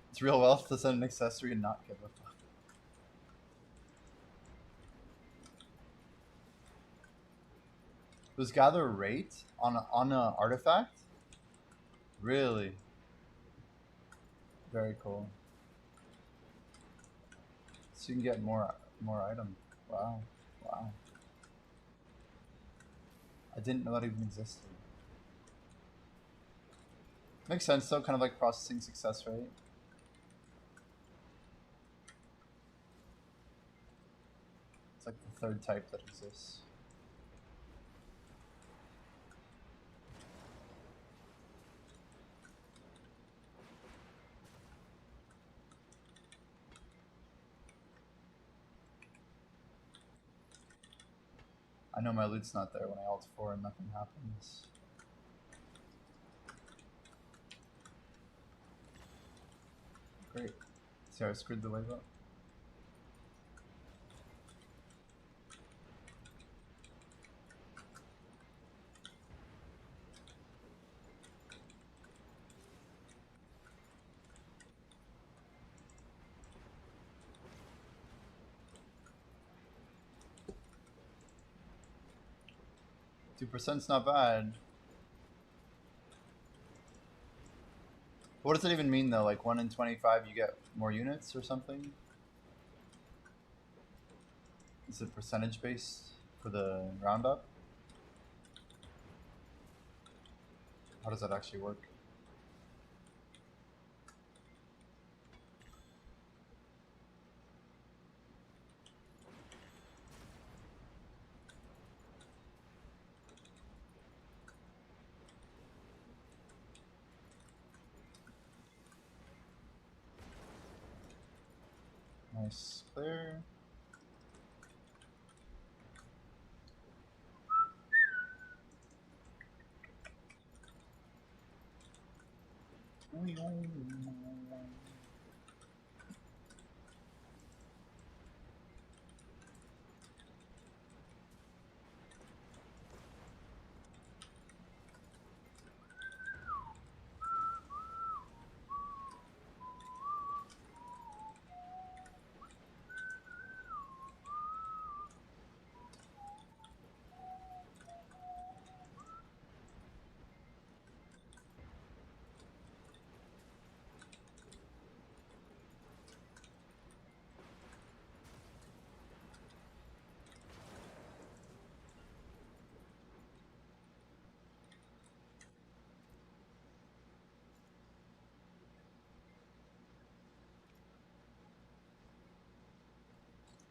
It's real wealth to send an accessory and not give a fuck. Was gather rate on a artifact? Really? Very cool. So you can get more items. Wow. Wow. I didn't know that even existed. Makes sense though, kind of like processing success rate. It's like the third type that exists. I know my loot's not there when I alt 4 and nothing happens. Great. See how I screwed the wave up? 2%'s not bad. What does it even mean though? Like 1 in 25 you get more units or something? Is it percentage based for the roundup? How does that actually work? Nice, clear.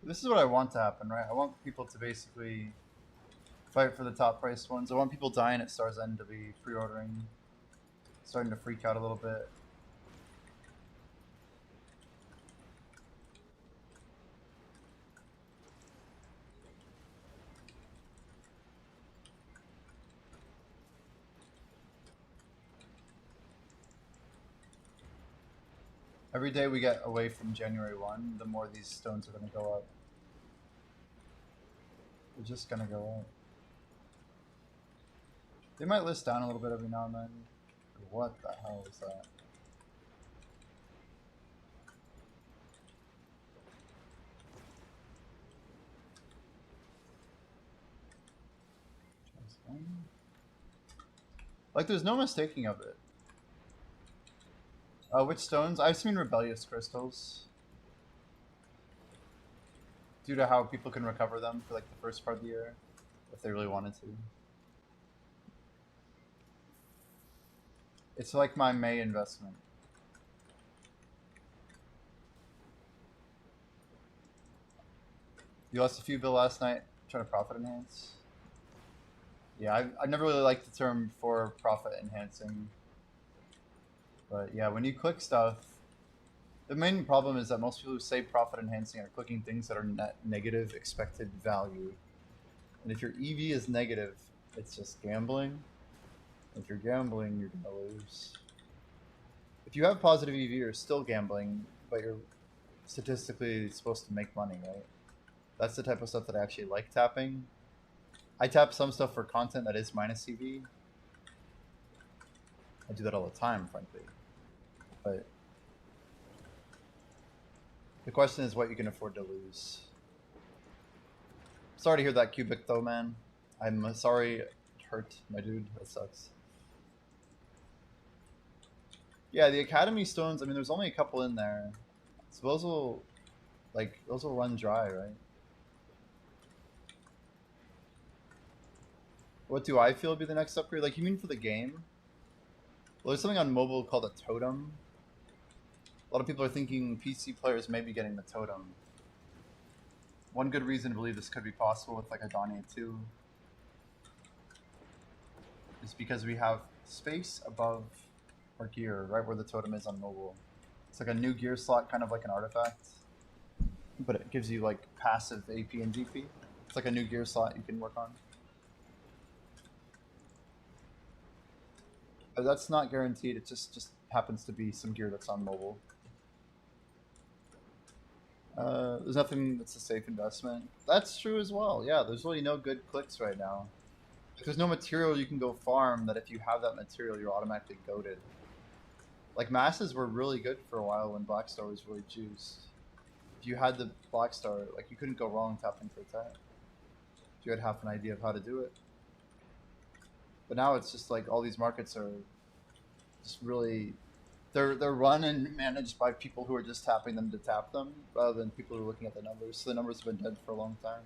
This is what I want to happen, right? I want people to basically fight for the top priced ones. I want people dying at Star's End to be pre-ordering, starting to freak out a little bit. Every day we get away from January 1, the more these stones are going to go up. They're just going to go up. They might list down a little bit every now and then. What the hell is that? Like, there's no mistaking of it. Which stones? I've seen rebellious crystals. Due to how people can recover them for like the first part of the year, if they really wanted to. It's like my May investment. You lost a few bill last night trying to profit enhance. Yeah, I've never really liked the term for profit enhancing. But yeah, when you click stuff, the main problem is that most people who say profit enhancing are clicking things that are net negative expected value. And if your EV is negative, it's just gambling. If you're gambling, you're gonna lose. If you have positive EV, you're still gambling, but you're statistically supposed to make money, right? That's the type of stuff that I actually like tapping. I tap some stuff for content that is minus EV. I do that all the time, frankly. But the question is what you can afford to lose. Sorry to hear that, Cubic, though, man. I'm sorry it hurt, my dude. That sucks. Yeah, the Academy Stones, I mean, there's only a couple in there. So those will run dry, right? What do I feel would be the next upgrade? Like, you mean for the game? Well, there's something on mobile called a totem. A lot of people are thinking PC players may be getting the totem. One good reason to believe this could be possible with like a Donnie 2 is because we have space above our gear, right where the totem is on mobile. It's like a new gear slot, kind of like an artifact, but it gives you like passive AP and GP. It's like a new gear slot you can work on. But that's not guaranteed, it just happens to be some gear that's on mobile. There's nothing that's a safe investment. That's true as well. Yeah, there's really no good clicks right now. There's no material you can go farm that if you have that material, you're automatically goated. Like, masses were really good for a while when Black Star was really juiced. If you had the Black Star, like, you couldn't go wrong tapping for attack. If you had half an idea of how to do it. But now it's just like all these markets are just really they're run and managed by people who are just tapping them to tap them rather than people who are looking at the numbers. So the numbers have been dead for a long time.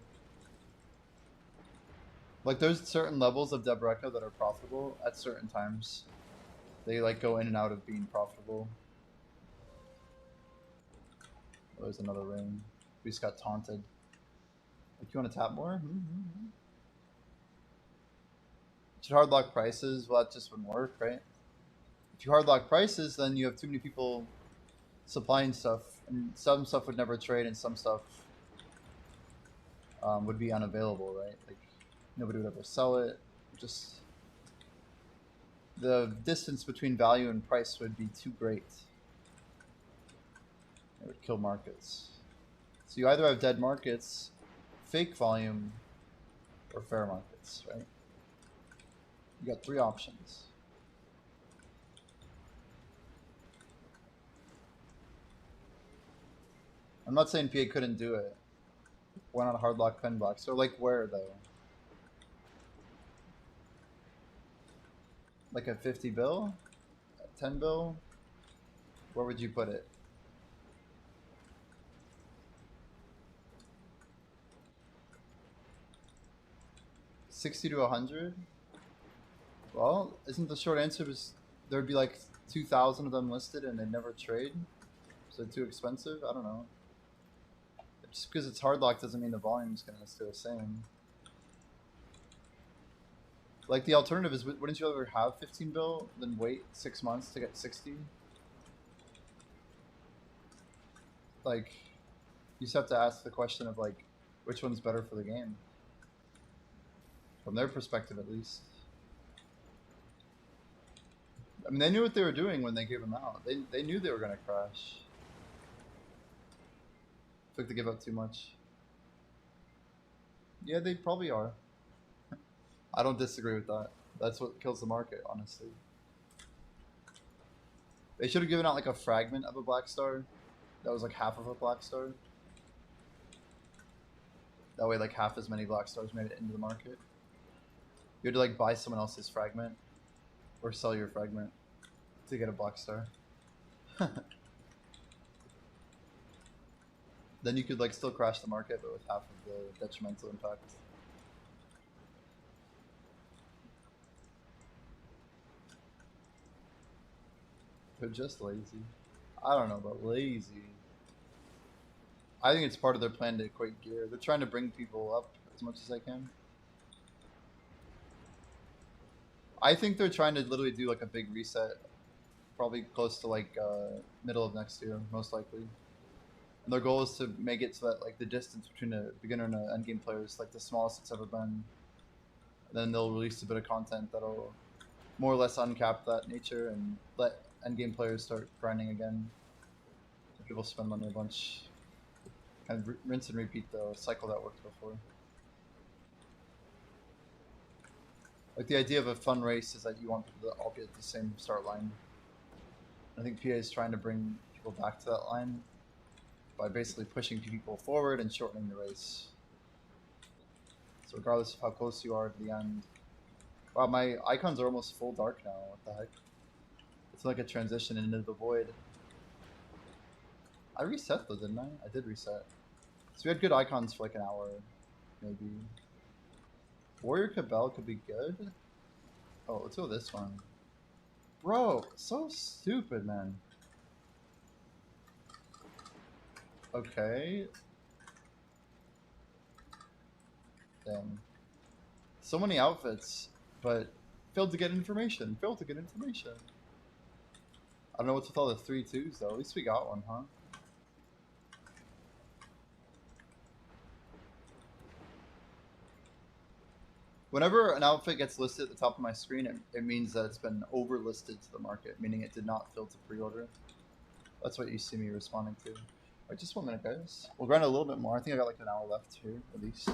Like there's certain levels of Debreka that are profitable at certain times. They like go in and out of being profitable. Oh, there's another ring. We just got taunted. Like, you want to tap more? Should hard lock prices? Well, that just wouldn't work, right? If you hard lock prices, then you have too many people supplying stuff, and some stuff would never trade, and some stuff would be unavailable, right? Like nobody would ever sell it. Just the distance between value and price would be too great. It would kill markets. So you either have dead markets, fake volume, or fair markets, right? You got 3 options. I'm not saying PA couldn't do it. Why not hard lock pen block? So like where though? Like a 50 bill? A 10 bill? Where would you put it? $60 to $100? Well, isn't the short answer was there'd be like 2,000 of them listed and they'd never trade? So too expensive? I don't know. Just because it's hard lock doesn't mean the volume's gonna stay the same. Like the alternative is, wouldn't you ever have 15 bill, then wait 6 months to get 60? Like, you just have to ask the question of like, which one's better for the game? From their perspective, at least. I mean, they knew what they were doing when they gave them out. They knew they were gonna crash. Took to give up too much. Yeah, they probably are. I don't disagree with that. That's what kills the market, honestly. They should have given out like a fragment of a black star. That was like half of a black star. That way like half as many black stars made it into the market. You had to like buy someone else's fragment or sell your fragment to get a black star. Then you could like still crash the market but with half of the detrimental impact. They're just lazy. I don't know about lazy. I think it's part of their plan to equate gear. They're trying to bring people up as much as they can. I think they're trying to literally do like a big reset. Probably close to like middle of next year, most likely. And their goal is to make it so that like the distance between a beginner and an endgame player is like the smallest it's ever been. And then they'll release a bit of content that'll more or less uncap that nature and let endgame players start grinding again. So people spend money a bunch. Kind of rinse and repeat the cycle that worked before. Like the idea of a fun race is that you want people to all be at the same start line. I think PA is trying to bring people back to that line by basically pushing people forward and shortening the race. So regardless of how close you are to the end. Wow, my icons are almost full dark now. What the heck? It's like a transition into the void. I reset though, didn't I? I did reset. So we had good icons for like an hour, maybe. Warrior Cabal could be good. Oh, let's go this one. Bro, so stupid, man. Okay. Damn. So many outfits, but failed to get information. Failed to get information. I don't know what's with all the 3-2s though. At least we got one, huh? Whenever an outfit gets listed at the top of my screen, it means that it's been overlisted to the market, meaning it did not fill to pre-order. That's what you see me responding to. Alright, just 1 minute, guys. We'll grind a little bit more. I think I got like an hour left here, at least.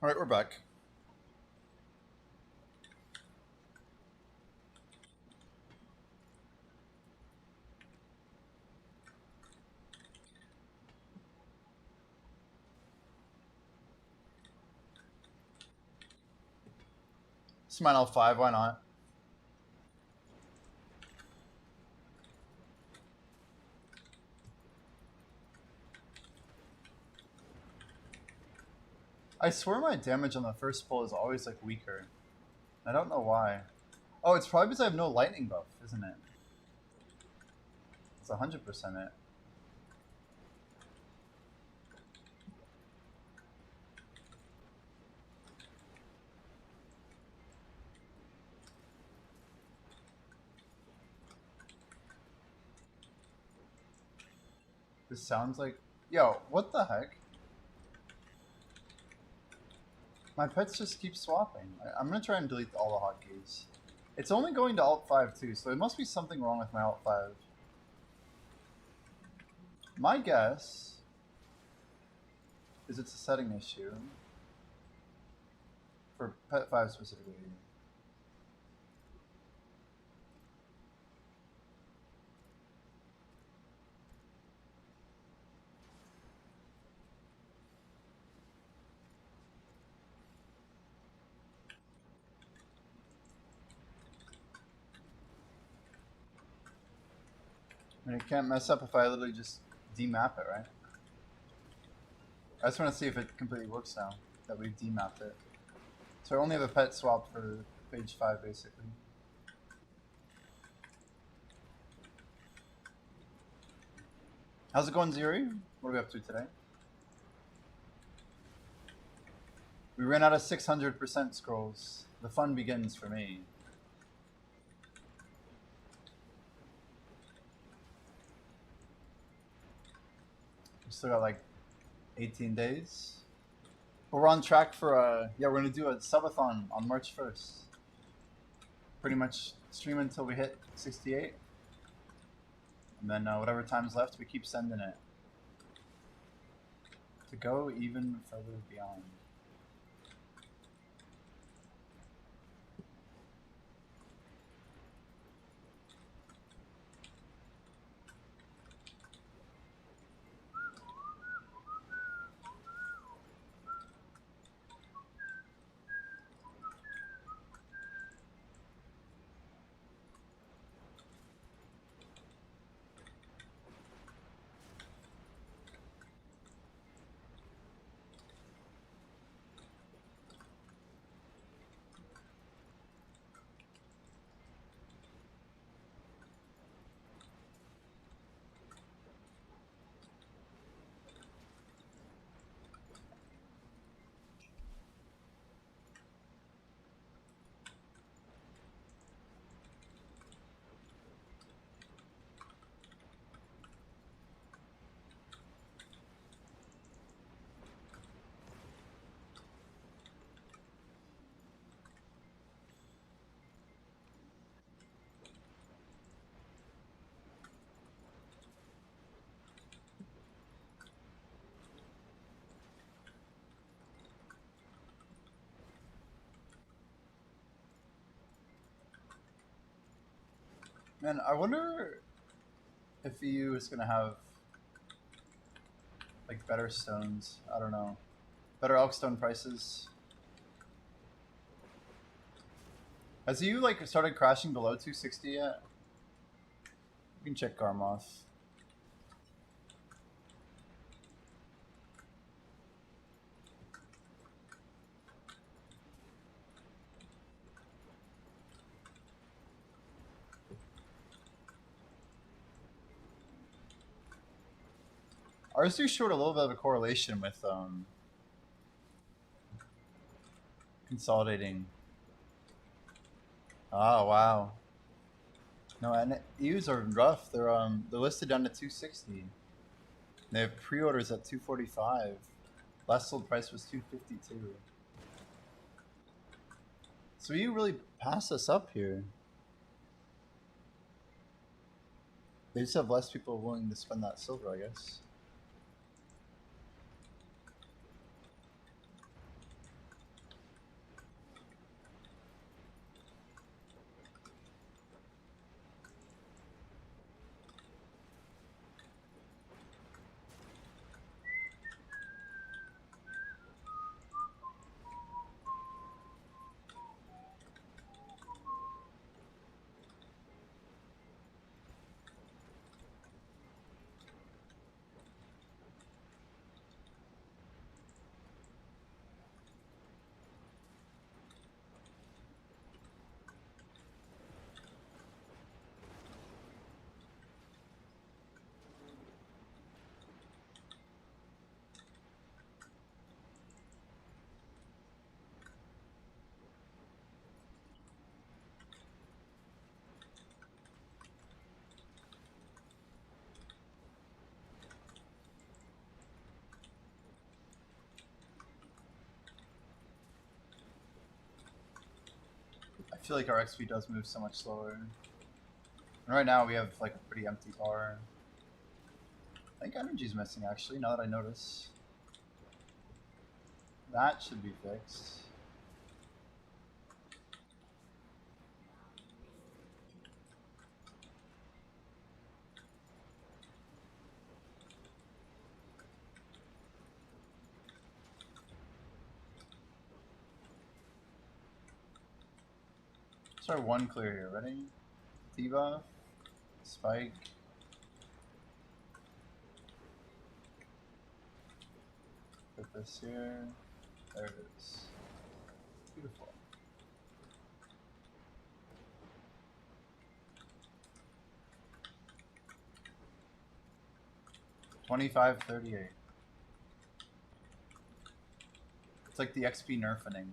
All right, we're back. Smile 5, why not? I swear my damage on the first pull is always like weaker. I don't know why. Oh, it's probably because I have no lightning buff, isn't it? It's 100% it. This sounds like... Yo, what the heck? My pets just keep swapping. I'm gonna try and delete all the hotkeys. It's only going to Alt 5 too, so there must be something wrong with my Alt 5. My guess is it's a setting issue. For Pet 5 specifically. I mean, it can't mess up if I literally just demap it, right? I just want to see if it completely works now that we've demapped it. So I only have a pet swap for page 5, basically. How's it going, Ziri? What are we up to today? We ran out of 600% scrolls. The fun begins for me. We still got like 18 days. But we're on track for yeah, we're gonna do a subathon on March 1st. Pretty much stream until we hit 68. And then whatever time's left, we keep sending it. To go even further beyond. Man, I wonder if EU is gonna have like better stones. I don't know. Better elkstone prices. Has EU like started crashing below 260 yet? You can check Garmoth. Ours do showed a little bit of a correlation with consolidating. Oh wow. No, and EUs are rough. They're listed down to 260. They have pre-orders at 245. Last sold price was 252. So you really pass us up here. They just have less people willing to spend that silver, I guess. feel like our XP does move so much slower. And right now we have like a pretty empty bar. I think energy's missing actually, now that I notice. That should be fixed. Let's try one clear here, ready? Debuff, spike. Put this here. There it is. Beautiful. $25.38. It's like the XP nerfing.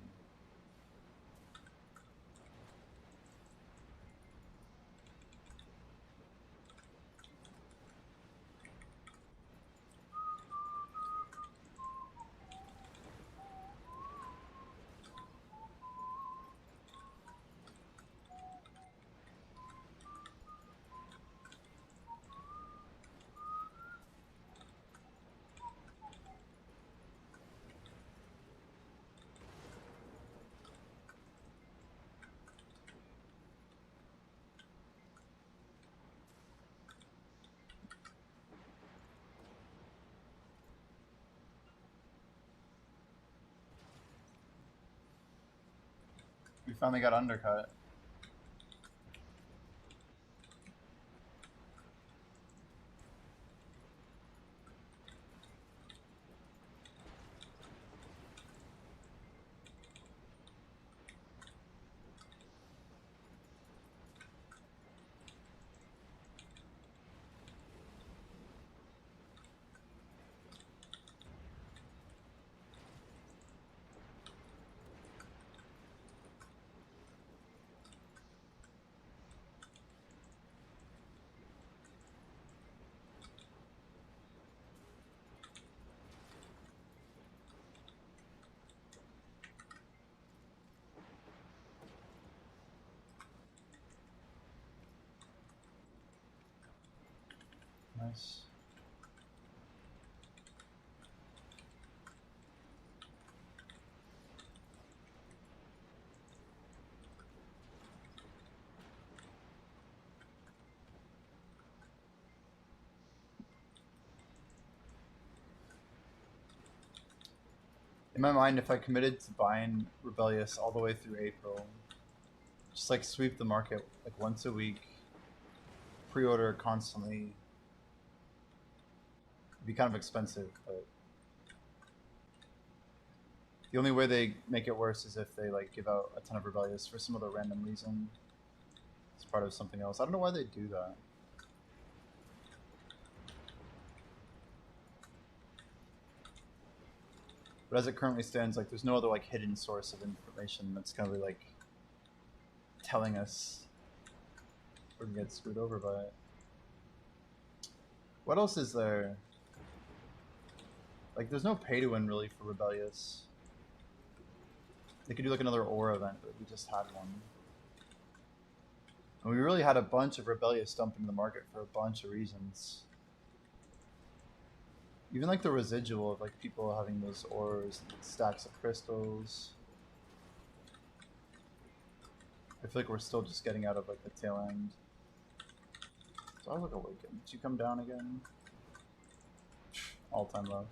We finally got undercut. Nice. In my mind, if I committed to buying Rebellious all the way through April, just like sweep the market like once a week, pre-order constantly, it'd be kind of expensive, but the only way they make it worse is if they like give out a ton of Rebellious for some other random reason. It's part of something else. I don't know why they do that. But as it currently stands, like there's no other like hidden source of information that's kind of like telling us we're gonna get screwed over by it. What else is there? Like there's no pay to win really for Rebellious. They could do like another Aura event, but we just had one. And we really had a bunch of Rebellious dumping the market for a bunch of reasons. Even like the residual of like people having those ores and stacks of crystals. I feel like we're still just getting out of like the tail end. So I was like awakened. Did you come down again? All time low.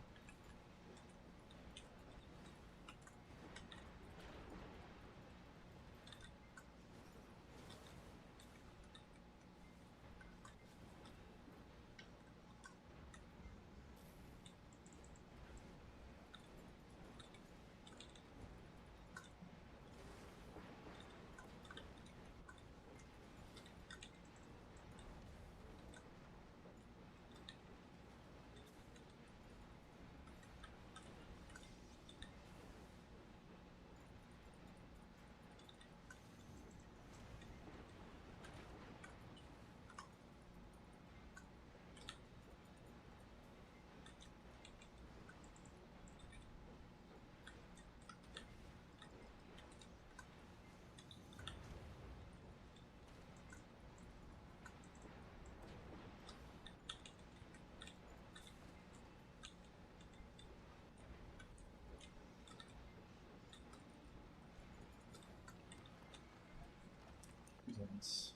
thousands.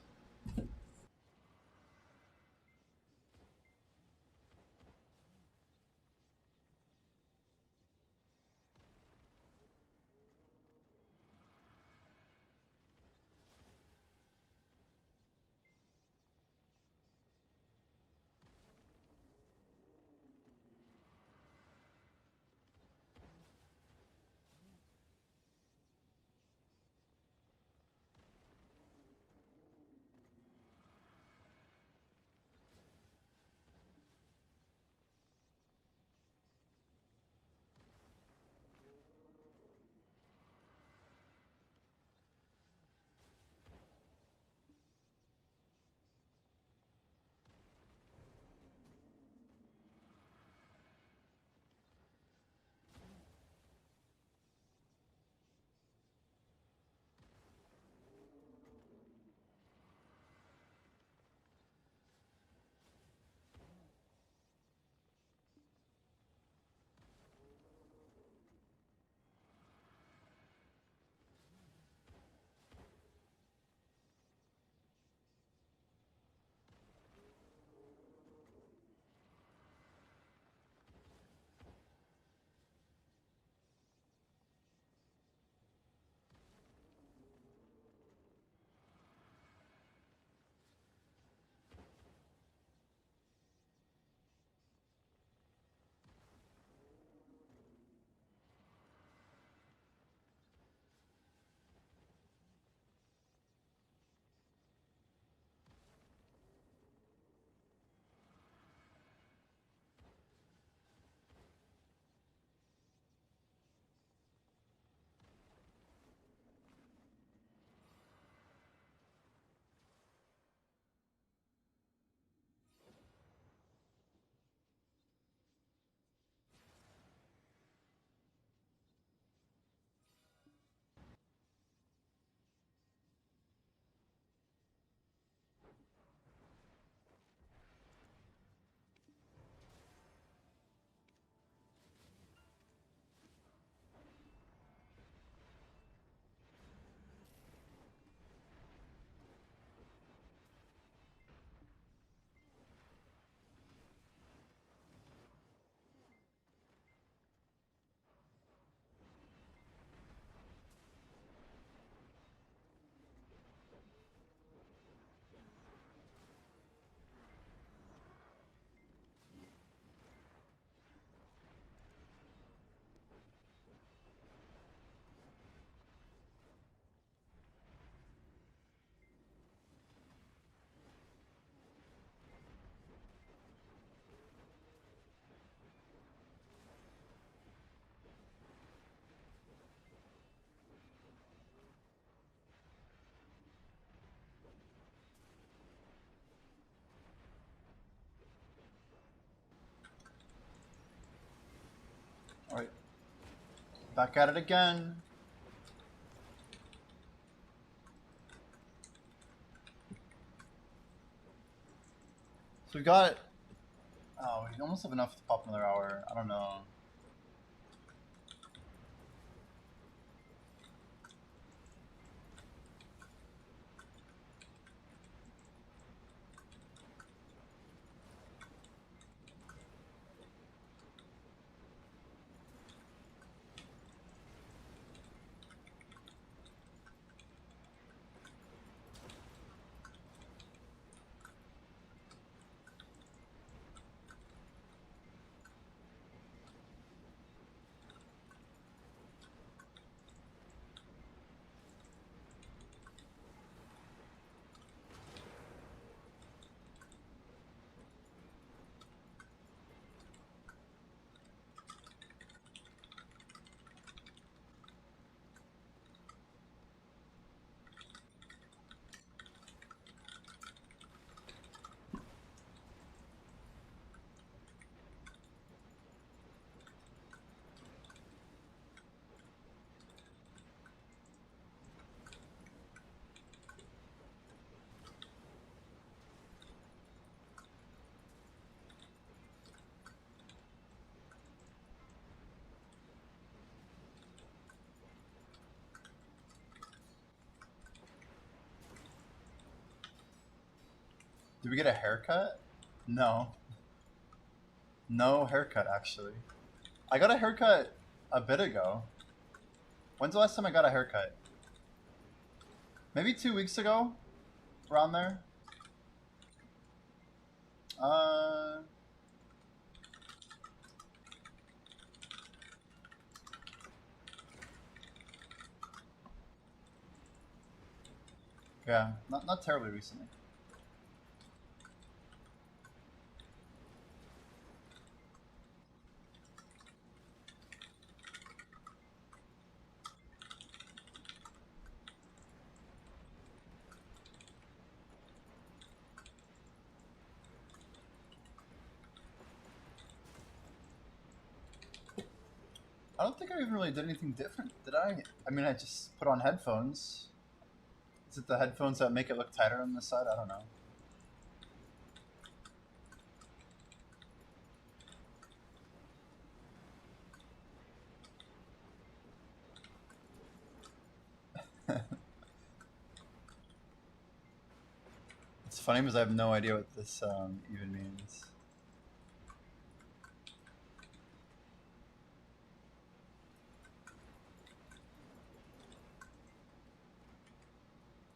Alright. Back at it again. So we got... Oh, we almost have enough to pop another hour. I don't know. Did we get a haircut? No. No haircut, actually. I got a haircut a bit ago. When's the last time I got a haircut? Maybe 2 weeks ago? Around there? Yeah, not terribly recently. I don't think I even really did anything different, did I? I mean, I just put on headphones. Is it the headphones that make it look tighter on this side? I don't know. It's funny because I have no idea what this even means.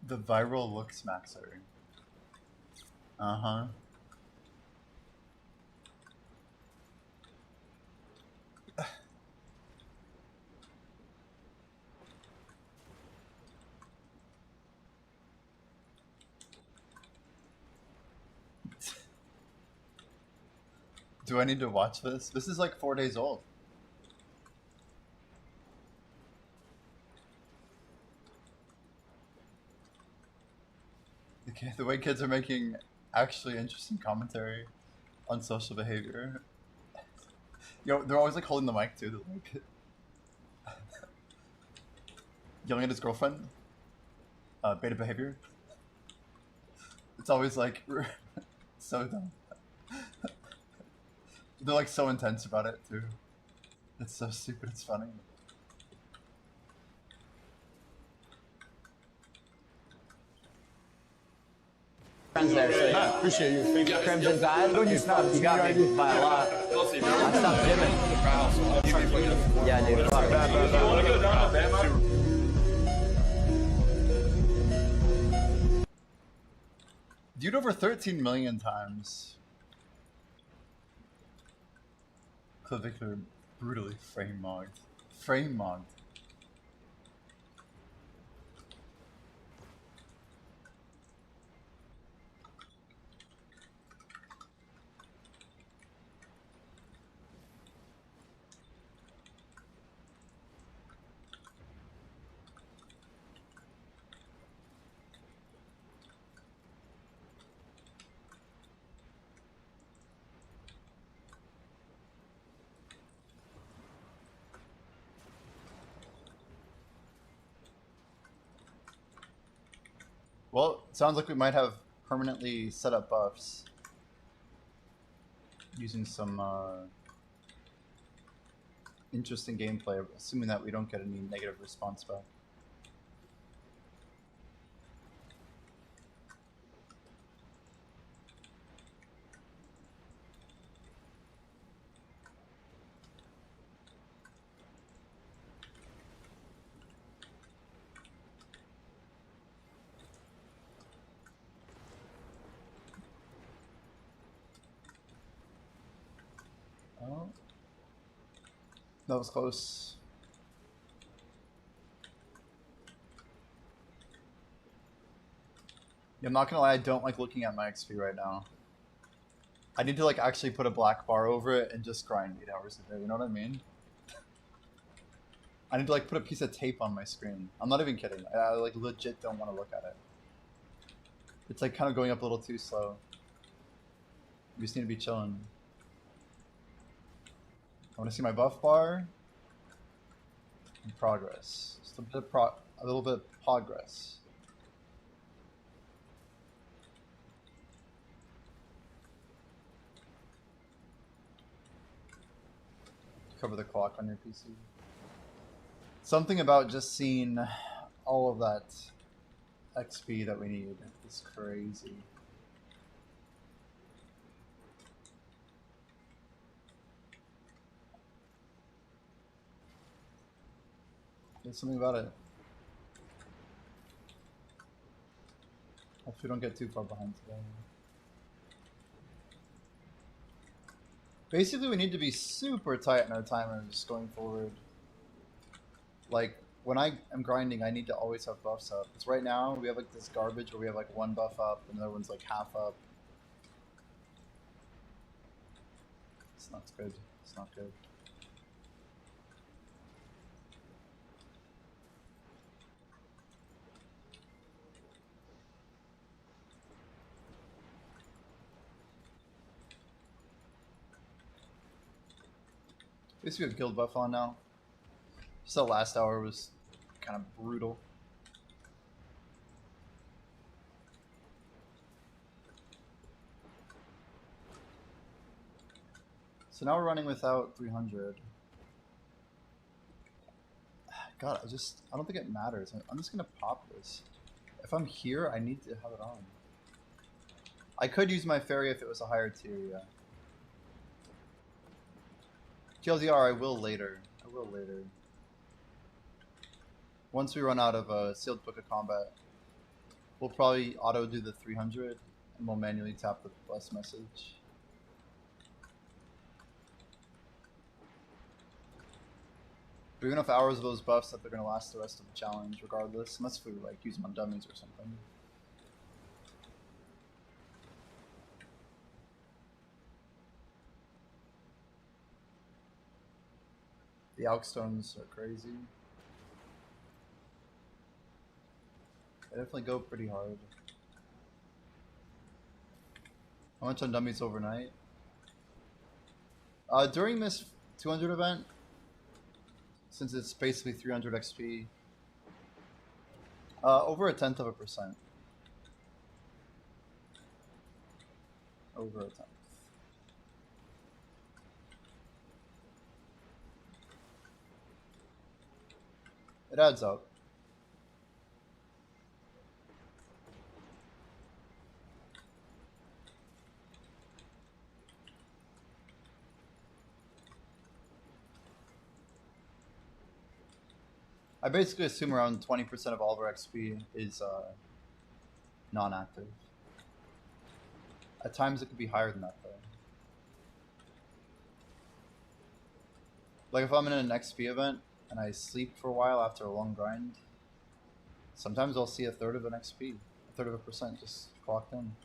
The viral looks maxer. Uh-huh. Do I need to watch this? This is like 4 days old. Okay, the way kids are making actually interesting commentary on social behavior. Yo, they're always like holding the mic too. They're like yelling at his girlfriend. Beta behavior. It's always like so dumb. They're like so intense about it too. It's so stupid, it's funny. Friends there, so yeah. Appreciate you. Crimson Tide. Don't use snobs. You got me by a lot. I stopped gymming. Yeah, dude. Fuck. Viewed over 13 million times. Clavicular brutally frame mogged. Frame mogged. Well, it sounds like we might have permanently set up buffs using some interesting gameplay, assuming that we don't get any negative response back. Oh, that was close. Yeah, I'm not gonna lie, I don't like looking at my XP right now. I need to like actually put a black bar over it and just grind 8 hours a day, you know what I mean? I need to like put a piece of tape on my screen. I'm not even kidding. I like legit don't want to look at it. It's like kind of going up a little too slow. We just need to be chilling. I want to see my buff bar and progress. Just a bit of a little bit of progress. Cover the clock on your PC. Something about just seeing all of that XP that we need is crazy. Do something about it. Hope we don't get too far behind today. Basically, we need to be super tight in our timers going forward. Like, when I am grinding, I need to always have buffs up. Because right now, we have like this garbage where we have like one buff up and the other one's like half up. It's not good. It's not good. At least we have guild buff on now. Just that last hour was kind of brutal. So now we're running without 300. God, I don't think it matters. I'm just gonna pop this. If I'm here, I need to have it on. I could use my fairy if it was a higher tier, yeah. TLDR, I will later. I will later. Once we run out of Sealed Book of Combat, we'll probably auto do the 300 and we'll manually tap the bless message. We have enough hours of those buffs that they're going to last the rest of the challenge regardless, unless we like use them on dummies or something. The Alk Stones are crazy. They definitely go pretty hard. How much on dummies overnight? During this 200 event, since it's basically 300 XP, over 0.1%. Over 1/10. It adds up. I basically assume around 20% of all of our XP is non-active. At times it could be higher than that though. Like if I'm in an XP event and I sleep for a while after a long grind, sometimes I'll see a third of an XP, a third of a percent just clocked in.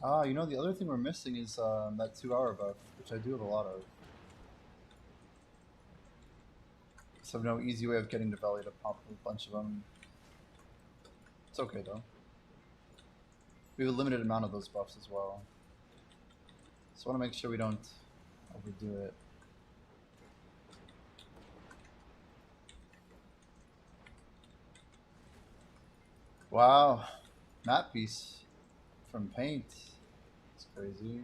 Ah, you know, the other thing we're missing is that 2-hour buff, which I do have a lot of. So no easy way of getting to Belly to pop a bunch of them. It's okay though. We have a limited amount of those buffs as well. So I want to make sure we don't overdo it. Wow, map piece from Paint. It's crazy.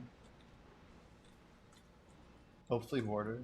Hopefully border.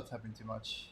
Tapping too much.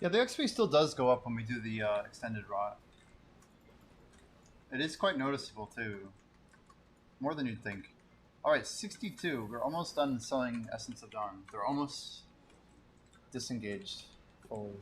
Yeah, the XP still does go up when we do the extended rot. It is quite noticeable too. More than you'd think. Alright, 62. We're almost done selling Essence of Dawn. They're almost disengaged fully.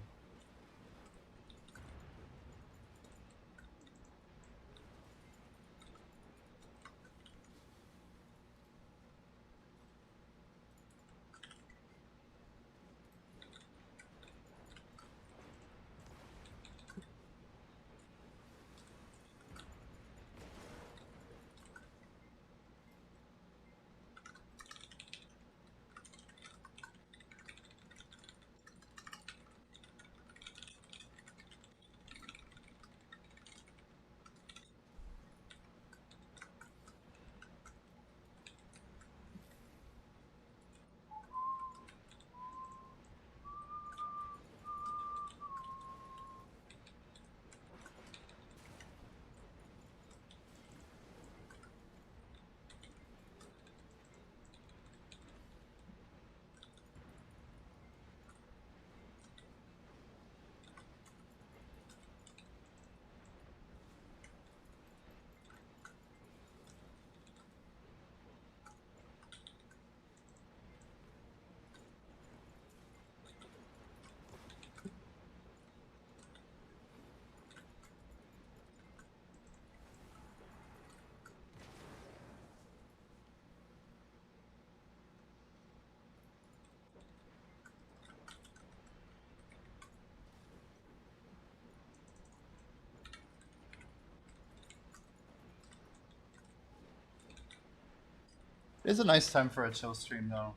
It is a nice time for a chill stream though.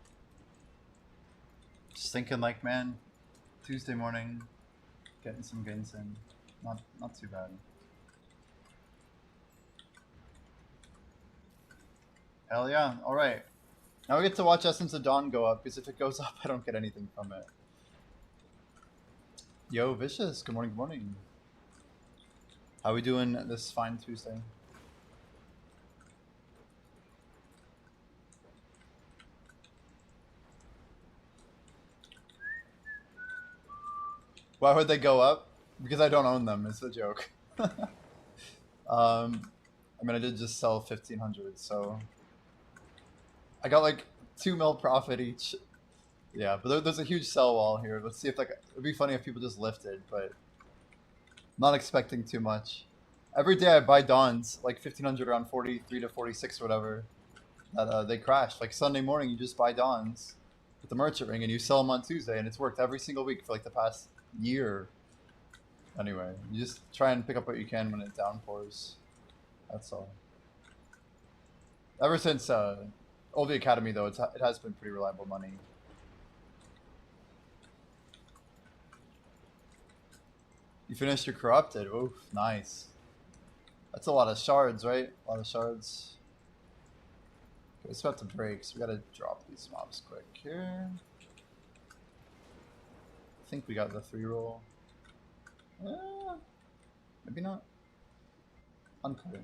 Just thinking like, man, Tuesday morning, getting some gains in. Not too bad. Hell yeah, alright. Now we get to watch Essence of Dawn go up, because if it goes up, I don't get anything from it. Yo, Vicious, good morning, good morning. How we doing this fine Tuesday? Why would they go up? Because I don't own them, it's a joke. I mean, I did just sell 1,500, so... I got like 2 mil profit each. Yeah, but there's a huge sell wall here. Let's see if like... It'd be funny if people just lifted, but... Not expecting too much. Every day I buy Dawns, like 1,500 around 43 to 46 or whatever. That they crash. Like Sunday morning, you just buy Dawns with the merchant ring and you sell them on Tuesday, and it's worked every single week for like the past year. Anyway, you just try and pick up what you can when it downpours. That's all. Ever since LV Academy, though, it has been pretty reliable money. You finished your corrupted. Oof, nice. That's a lot of shards, right? A lot of shards. Okay, it's about to break, so we gotta drop these mobs quick here. I think we got the 3-roll. Maybe not. Unclear.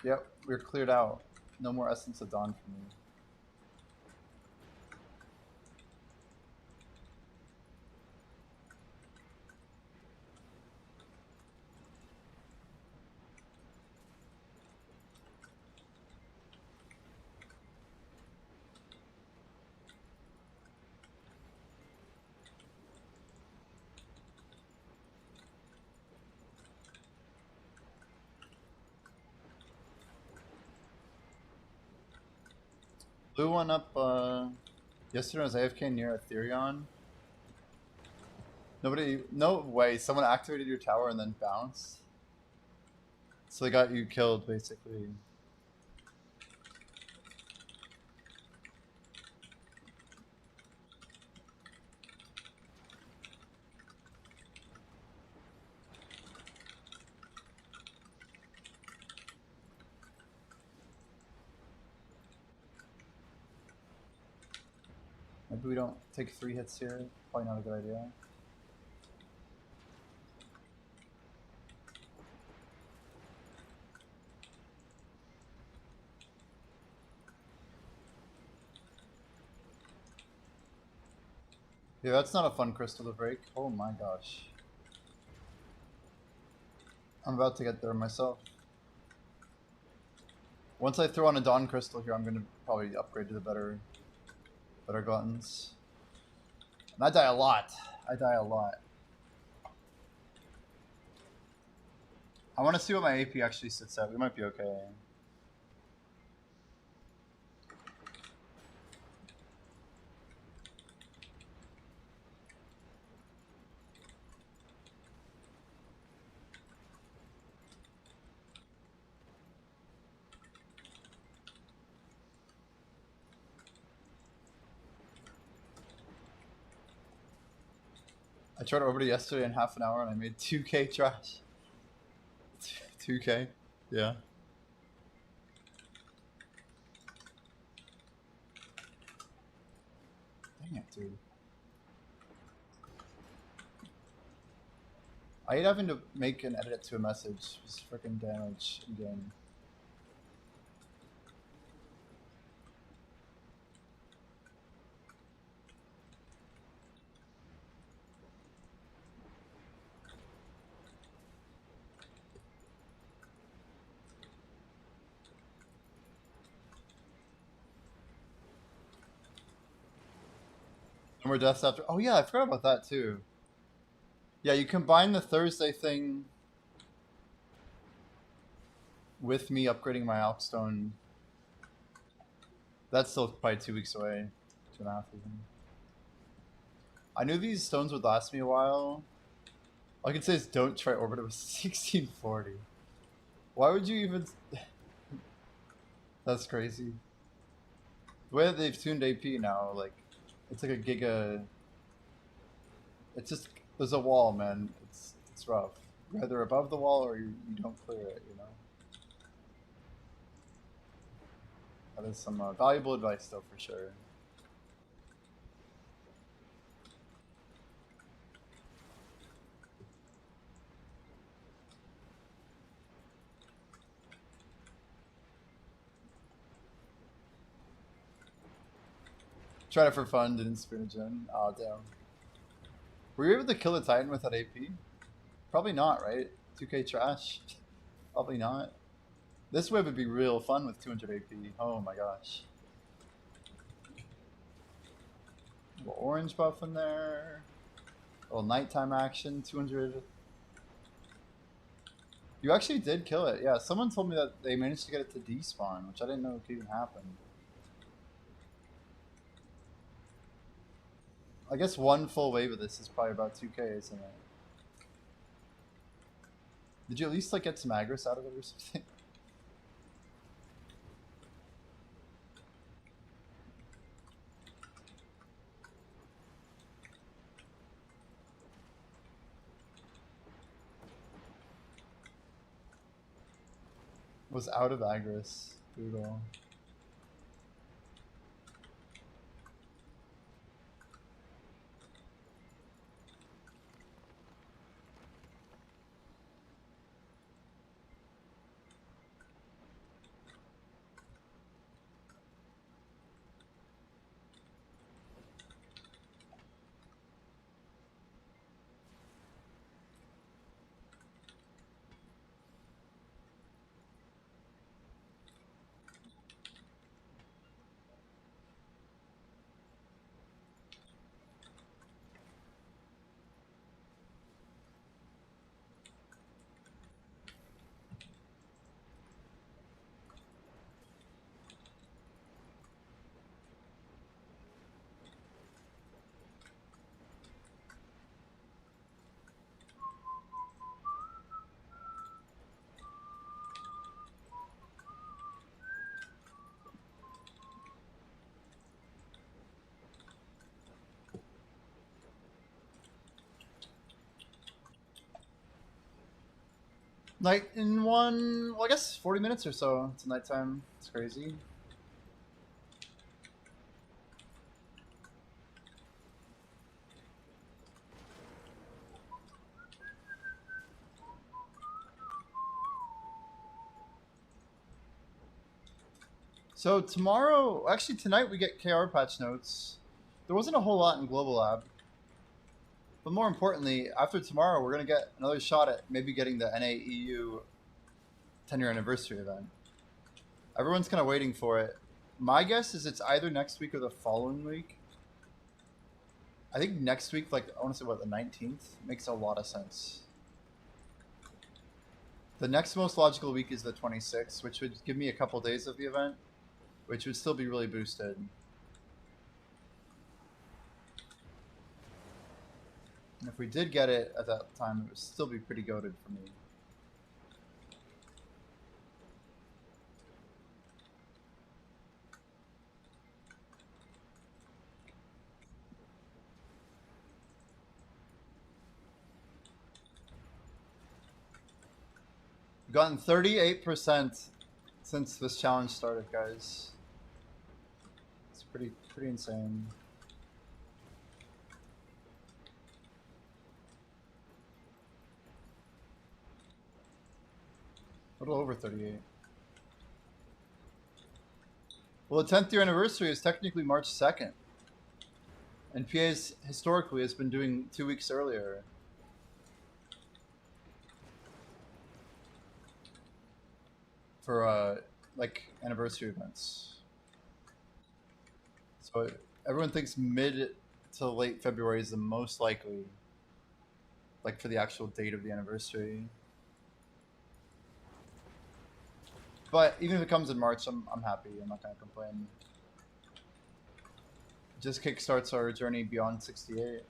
Yep, we're cleared out. No more Essence of Dawn for me. Blue one up, Yesterday I was AFK near Ethereum. No way, someone activated your tower and then bounced. So they got you killed, basically. Maybe we don't take 3 hits here. Probably not a good idea. Yeah, that's not a fun crystal to break. Oh my gosh. I'm about to get there myself. Once I throw on a Dawn crystal here, I'm gonna probably upgrade to the better gluttons. And I die a lot. I die a lot. I want to see what my AP actually sits at. We might be okay. I tried over to yesterday in half an hour and I made 2k trash. 2k? Yeah. Dang it, dude. I hate having to make an edit to a message. Just freaking damage again. No more deaths after. Oh yeah, I forgot about that too. Yeah, you combine the Thursday thing with me upgrading my Alpstone. That's still probably 2 weeks away. 2.5 even. I knew these stones would last me a while. All I can say is don't try Orbiter with 1640. Why would you even... That's crazy. The way that they've tuned AP now, like, it's like a giga... It's just... There's a wall, man. It's rough. You're either above the wall or you don't clear it, you know? That is some valuable advice, though, for sure. Tried it for fun, didn't spin a gen. Aw, oh, damn. Were you able to kill the Titan with that AP? Probably not, right? 2k trash? Probably not. This wave would be real fun with 200 AP. Oh my gosh. A little orange buff in there. A little nighttime action, 200. You actually did kill it. Yeah, someone told me that they managed to get it to despawn, which I didn't know could even happen. I guess one full wave of this is probably about 2k, isn't it? Did you at least like get some Agris out of it or something? Was out of Agris. Brutal. Night in one, well, I guess 40 minutes or so. It's nighttime. It's crazy. So tomorrow, actually tonight, we get KR patch notes. There wasn't a whole lot in Global Lab. But more importantly, after tomorrow, we're going to get another shot at maybe getting the NAEU 10-year anniversary event. Everyone's kind of waiting for it. My guess is it's either next week or the following week. I think next week, like, I want to say, what, the 19th? Makes a lot of sense. The next most logical week is the 26th, which would give me a couple days of the event, which would still be really boosted. And if we did get it at that time, it would still be pretty goated for me. We've gotten 38% since this challenge started, guys. It's pretty insane. A little over 38. Well, the 10th year anniversary is technically March 2nd. And PA's historically has been doing 2 weeks earlier. For like anniversary events. So everyone thinks mid to late February is the most likely, like for the actual date of the anniversary. But even if it comes in March, I'm happy. I'm not gonna complain. Just kickstarts our journey beyond 68.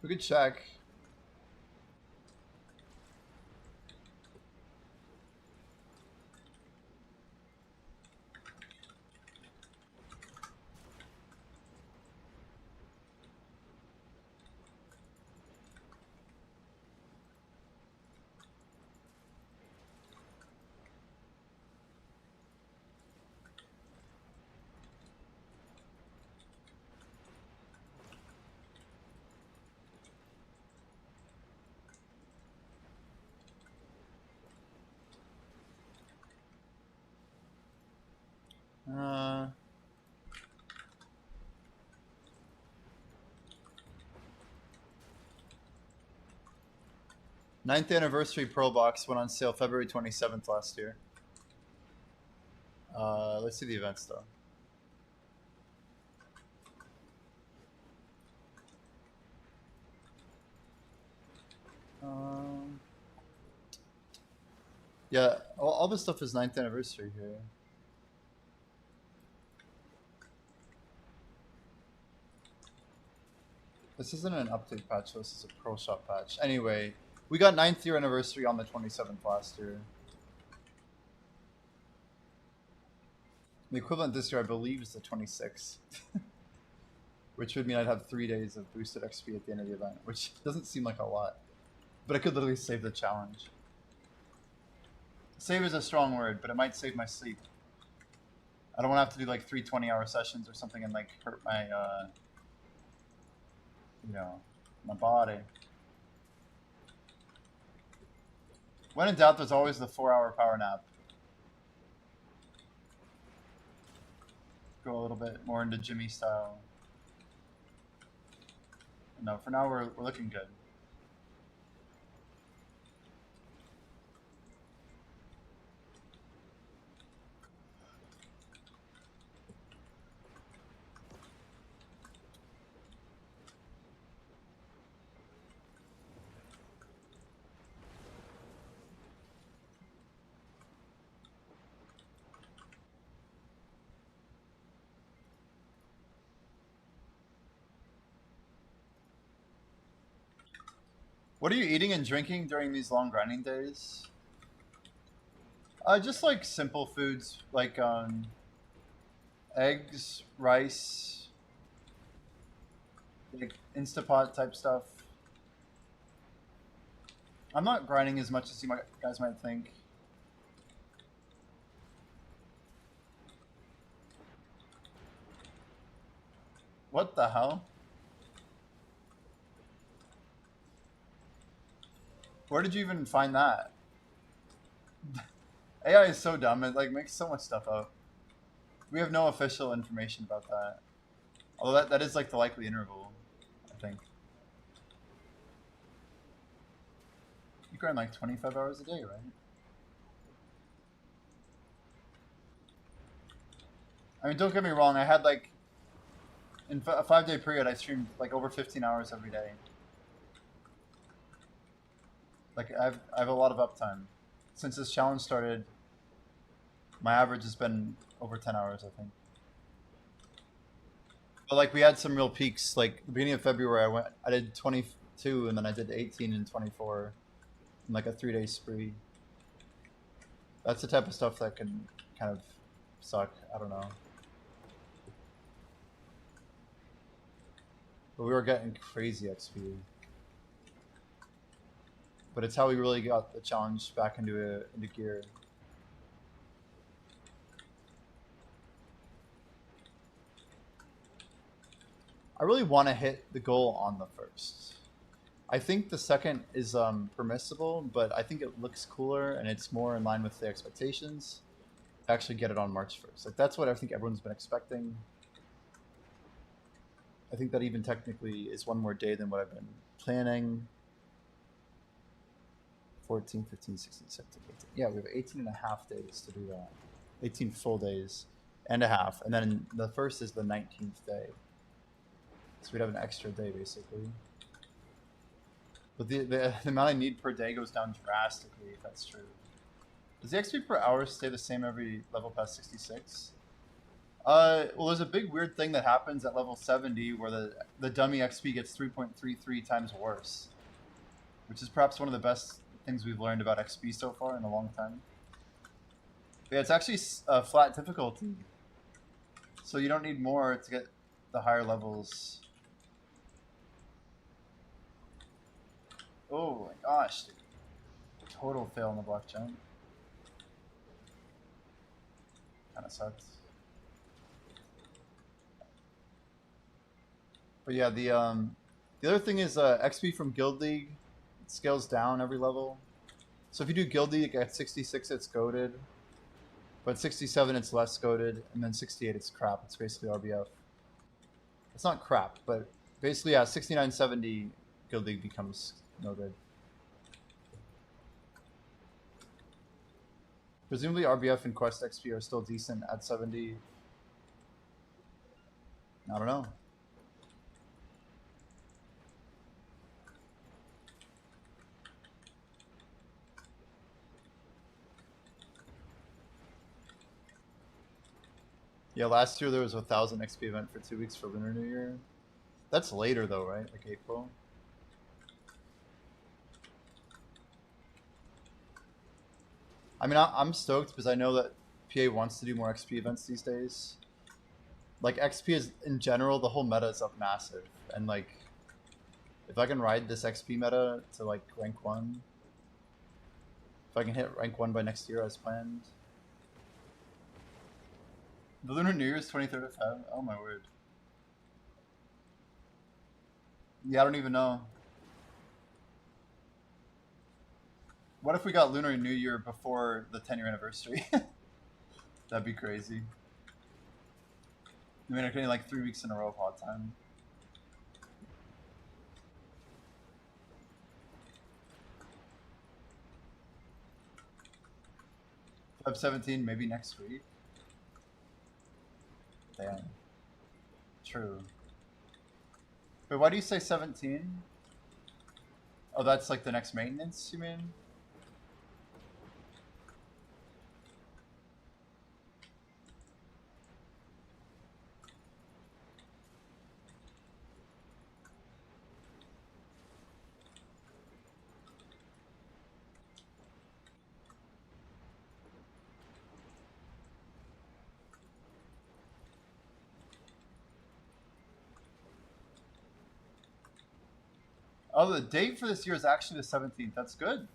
We could check. Uh, Ninth anniversary Pearl Box went on sale February 27th last year. Let's see the events though. Yeah, all this stuff is 9th anniversary here. This isn't an update patch, this is a Pro Shop patch. Anyway, we got 9th year anniversary on the 27th last year. The equivalent this year, I believe, is the 26th. Which would mean I'd have 3 days of boosted XP at the end of the event, which doesn't seem like a lot. But I could literally save the challenge. Save is a strong word, but it might save my sleep. I don't want to have to do like 3 20-hour sessions or something and like hurt my, you know, my body. When in doubt, there's always the 4-hour power nap. Go a little bit more into Jimmy style. No, for now we're looking good. What are you eating and drinking during these long grinding days? Just like simple foods, like eggs, rice, like Instapot type stuff. I'm not grinding as much as you guys might think. What the hell? Where did you even find that? AI is so dumb. It like makes so much stuff up. We have no official information about that. Although that is like the likely interval, I think. You grind like 25 hours a day, right? I mean, don't get me wrong. I had like in a 5-day period, I streamed like over 15 hours every day. Like I have a lot of uptime. Since this challenge started, my average has been over 10 hours, I think. But like we had some real peaks. Like the beginning of February, I did 22, and then I did 18 and 24, in like a 3-day spree. That's the type of stuff that can kind of suck. I don't know. But we were getting crazy XP. But it's how we really got the challenge back into gear. I really want to hit the goal on the first. I think the second is permissible, but I think it looks cooler and it's more in line with the expectations to actually get it on March 1st. Like that's what I think everyone's been expecting. I think that even technically is one more day than what I've been planning. 14, 15, 16, 17, 18. Yeah, we have 18 and a half days to do that. 18 full days and a half. And then the first is the 19th day. So we'd have an extra day, basically. But the amount I need per day goes down drastically, if that's true. Does the XP per hour stay the same every level past 66? Well, there's a big weird thing that happens at level 70 where the dummy XP gets 3.33 times worse. Which is perhaps one of the best things we've learned about XP so far in a long time. But yeah, it's actually flat difficulty. So you don't need more to get the higher levels. Oh my gosh, dude. Total fail on the block jump. Kinda sucks. But yeah, the other thing is XP from Guild League scales down every level. So if you do Guild League at 66, it's goated. But 67, it's less goated. And then 68, it's crap. It's basically RBF. It's not crap, but basically, yeah, 69, 70, Guild League becomes no good. Presumably RBF and Quest XP are still decent at 70. I don't know. Yeah, last year there was a 1,000 XP event for 2 weeks for Lunar New Year. That's later though, right? Like April? I mean, I'm stoked because I know that PA wants to do more XP events these days. Like XP is, in general, the whole meta is up massive. And like, if I can ride this XP meta to like rank 1, if I can hit rank 1 by next year as planned. The Lunar New Year is 23rd of Feb? Oh my word. Yeah, I don't even know. What if we got Lunar New Year before the 10-year anniversary? That'd be crazy. I mean, I'm getting like 3 weeks in a row of hot time. Feb 17, maybe next week. Damn. True. Wait, why do you say 17? Oh, that's like the next maintenance, you mean? Oh, the date for this year is actually the 17th. That's good.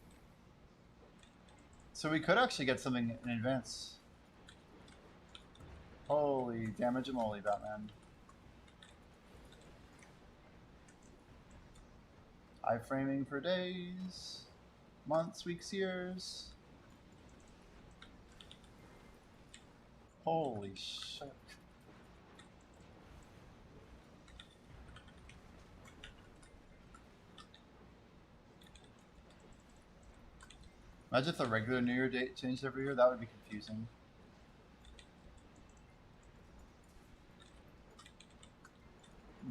So we could actually get something in advance. Holy damage and moly, Batman. Iframing for days, months, weeks, years. Holy shit. Imagine if the regular New Year date changed every year. That would be confusing.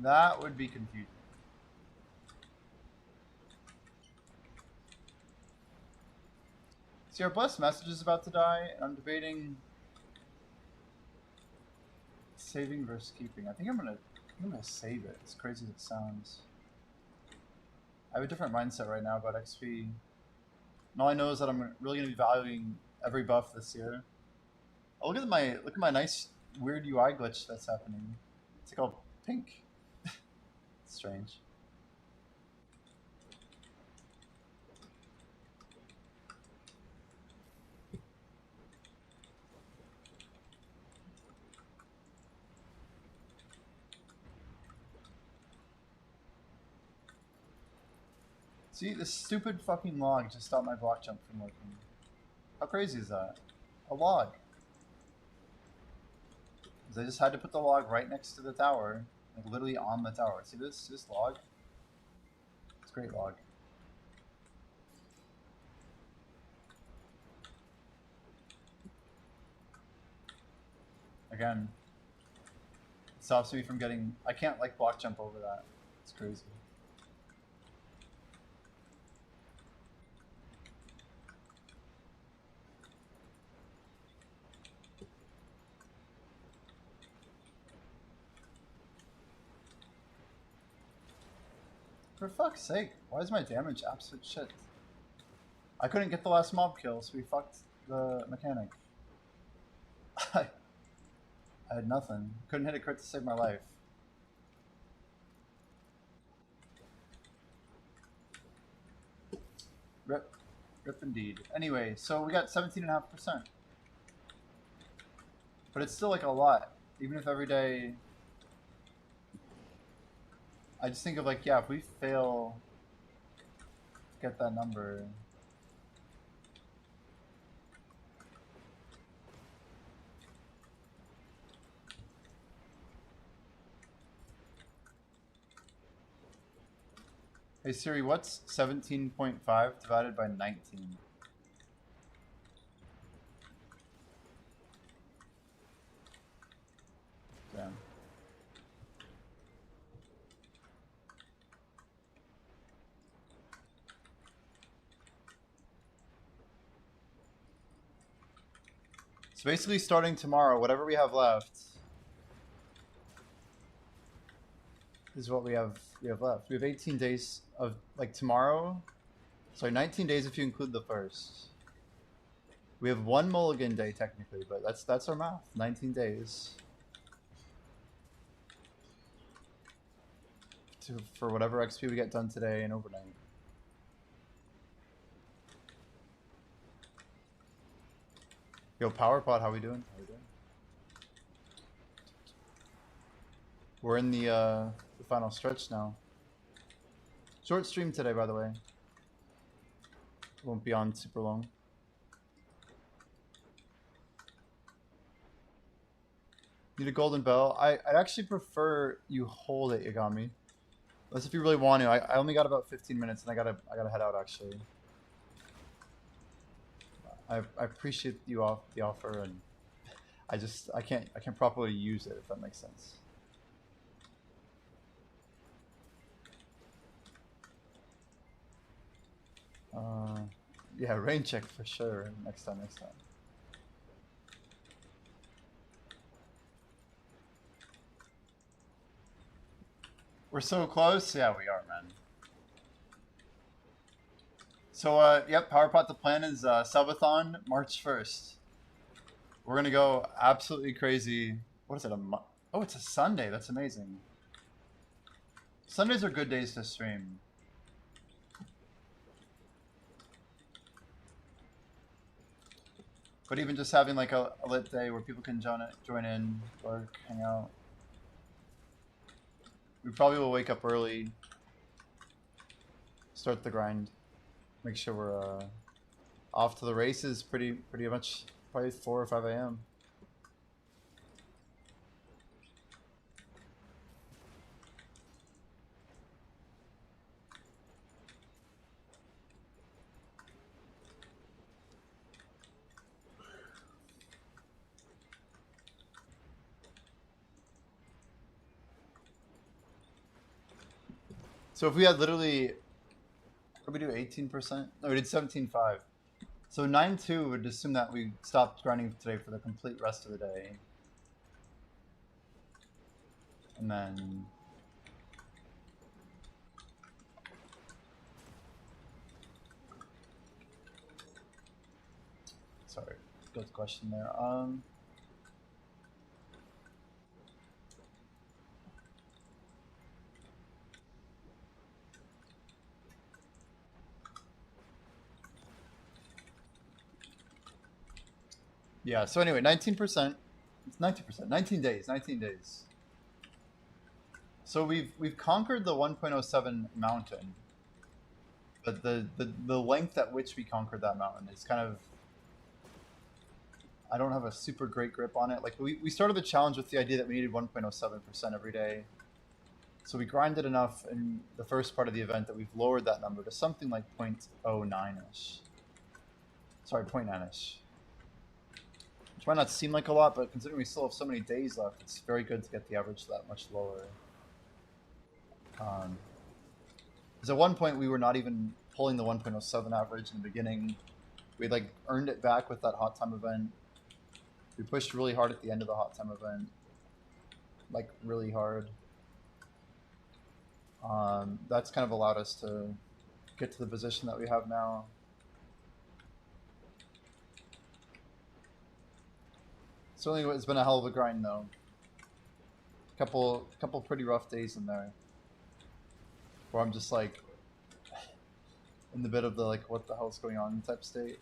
That would be confusing. See, our blessed message is about to die, and I'm debating saving versus keeping. I think I'm gonna save it. As crazy as it sounds. I have a different mindset right now about XP. And all I know is that I'm really gonna be valuing every buff this year. Oh, look at my nice weird UI glitch that's happening. It's like all pink. It's strange. See, this stupid fucking log just stopped my block jump from working. How crazy is that? A log. Because I just had to put the log right next to the tower. Like literally on the tower. See this log? It's a great log. Again. It stops me from getting... I can't like block jump over that. It's crazy. For fuck's sake, why is my damage absolute shit? I couldn't get the last mob kill, so we fucked the mechanic. I had nothing. Couldn't hit a crit to save my life. Rip. Rip indeed. Anyway, so we got 17.5%. But it's still like a lot. Even if every day... I just think of like, yeah, if we fail to get that number. Hey Siri, what's 17.5 divided by 19? Damn. So basically starting tomorrow, whatever we have left is what we have left. We have 18 days of like tomorrow. Sorry, 19 days if you include the first. We have one mulligan day technically, but that's our math. 19 days. For whatever XP we get done today and overnight. Yo, PowerPod, how we doing? We're in the final stretch now. Short stream today, by the way. Won't be on super long. Need a golden bell. I'd actually prefer you hold it, Yagami. Unless if you really want to. I only got about 15 minutes and I gotta head out actually. I appreciate the offer, and I can't properly use it, if that makes sense. Yeah, rain check for sure. Next time. We're so close. Yeah, we are, man. So, yep, PowerPot, the plan is subathon March 1st. We're going to go absolutely crazy. What is it? Oh, it's a Sunday. That's amazing. Sundays are good days to stream. But even just having like a lit day where people can join in, work, hang out. We probably will wake up early, start the grind, make sure we're off to the races pretty much probably 4 or 5 a.m. So if we had literally, what did we do, 18%? No, we did 17.5. So 9.2 would assume that we stopped grinding today for the complete rest of the day. And then... Sorry, good question there. Yeah, so anyway, 19%. It's 19%. 19 days. 19 days. So we've conquered the 1.07 mountain. But the length at which we conquered that mountain is kind of... I don't have a super great grip on it. Like, we started the challenge with the idea that we needed 1.07% every day. So we grinded enough in the first part of the event that we've lowered that number to something like 0.09-ish. Sorry, 0.9-ish. Which might not seem like a lot, but considering we still have so many days left, it's very good to get the average that much lower. Because at one point we were not even pulling the 1.07 average in the beginning. We like earned it back with that hot time event. We pushed really hard at the end of the hot time event. Like, really hard. That's kind of allowed us to get to the position that we have now. Certainly it's been a hell of a grind though. Couple pretty rough days in there. Where I'm just like in the bit of the like what the hell's going on type state.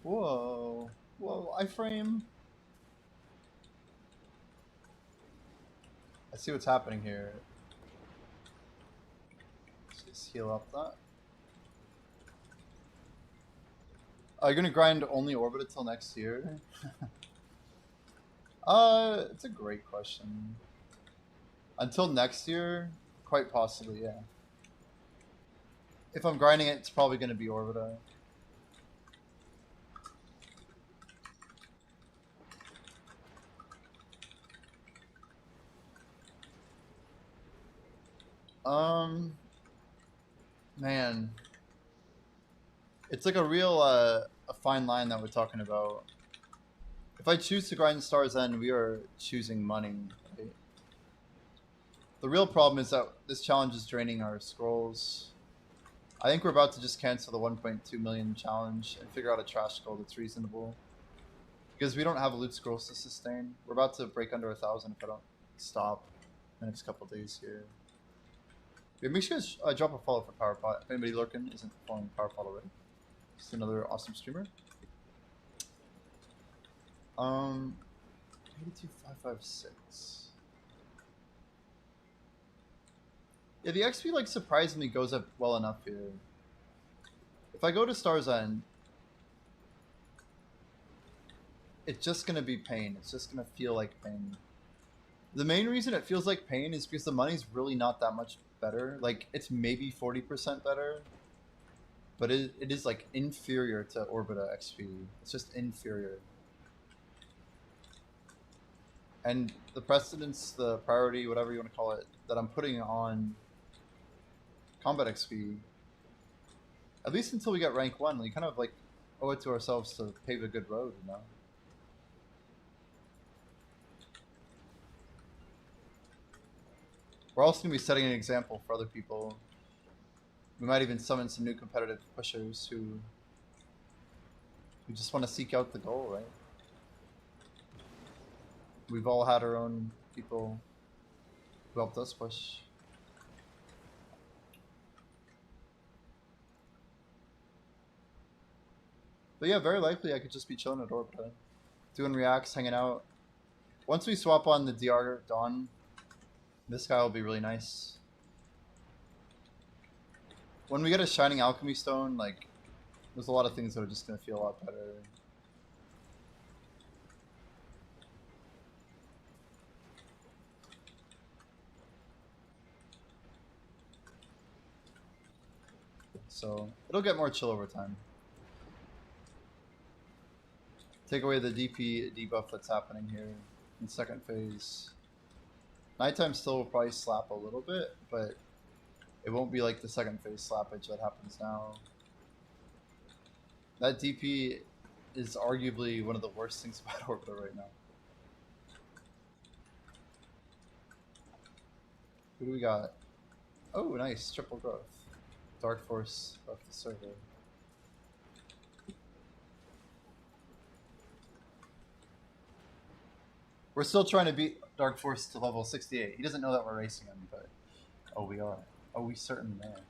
Whoa. Whoa, iframe. I see what's happening here. Let's just heal up that. Are you gonna grind only orbit until next year? It's a great question. Until next year, quite possibly, yeah. If I'm grinding it, it's probably gonna be Orbita. Man, it's like a real a fine line that we're talking about. If I choose to grind Star's End, we are choosing money. Right? The real problem is that this challenge is draining our scrolls. I think we're about to just cancel the 1.2 million challenge and figure out a trash goal that's reasonable. Because we don't have loot scrolls to sustain. We're about to break under 1,000 if I don't stop in the next couple days here. Yeah, make sure to drop a follow for PowerPot. If anybody lurking isn't following PowerPot already. Just another awesome streamer. 82556. Yeah, the XP like surprisingly goes up well enough here. If I go to Star's End, it's just gonna be pain. It's just gonna feel like pain. The main reason it feels like pain is because the money's really not that much better. Like, it's maybe 40% better, but it is like inferior to Orbita XP. It's just inferior. And the precedence, the priority, whatever you want to call it, that I'm putting on combat XP, at least until we get rank 1, we kind of like owe it to ourselves to pave a good road, you know? We're also going to be setting an example for other people. We might even summon some new competitive pushers who just want to seek out the goal, right? We've all had our own people who helped us push. But yeah, very likely I could just be chilling at Orbita, doing reacts, hanging out. Once we swap on the DR Dawn, this guy will be really nice. When we get a Shining Alchemy Stone, like, there's a lot of things that are just going to feel a lot better. So, it'll get more chill over time. Take away the DP debuff that's happening here in second phase. Nighttime still will probably slap a little bit, but it won't be like the second phase slappage that happens now. That DP is arguably one of the worst things about Orbiter right now. Who do we got? Oh, nice. Triple growth. Dark Force of the server. We're still trying to beat Dark Force to level 68. He doesn't know that we're racing him, but... Oh, we are. Oh, we certainly are.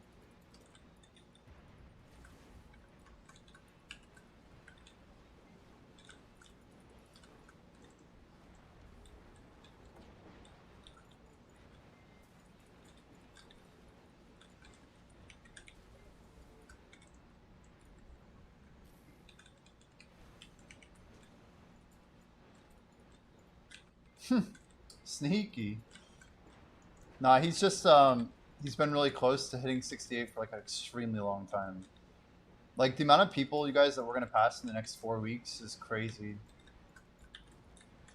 Sneaky. Nah, he's just he's been really close to hitting 68 for like an extremely long time. Like the amount of people, you guys, that we're gonna pass in the next 4 weeks is crazy.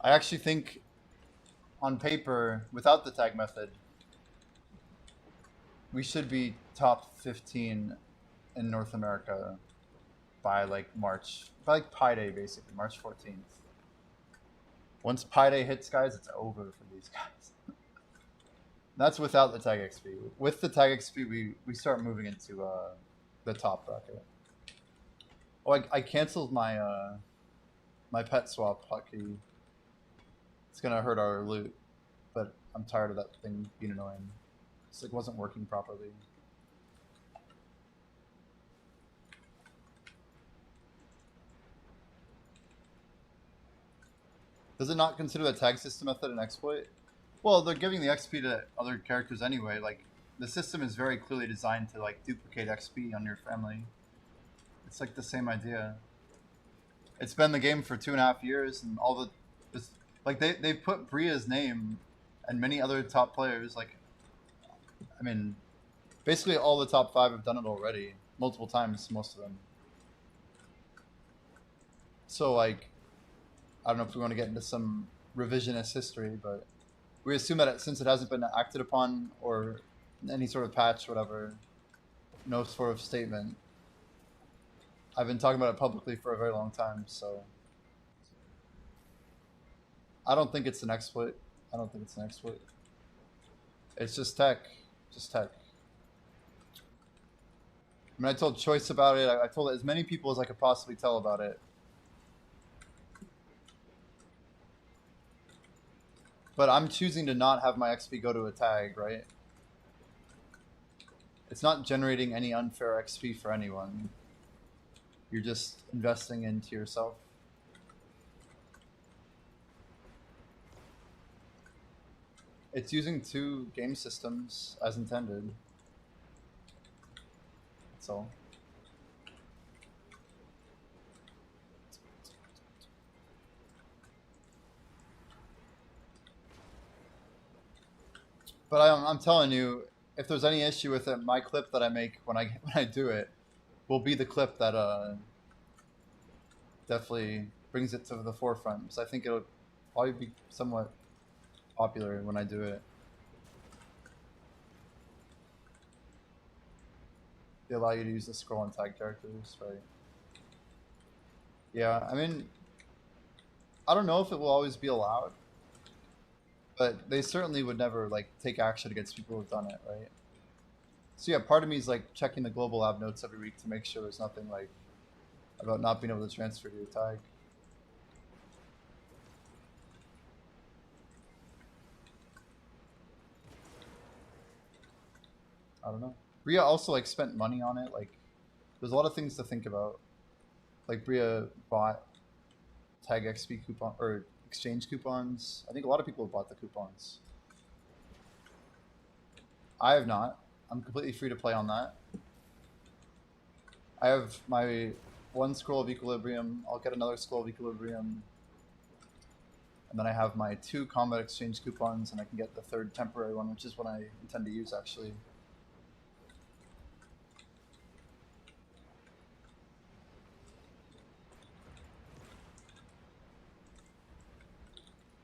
I actually think, on paper, without the tag method, we should be top 15 in North America by like March, by like Pi Day basically, March 14th. Once Pi Day hits, guys, it's over for these guys. That's without the tag XP. With the tag XP, we start moving into the top bracket. Oh, I canceled my my pet swap hotkey. It's gonna hurt our loot, but I'm tired of that thing being annoying. It's like wasn't working properly. Does it not consider the tag system method an exploit? Well, they're giving the XP to other characters anyway. Like, the system is very clearly designed to like duplicate XP on your family. It's like the same idea. It's been the game for 2.5 years, and all the like they've put Bria's name and many other top players. Like, I mean, basically all the top 5 have done it already multiple times. Most of them. So like, I don't know if we want to get into some revisionist history, but we assume that since it hasn't been acted upon or any sort of patch, whatever, no sort of statement. I've been talking about it publicly for a very long time, so I don't think it's an exploit. I don't think it's an exploit. It's just tech. Just tech. I mean, I told Choice about it. I told as many people as I could possibly tell about it. But I'm choosing to not have my XP go to a tag, right? It's not generating any unfair XP for anyone. You're just investing into yourself. It's using 2 game systems as intended. That's all. But I'm telling you, if there's any issue with it, my clip that I make when I do it will be the clip that definitely brings it to the forefront. Because I think it'll probably be somewhat popular when I do it. They allow you to use the scroll and tag characters, right? Yeah, I mean, I don't know if it will always be allowed, but they certainly would never like take action against people who've done it, right? So yeah, part of me is like checking the global lab notes every week to make sure there's nothing like about not being able to transfer to your tag. I don't know. Bria also like spent money on it. Like, there's a lot of things to think about. Like Bria bought tag XP coupon or exchange coupons. I think a lot of people have bought the coupons. I have not. I'm completely free to play on that. I have my one scroll of equilibrium. I'll get another scroll of equilibrium. And then I have my 2 combat exchange coupons, and I can get the 3rd temporary one, which is what I intend to use actually.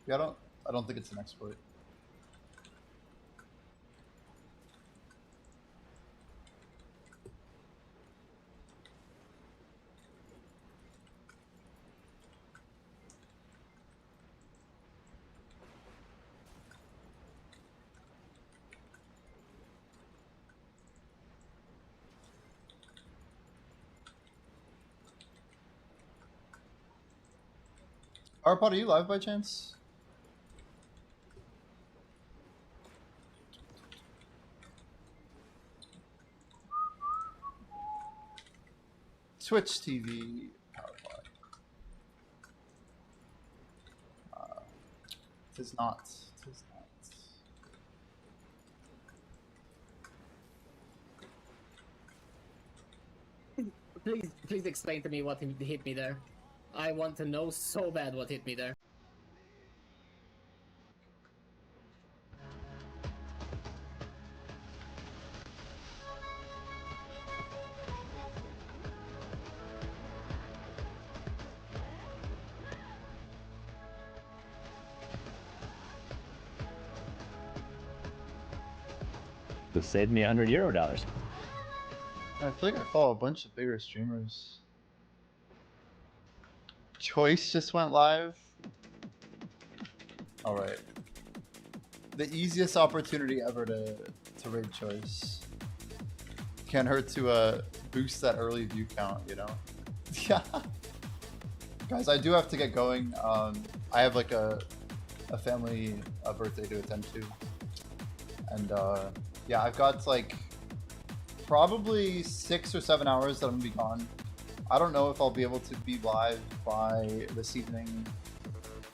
Yeah, I don't think it's an exploit. Arpod, are you live by chance? Twitch TV, PowerPod. Tis not. Tis not. Please explain to me what hit me there. I want to know so bad what hit me there. This saved me €100. I feel like I follow a bunch of bigger streamers. Choice just went live. All right. The easiest opportunity ever to raid Choice. Can't hurt to boost that early view count, you know. Yeah. Guys, I do have to get going. I have like a family birthday to attend to, and yeah, I've got like probably 6 or 7 hours that I'm gonna be gone. I don't know if I'll be able to be live by this evening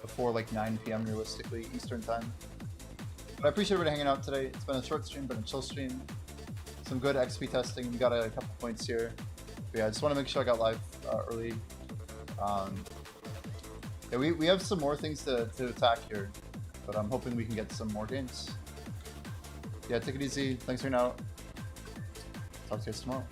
before like 9 p.m. realistically Eastern time. But I appreciate everybody hanging out today. It's been a short stream, but a chill stream. Some good XP testing. We got a couple points here. But yeah, I just want to make sure I got live early. Yeah, we have some more things to attack here, but I'm hoping we can get some more games. Yeah, take it easy. Thanks for hanging out. Talk to you guys tomorrow.